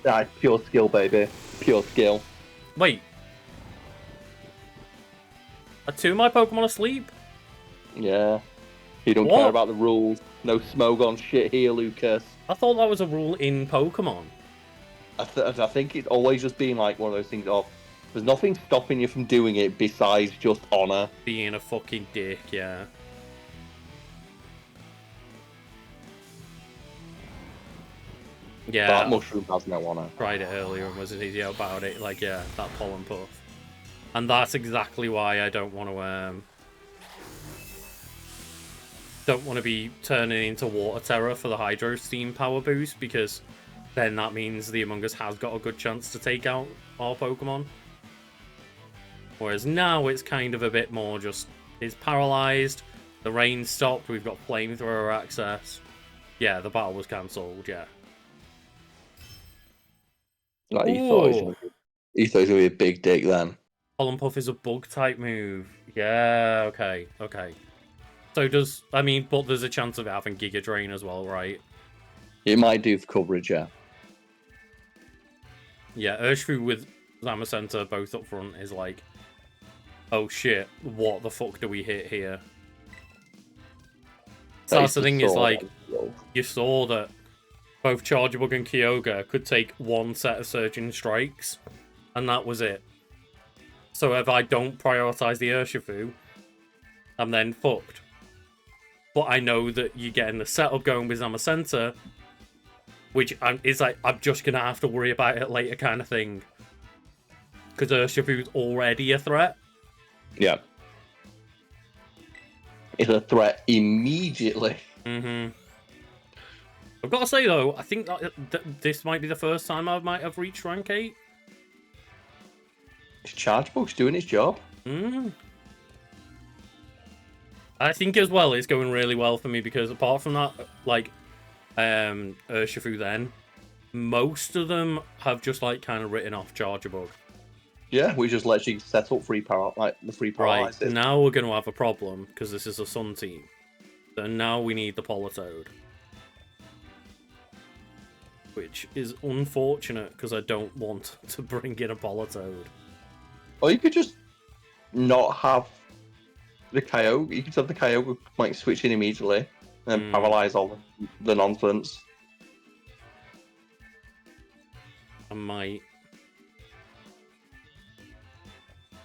Yeah, pure skill, baby. Pure skill. Wait. Are two of my Pokemon asleep? Yeah. You don't What? care about the rules. No Smogon shit here, Lucas. I thought that was a rule in Pokemon. I think it's always just been like one of those things of there's nothing stopping you from doing it besides just honor. Being a fucking dick, yeah. Yeah. That mushroom has no honor. Tried it earlier and was an idiot about it. Like, yeah, that Pollen Puff. And that's exactly why I don't want to be turning into Water Terror for the Hydro Steam power boost, because then that means the Among Us has got a good chance to take out our Pokemon. Whereas now it's kind of a bit more just, it's paralyzed, the rain stopped, we've got flamethrower access. Yeah, the battle was cancelled, yeah. Like, he thought he was going to be a big dick then. Pollen Puff is a bug type move. Yeah, okay, okay. So does, I mean, but there's a chance of it having Giga Drain as well, right? It might do for coverage, yeah. Yeah, Urshifu with Zamazenta both up front is like, oh shit, what the fuck do we hit here? So that's the thing is, like, you saw that both Chargebug and Kyogre could take one set of Surging Strikes, and that was it. So if I don't prioritize the Urshifu, I'm then fucked. But I know that you're getting the setup going with Zamazenta, which is like, I'm just going to have to worry about it later kind of thing. Because Urshifu's already a threat. Yeah. It's a threat immediately. Mm-hmm. I've got to say, though, I think that this might be the first time I might have reached rank 8. His Chargebug's doing his job. I think as well it's going really well for me because apart from that, like, Urshifu then, most of them have just like kind of written off Charger Bug. Yeah, we just let you set up free power, like the free Right, paralysis. now we're going to have a problem because this is a Sun team. So now we need the Politoed. Which is unfortunate because I don't want to bring in a Politoed. Or you could just not have the Kyogre. You could have the Kyogre like switch in immediately and paralyze all the nonsense. I might.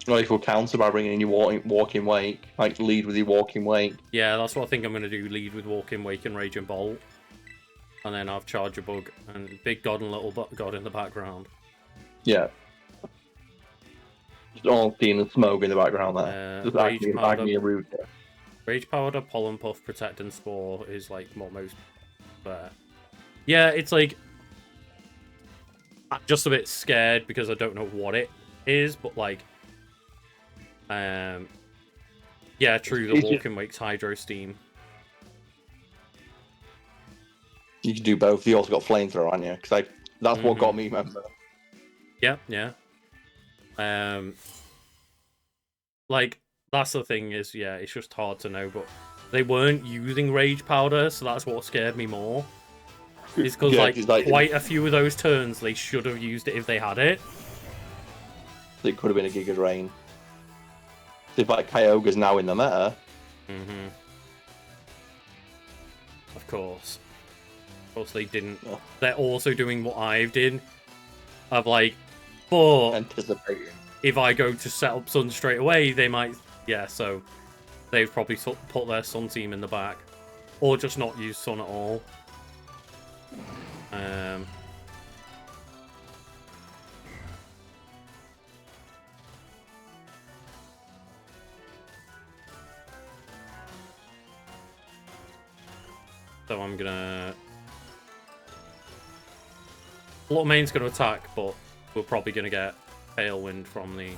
Or you could counter by bringing in your walking wake, like lead with your walking wake. Yeah, that's what I think I'm going to do. Lead with Walking Wake and Raging Bolt. And then have Charger Bug and Big God and Little God in the background. Yeah. Just all seeing the smoke in the background there. Just Agni Rude. Rage Powder, Pollen Puff, Protect and Spore is like what most fair. Yeah, it's like I'm just a bit scared because I don't know what it is, but like yeah, true, the Walking Wake's Hydro Steam. You can do both. You also got Flamethrower, aren't you? Because that's what got me, remember. Yeah, yeah. Like, that's the thing is, yeah, it's just hard to know, but they weren't using Rage Powder, so that's what scared me more. It's because, like, quite a few of those turns, they should have used it if they had it. It could have been a Giga Drain. If, like, Kyogre's now in the meta. Of course. Of course they didn't. Oh. They're also doing what I've did. Of, like, but anticipating. If I go to set up Sun straight away, they might... Yeah, so they've probably put their Sun team in the back. Or just not use Sun at all. So I'm gonna... Main's gonna attack, but we're probably gonna get Tailwind from the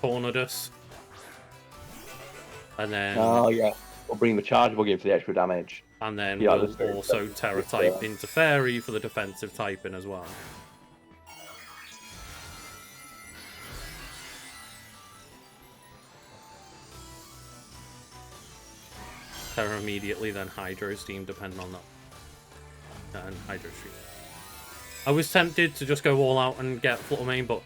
Tornadus. And then... Oh, yeah. We'll bring the Charge Bug in for the extra damage. And then we'll also Terra type into Fairy for the defensive typing as well. Terra immediately, then Hydro Steam, depending on that. And Hydro Steam. I was tempted to just go all out and get Fluttermane, but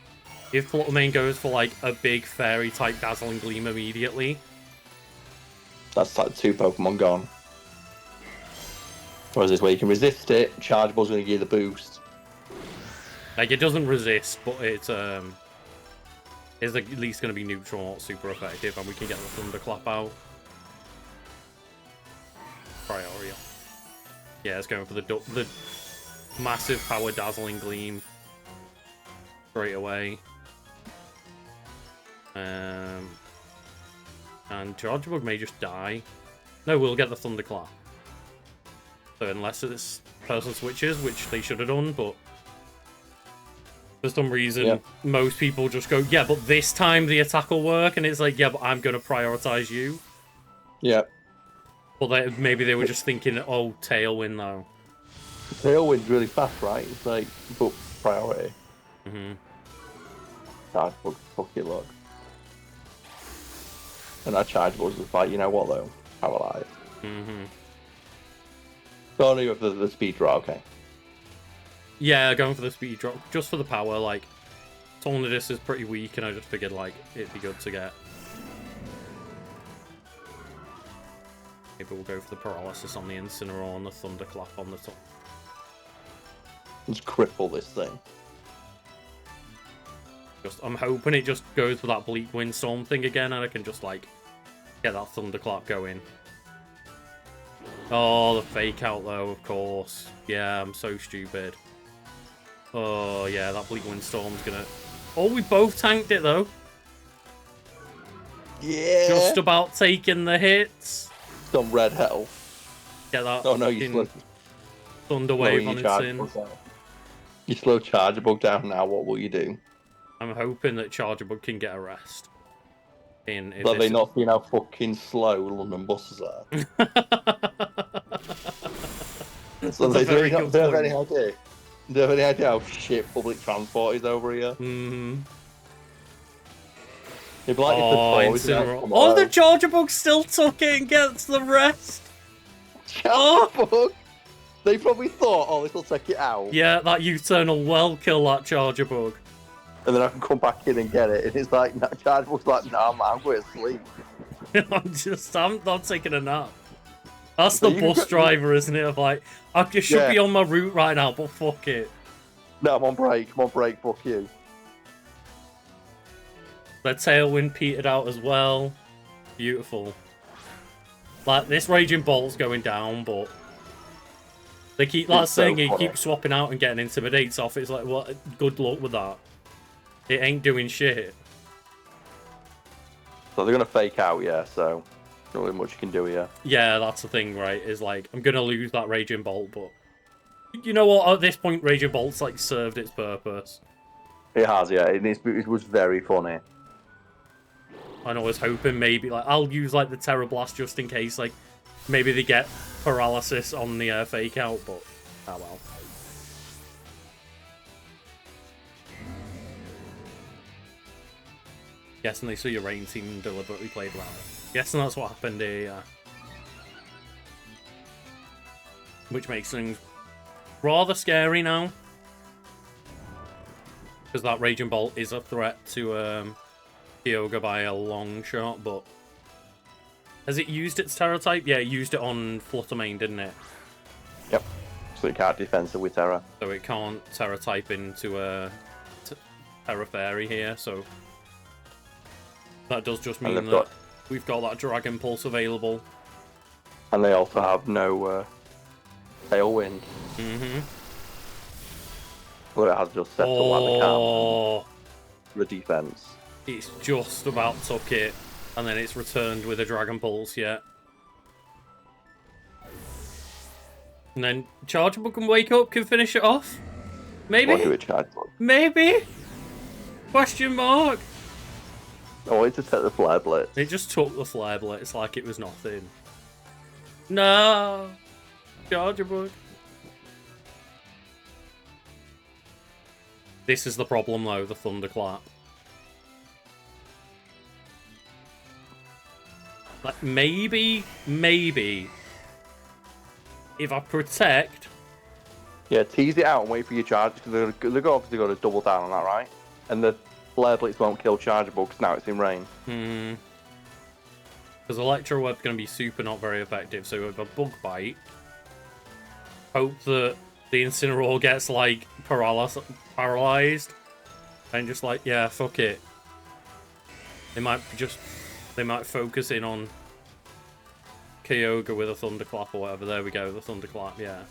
if Fluttermane goes for like a big Fairy type Dazzling Gleam immediately, that's like 2 Pokemon gone. Whereas this way you can resist it, Charge Ball's going to give you the boost. Like, it doesn't resist, but it's at least going to be neutral, not super effective, and we can get the Thunderclap out. Priority. Yeah, it's going for the massive power Dazzling Gleam straight away. And Charge Bug may just die. No, we'll get the Thunderclap. So unless this person switches, which they should have done, but for some reason, most people just go, yeah, but this time the attack will work, and it's like, yeah, but I'm going to prioritize you. Yeah. But maybe they were just thinking, oh, Tailwind, though. Tailwind's really fast, right? It's like, but priority. Charge Bug, fuck it, look. And that Charge Bug was like, you know what, though? Paralyzed. So only with the speed draw, okay. Yeah, going for the speed drop, just for the power, like, Tornadus is pretty weak, and I just figured, like, it'd be good to get. Maybe we'll go for the Paralysis on the Incineroar and the Thunderclap on the top. Just cripple this thing. I'm hoping it just goes for that Bleak Windstorm thing again, and I can just, like, get that Thunderclap going. Oh, the fake out, though, of course. Yeah, I'm so stupid. Oh, yeah, that Bleak Windstorm's gonna... Oh, we both tanked it, though. Yeah. Just about taking the hits. Some red hell. Get that. Oh, no, you slow... Thunder Wave on its in. You slow Charge Bug down now, what will you do? I'm hoping that Charger Bug can get a rest. in if Have they this- not seen how fucking slow London buses are? So That's a they very don't good have point. any idea. Do you have any idea how shit public transport is over here? Mm-hmm. It'd be like if the Oh, Tories Incineroar. announced Oh, the tomorrow, Charger Bug still took it and gets the rest. Fuck. They probably thought, oh, this will take it out, Yeah, that U-turn will well kill that Charger Bug. and then I can come back in and get it. And it's like, no, Chargebug's like, nah, man, I'm going to sleep. I'm not taking a nap. That's So the you bus got- driver, isn't it? Of like, I just should Yeah. be on my route right now, but fuck it. No, I'm on break, fuck you. The tailwind petered out as well. Beautiful. Like, this Raging Bolt's going down, but they keep, that It's so thing, he funny. keeps swapping out and getting Intimidates off. It's like, what? Good luck with that. It ain't doing shit. So they're going to fake out, yeah, so not really much you can do here. Yeah, that's the thing, right? Is like, I'm gonna lose that Raging Bolt, but you know what? At this point, Raging Bolt's like served its purpose. It has, yeah, it was very funny. And I was hoping maybe, like, I'll use like the Terror Blast just in case, like, maybe they get paralysis on the fake out, but oh well. Guessing they saw your rain team and deliberately played around it. Guessing that's what happened here, yeah. Which makes things rather scary now. Because that Raging Bolt is a threat to Kyogre by a long shot, but... Has it used its Terra type? Yeah, it used it on Fluttermane, didn't it? Yep. So it can't defensive with Terra. So it can't Terra type into Terra Fairy here, so... That does just mean And that we've got that Dragon Pulse available. And they also have no tailwind. Mm-hmm. Well, it has just set up like the can. Oh, The defense. it's just about took it, and then it's returned with a Dragon Pulse, yeah. And then Chargeable can wake up, can finish it off? Won't do Maybe? it, Chargebug. Maybe? Question mark? I wanted to take the Flare Blitz. It just took the Flare Blitz like it was nothing. No! Chargeable. This is the problem though, the Thunderclap. Like, maybe, if I protect... Yeah, tease it out and wait for your charge, because they're obviously going to double down on that, right? And the Flare Blitz won't kill Chargeable, because now it's in rain. Because Electro Web's going to be super not very effective, so with a Bug Bite, hope that the Incineroar gets, like, paralyzed, and just like, yeah, fuck it. They might focus in on Kyogre with a Thunderclap or whatever. There we go, the Thunderclap, yeah.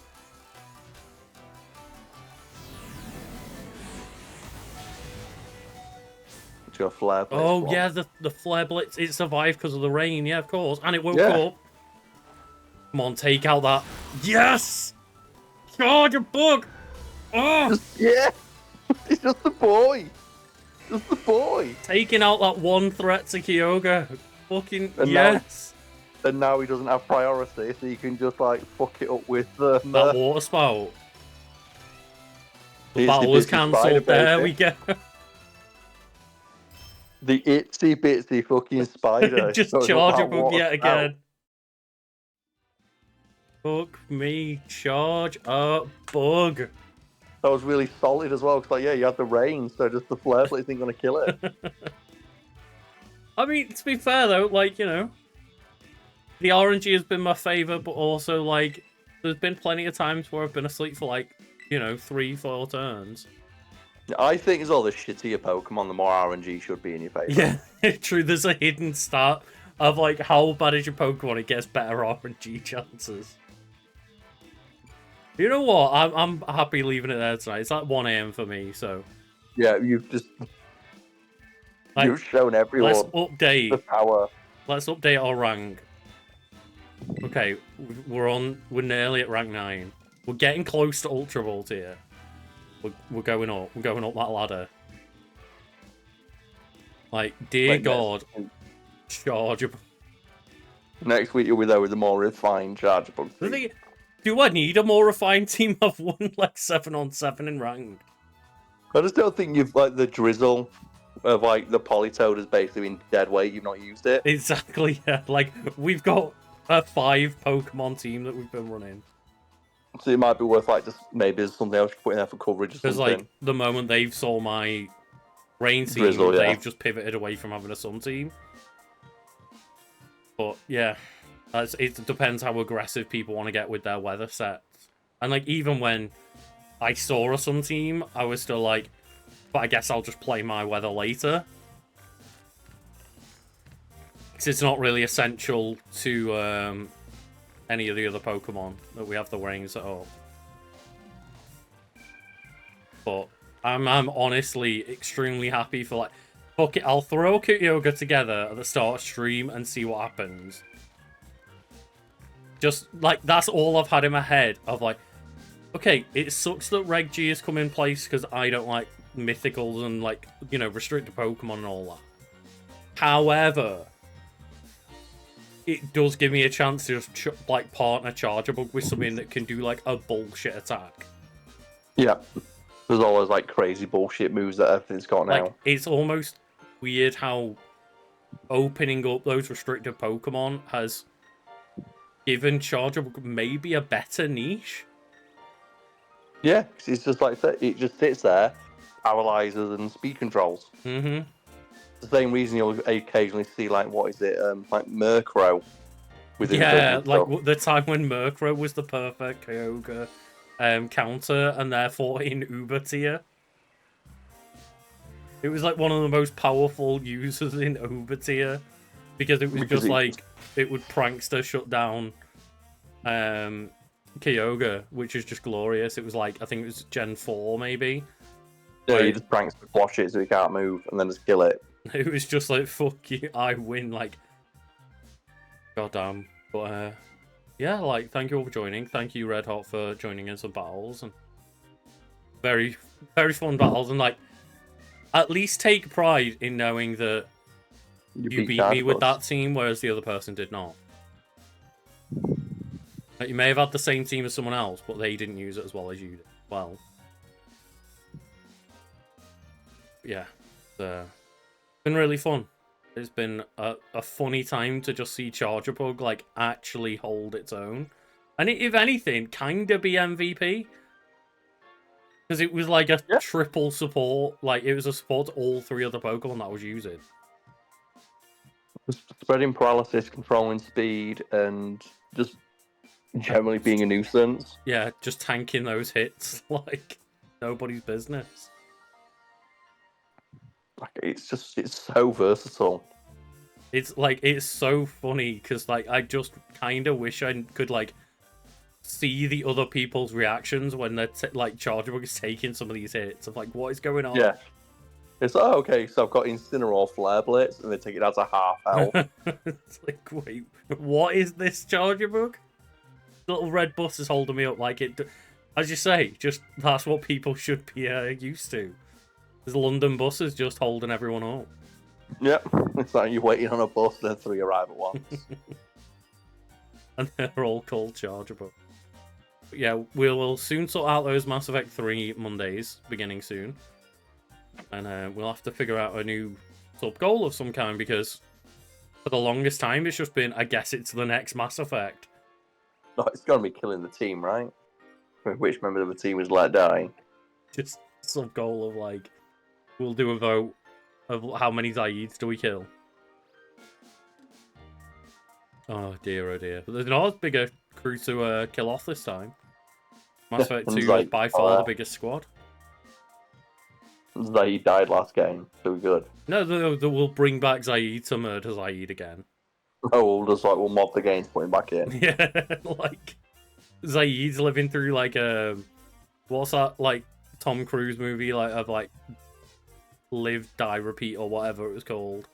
It's got a Flare Blitz. Oh, one. yeah, the Flare Blitz, it survived because of the rain, yeah, of course. And it woke Yeah. up. Come on, take out that. Yes! Charge a bug! Oh! Yeah! It's just the boy! Just the boy! Taking out that one threat to Kyogre. Fucking And now- yes! And now he doesn't have priority, so you can just, like, fuck it up with the... That water spout. The Itsy battle was bitsy spider, cancelled. There we baby. go. The itsy bitsy fucking spider. Just showing up charge a that bug water yet spout. again. Fuck me, charge a bug. That was really solid as well, because, like, yeah, you had the rain, so just the Flare Blitz isn't going to kill it. I mean, to be fair though, like, you know, the RNG has been my favourite, but also, like, there's been plenty of times where I've been asleep for, like, you know, 3-4 turns. I think as well, the shittier Pokemon, the more RNG should be in your favour. Yeah, true, there's a hidden stat of, like, how bad is your Pokemon, it gets better RNG chances. You know what? I'm happy leaving it there tonight. It's like 1 AM for me, so... Yeah, you've just... Like, you've shown let's everyone the update. power. Let's update our rank. Okay, we're nearly at rank 9. We're getting close to Ultra Volt here. We're going up. We're going up that ladder. Like, dear Like God. Chargeable. Next week you'll be there with the more refined chargeable. The thing, do I need a more refined team? I've won like 7-on-7 in ranked. I just don't think you've like the drizzle of like the Politoed has basically been dead weight. You've not used it. Exactly, yeah. Like, we've got a 5 Pokemon team that we've been running. So it might be worth like just maybe there's something else you put in there for coverage or Because, something. like, the moment they've saw my rain team, Drizzle, yeah. they've just pivoted away from having a sun team. But, yeah. It depends how aggressive people want to get with their weather sets. And, like, even when I saw a sun team, I was still like, but I guess I'll just play my weather later. Because it's not really essential to any of the other Pokemon that we have the rains at all. But I'm honestly extremely happy for, like, fuck it, I'll throw Kyogre together at the start of stream and see what happens. Just, like, that's all I've had in my head of, like, okay, it sucks that Reg G has come in place because I don't like mythicals and, like, you know, restricted Pokemon and all that. However, it does give me a chance to just, like, partner Chargeable with something that can do, like, a bullshit attack. Yeah. There's always like crazy bullshit moves that everything's got now. Like, it's almost weird how opening up those restricted Pokemon has given Chargeable maybe a better niche. Yeah, 'cause it's just like it just sits there, paralyzes and speed controls. Mm-hmm. The same reason you'll occasionally see like what is it, like Murkrow. Yeah, like the time when Murkrow was the perfect Kyogre counter, and therefore in Uber tier. It was like one of the most powerful users in Uber tier because it was just like it would prankster shut down Kyogre, which is just glorious. It was like, I think it was Gen 4 maybe. Yeah, you just pranks to quash it so it can't move and then just kill it. It was just like, fuck you, I win, like, goddamn. But yeah, like, thank you all for joining. Thank you, Red Hot, for joining in some battles, and very, very fun battles, and like, at least take pride in knowing that you beat me with that team, whereas the other person did not. Like, you may have had the same team as someone else, but they didn't use it as well as you did. Well, yeah, it's been really fun. It's been a funny time to just see Chargeable like actually hold its own, and if anything, kinda be MVP. Because it was like a triple support, like it was a support to all 3 other Pokemon that was using. Spreading paralysis, controlling speed, and just generally being a nuisance. Yeah, just tanking those hits like nobody's business. Like it's so versatile. It's like, it's so funny because like I just kind of wish I could like see the other people's reactions when they're like Chargeable is taking some of these hits of like, what is going on? Yeah. It's like, oh, okay, so I've got Incineroar, Flare Blitz, and they take it as a half health. It's like, wait, what is this Chargeable? Little red bus is holding me up like it. As you say, just that's what people should be used to. There's London buses just holding everyone up. Yep, it's like you're waiting on a bus, then 3 arrive at once. And they're all called Chargeable. But yeah, we'll soon sort out those Mass Effect 3 Mondays, beginning soon. And we'll have to figure out a new sub-goal of some kind, because for the longest time it's just been, I guess it's the next Mass Effect. No, it's got to be killing the team, right? Which member of the team is let die? Just sub-goal of like, we'll do a vote of how many Zaids do we kill. Oh dear, oh dear. But there's not as big a crew to kill off this time. Mass Effect 2 is by far the biggest squad. Zaid died last game, so good. No, they will bring back Zaid to murder Zaid again. Oh, we'll mod the game to put him back in. Yeah, like, Zaid's living through, like, what's that, like, Tom Cruise movie, like, of, like, Live, Die, Repeat, or whatever it was called.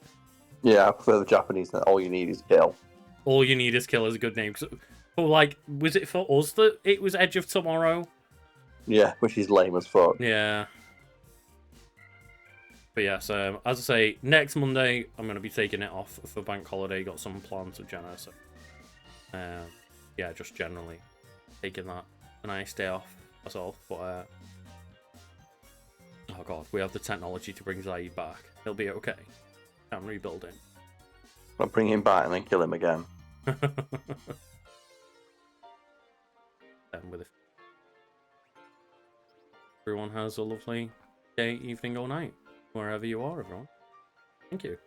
Yeah, I prefer the Japanese, all you need is kill. All you need is kill is a good name. But, like, was it for us that it was Edge of Tomorrow? Yeah, which is lame as fuck. Yeah. But But yes, as I say, next Monday I'm going to be taking it off for bank holiday. Got some plans with Jenna, so yeah, just generally taking that a nice day off. That's all. But oh god, we have the technology to bring Zaid back. He'll be okay. I'm rebuilding. I'll bring him back and then kill him again. With everyone has a lovely day, evening, or night, wherever you are, everyone. Thank you.